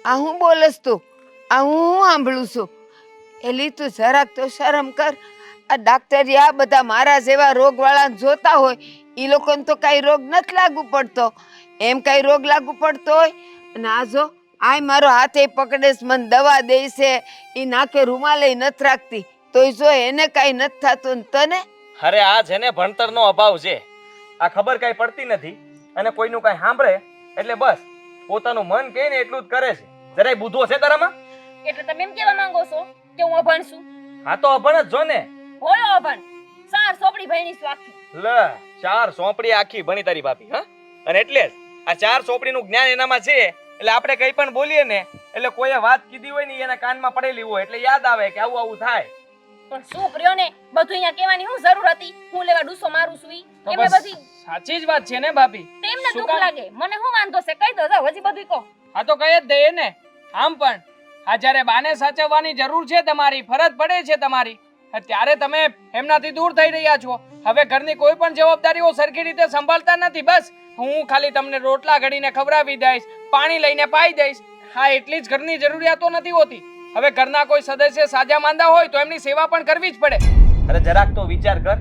આ હું બોલસ તું? આ હું સાંભળું છું? એલી તું જરાક તો શરમ કર. આ ડાક્ટરિયા બધા મારા જેવા રોગવાળાને જોતા હોય, એ લોકોને તો કાંઈ રોગ નથી લાગુ પડતો. એમ કાંઈ રોગ લાગુ પડતો હોય? અને આ જો આય મારો હાથે પકડેસ, મને દવા દે છે, એ નાકે રૂમાલે નથી રાખતી, તોય જો એને કાંઈ નથી થતું ને તને? અરે આ છે ને ભણતરનો અભાવ છે. આ ખબર કાંઈ પડતી નથી અને કોઈનું કાંઈ સાંભળે એટલે બસ પોતાનું મન કહે ને એટલું જ કરે છે. જરાય બુદ્ધો છે તારામાં? એટલે તમે એમ કહેવા માંગો છો કે હું અભણ છું? હા તો અભણ જ છો ને. હોય અભણ, 4 સોપડી ભણી છું આખી. લે 4 સોંપડી આખી ભણી તારી ભાભી, હા? અને એટલે જ આ 4 સોંપડીનું જ્ઞાન એનામાં છે એટલે આપણે કંઈ પણ બોલીએ ને એટલે કોઈએ વાત કીધી હોય ને એના કાનમાં પડેલી હોય એટલે યાદ આવે કે આવું આવું થાય. પણ શું પ્રિયો ને બધું અહીંયા કહેવાની શું જરૂર હતી? હું લેવા ડૂસો મારું છું ઈ? તો એમને બસ બધી સાચી જ વાત છે ને ભાભી. તેમને શું દુઃખ કામ? લાગે, મને શું વાંધો છે? કહી દો, જાઓ હજી બધું કહો. આ તો કહી જ દઈએ ને. આમ પણ આ જ્યારે બાને સાચવવાની જરૂર છે, તમારી ફરજ પડે છે તમારી, ત્યારે તમે એમનાથી દૂર થઈ રહ્યા છો. હવે ઘરની કોઈ પણ જવાબદારીઓ સરખી રીતે સંભાળતા નથી. બસ હું ખાલી તમને રોટલા ઘડીને ખવડાવી દઈશ, પાણી લઈને પાઈ દઈશ, હા એટલી જ ઘરની જરૂરિયાતો નથી હોતી. હવે ઘરના કોઈ સદસ્ય સાજા માંદા હોય તો એમની સેવા પણ કરવી જ પડે. અરે જરાક તો વિચાર કર.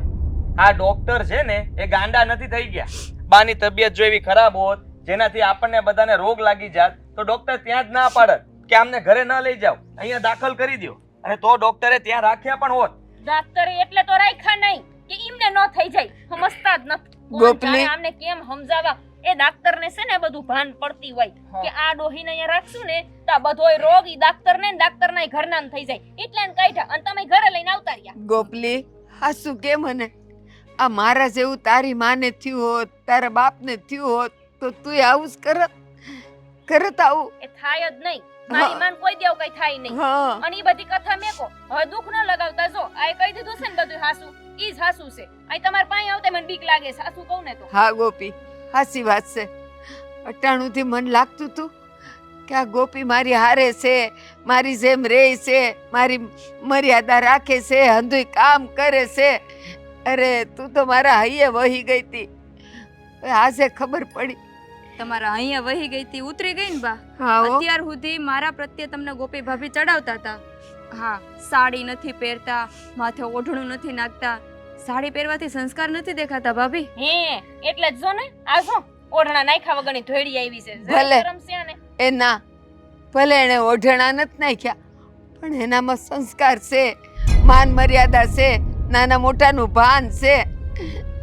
આ ડોક્ટર છે ને એ ગાંડા નથી થઈ ગયા. બાની તબિયત જો એવી ખરાબ હોત જેનાથી આપણને બધાને રોગ લાગી જાત તો ડોક્ટર ત્યાં જ ના પાડત કે આમને ઘરે ન લઈ જાવ, અહીંયા દાખલ કરી દો. અને તો ડોક્ટરે ત્યાં રાખ્યા પણ હોત. ડાક્ટરે એટલે તો રાખ્યા નહીં કે એમને ન થઈ જાય, સમજતા જ નથી. કોણ ગોપલી. જાણે આમને કેમ સમજાવવા? એ ડાક્ટરને છે ને બધું ભાન પડતી હોય હા. કે આ ડોહીને અહીંયા રાખશું ને તો આ બધોય રોગ ઈ ડાક્ટરને ને ડાક્ટરના ઘરના થઈ જાય, એટલે એને કાઢ્યા અને તમે ઘરે લઈને આવતા રહ્યા. ગોપલી, હાસુ કે મને આ મારા જેવું તારી માને થયું હોત, તારા બાપને થયું હોત તો તું આવું જ કરત આવું? એ થાય જ નહીં. મારી માન કોઈ દેવ કઈ થાય નહીં. હા અને ઈ બધી કથા મેકો. હવે દુઃખ ન લગાવતા. જો આ કહી દીધું છે ને બધું હાસુ, ઈ જ હાસુ છે. આ તમાર પાસે આવતે મને બીક લાગે છે, હાસુ કહું ને તો. હા ગોપી, હાસી વાત છે. અટાણુંથી મન લાગતું તું કે આ ગોપી મારી હારે છે, મારી જેમ રહે છે, મારી મર્યાદા રાખે છે, હંધુય કામ કરે છે. અરે તું તો મારા હૈયે વહી ગઈ તી, આજે ખબર પડી. તમારા અહીંયા વહી ગઈ હતી, ઉતરી ગઈ ને બા. હા હો. અત્યાર સુધી મારા પ્રત્યે તમને ગોપી ભાભી ચડાવતા હતા. હા, સાડી નથી પહેરતા, માથે ઓઢણું નથી નાખતા. સાડી પહેરવાથી સંસ્કાર નથી દેખાતા ભાભી. હે એટલે જ જો ને આ જો ઓઢણા નાખ્યા વગરની ધોળી આવી છે. ભલે. જરાક શરમ છે આને. એ ના, ભલે એને ઓઢણા નથી નાખ્યા પણ એનામાં સંસ્કાર છે, માન મર્યાદા છે, નાના મોટાનું ભાન છે.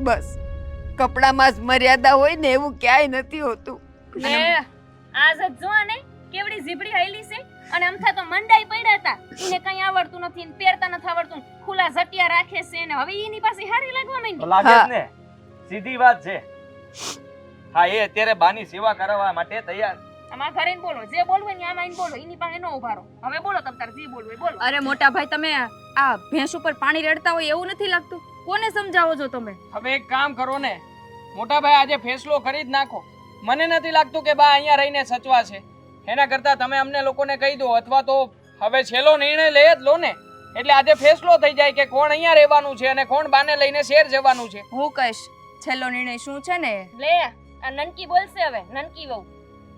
બસ કપડામાં જ મર્યાદા હોય ને એવું ક્યાંય નથી હોતું. ને આજ જ જો ને કેવડી ઝીબડી હૈલી છે અને અમથા તો મંડાઈ પડ્યા હતા. એને કઈ આવડતું નથી ને પહેરતા નથી આવડતું, ખુલ્લા ઝટિયા રાખે છે ને હવે એની પાસે હારી લાગવા તો માંડી. લાગે હા. જ ને. સીધી વાત છે. હા એ અત્યારે બાની સેવા કરવા માટે તૈયાર. આમાં ઘરે ને બોલો, જે બોલવું હોય ને આમાં આઈને બોલો, એની પાસે નો ઉભા રહો. હવે બોલો તમ તાર જે બોલવું હોય બોલો. અરે મોટા ભાઈ, તમે આ ભેંસ ઉપર પાણી રેડતા હોય એવું નથી લાગતું? કોને સમજાવો છો તમે? હવે એક કામ કરો ને મોટા ભાઈ, આજે ફેસલો કરી જ નાખો. મને નથી લાગતું કે બા અહીંયા રહીને સચવા છે. એના કરતા તમે અમને લોકોને કહી દો, અથવા તો હવે છેલ્લો નિર્ણય લઈ જ લો ને. એટલે આજે ફેસલો થઈ જાય કે કોણ અહીંયા રહેવાનું છે અને કોણ બાને લઈને શહેર જવાનું છે. હું કહીશ છેલ્લો નિર્ણય શું છે ને. લે આ નનકી બોલશે હવે, નનકી વહુ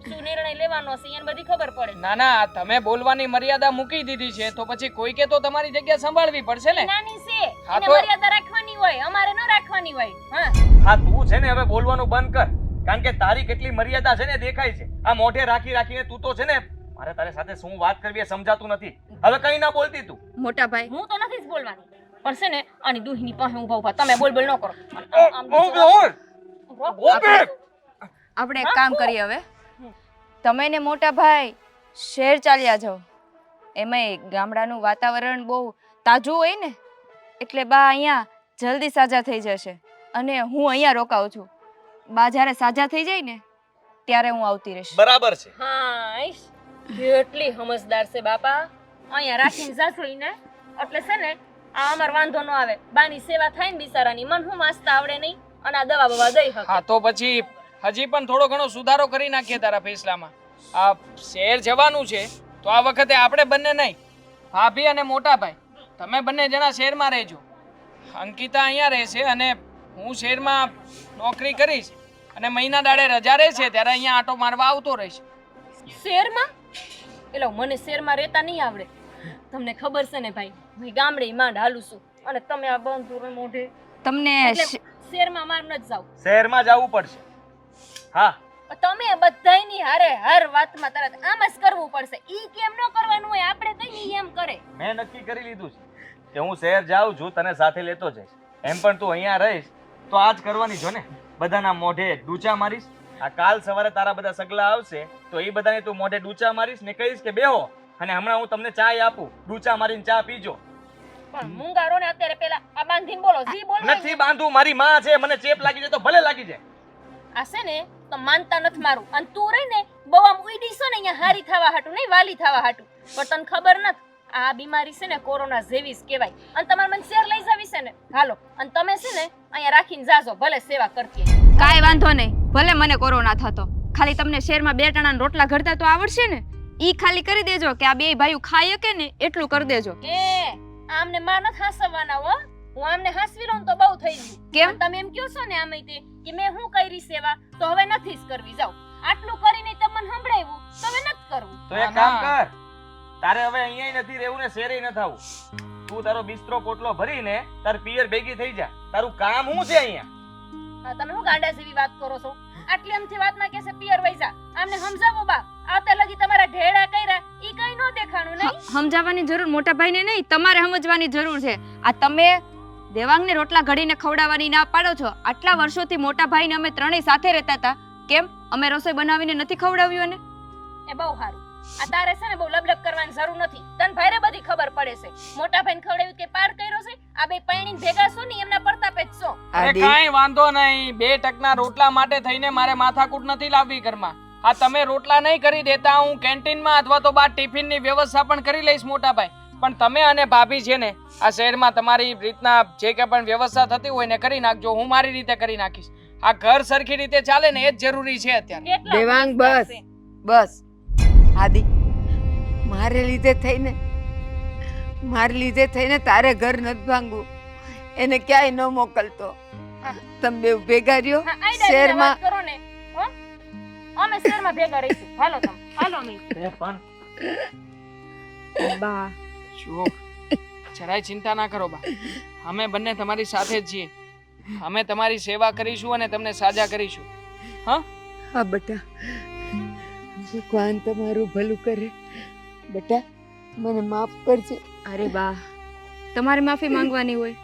શું નિર્ણય લેવાનો છે એને બધી ખબર પડે. ના ના, તમે બોલવાની મર્યાદા મૂકી દીધી છે તો પછી કોઈકે તો તમારી જગ્યા સંભાળવી પડશે ને. નાની છે, હા એને તો- મર્યાદા રાખવાની હોય, અમારે ન રાખવાની હોય. હા હા તું છે ને હવે બોલવાનું બંધ કર. કારણ કે તારી કેટલી મર્યાદા છે ને દેખાય છે. આ મોઢે રાખી રાખીને તું તો છે ને, મારે તારી સાથે શું વાત કરવી એ સમજાતું નથી. હવે કઈ ના બોલતી તું. મોટા ભાઈ, હું તો નથી જ બોલવાની, પણ છે ને આની દુહીની પાસે ઊભા ઊભા તમે બોલ બોલ ન કરો. આપણે એક કામ કરીએ હવે. તમે ને મોટા ભાઈ શહેર ચાલ્યા જાઓ. એમાંય ગામડાનું વાતાવરણ બહુ તાજું હોય ને, એટલે બા અહીંયા જલ્દી સાજા થઈ જશે અને હું અહીંયા રોકાઉં છું. બા જ્યારે સાજા થઈ જાય ને ત્યારે હું આવતી રહીશ. બરાબર છે. હા ઈશ, કેટલી સમજદાર છે બાપા. અહીંયા રાખીને સાસરીને એટલે છે ને આ અમાર વાંધો ન આવે. બાની સેવા થાય ને બિચારાની, મન હું માસતા આવડે નહીં અને આ દવા બવા દઈ શકે. હા તો પછી હજી પણ થોડો ઘણો સુધારો કરી નાખીએ તારા ફેસલામાં. આ શહેર જવાનું છે તો આ વખતે આપણે બંને નહીં, ભાભી અને મોટા ભાઈ તમે બંને જણા શહેરમાં રહેજો. અંકિતા અહીંયા રહેશે અને હું શહેરમાં નોકરી કરીશ અને મહિના દાડે રજા રહેશે ત્યારે અહીંયા આટો મારવા આવતો રહીશ. શહેરમાં એટલે મને શહેરમાં રહેતા નહીં આવડે. તમને ખબર છે ને ભાઈ, હું ગામડે માંડ હાલું છું અને તમે આ બંધ મોઢે તમને એટલે શહેરમાં માર ન જ જાવ. શહેરમાં જવું પડશે. હા તમે બધાયની હારે હર વાતમાં તરત આમ જ કરવું પડશે. ઈ કેમ ન કરવાનું હોય? આપણે કઈ નહીં એમ કરે. મેં નક્કી કરી લીધું છે કે હું શહેર જાઉં છું, તને સાથે લેતો જઈશ. એમ પણ તું અહીંયા રહીશ તો આ જ કરવાની છો ને, બધાના મોઢે ડૂચા મારીશ. આ કાલ સવારે તારા બધા સગલા આવશે તો એ બધાને તું મોઢે ડૂચા મારીશ ને કહીશ કે બેહો, અને હમણાં હું તમને ચાય આપું, ડૂચા મારીને ચા પીજો. પણ મુંગારો ને અત્યારે પેલા આ બાંધીને બોલો, જી બોલવાનું. નથી બાંધું, મારી માં છે, મને ચેપ લાગી જાય તો ભલે લાગી જાય. આ છે ને તો માનતા નથી મારું. અને તું રહી ને બહુ આમ ઉઈડી છે ને અહીંયા હારી થવા હાટું નહીં, વાલી થવા હાટું. પણ તને ખબર નથી આ બીમારી છે ને કોરોના જેવી જ કહેવાય. અને તમારે મને શેર લઈ જાવી છે ને, હાલો. અને તમે છે ને અહીંયા રાખીને જાજો, ભલે સેવા કરતી હોય. કાંઈ વાંધો નહીં, ભલે મને કોરોના થતો, ખાલી તમને શેરમાં 2 ટણાના રોટલા ઘડતા તો આવડશે ને, ઈ ખાલી કરી દેજો કે આ 2 ભાઈઓ ખાઈ શકે ને એટલું કરી દેજો. આમને માં નથી હાસવવાના હો. હું આમને હાસવી લઉં તો બહુ થઈ ગયું. કેમ? તમે એમ કહો છો ને આમે તે કે મેં હું કરી સેવા તો હવે નથી જ કરવી. જાઓ, આટલું કરીને તમને સંભળાવ્યું તો હવે નથી કરવું. તો એક કામ કર, તારે હવે અહીંયા નથી રહેવું ને શેરે ન થવું. તું તારો બિસ્તરો પોટલો ભરીને તાર પિયર ભેગી થઈ જા. તારું કામ શું છે અહીંયા? હા, તમે હું ગાંડા જેવી વાત કરો છો? આટલી એમથી વાતમાં કે છે પિયર વૈસા. આમને સમજાવો બા. આતે લગી તમારા ઢેડા કર્યા ઈ કઈ નો દેખાણું નહીં. સમજાવવાની જરૂર મોટા ભાઈને નહીં, તમારે સમજવાની જરૂર છે. આ તમે દેવાંગને રોટલા ઘડીને ખવડાવવાની ના પાડો છો. આટલા વર્ષોથી મોટા ભાઈને અમે ત્રણેય સાથે રહેતા હતા, કેમ અમે રસોઈ બનાવીને નથી ખવડાવ્યું? ને એ બહુ સારું. આ તારે છે ને બહુ લબલબ કરવાની જરૂર નથી. તને ભારે બધી ખબર પડે છે. મોટા ભાઈને ખવડાવ્યું કે પાર કર્યો છે? આ બે પૈણીને ભેગા છો ને એમના પ્રતાપે જ છો. અરે કાંઈ વાંધો નહીં, 2 ટકના રોટલા માટે થઈને મારે માથાકૂટ નથી લાવવી ઘરમાં. હા, તમે રોટલા નહીં કરી દેતા, હું કેન્ટીનમાં અથવા તો બહાર ટિફિનની વ્યવસ્થા પણ કરી લઈશ મોટા ભાઈ. પણ તમે અને ભાભી છે ને આ શહેરમાં તમારી રીતના જે કે પણ વ્યવસ્થા થતી હોય ને કરી નાખજો, હું મારી રીતે કરી નાખીશ. આ ઘર સરખી રીતે ચાલે ને એ જ જરૂરી છે અત્યારે. કેટલા દેવાંગ હોશિયાર બસ છે. બસ. આદિ, મારે લીધે થઈને તારે ઘર નથી ભાંગવું. એને ક્યાંય ન મોકલતો. તમે બે ભેગા રહ્યો હા, આઈ ડાયરીને શહેરમાં. વાત કરો ને, હો? અમે શહેરમાં ભેગા રહીશું. હાલો તમે, હાલો અમે. બા જુઓ, જરાય ચિંતા ના કરો બા, અમે બંને તમારી સાથે જ છીએ. અમે તમારી સેવા કરીશું અને તમને સાજા કરીશું. હા હા બેટા, ભગવાન તમારું ભલું કરે. બેટા, મને માફ કરજે. અરે બા, તમારે માફી માંગવાની હોય.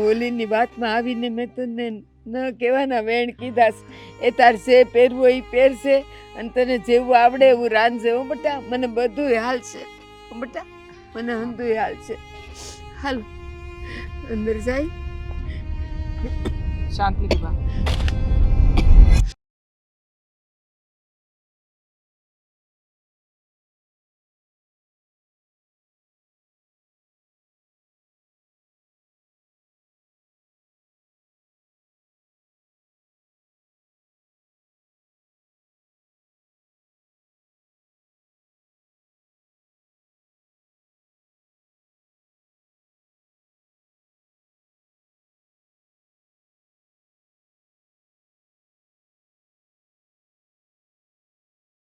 હોલીની વાતમાં આવીને મેં તને ન કહેવાના વેણ કીધા છે. એ તાર જે પહેરવું હોય એ પહેરશે અને તને જેવું આવડે એવું રાંધશે. હો બેટા, મને બધું હાલશે. હો બેટા, મને હંધુય હાલશે. હાલ અંદર જાય. શાંતિથી બા.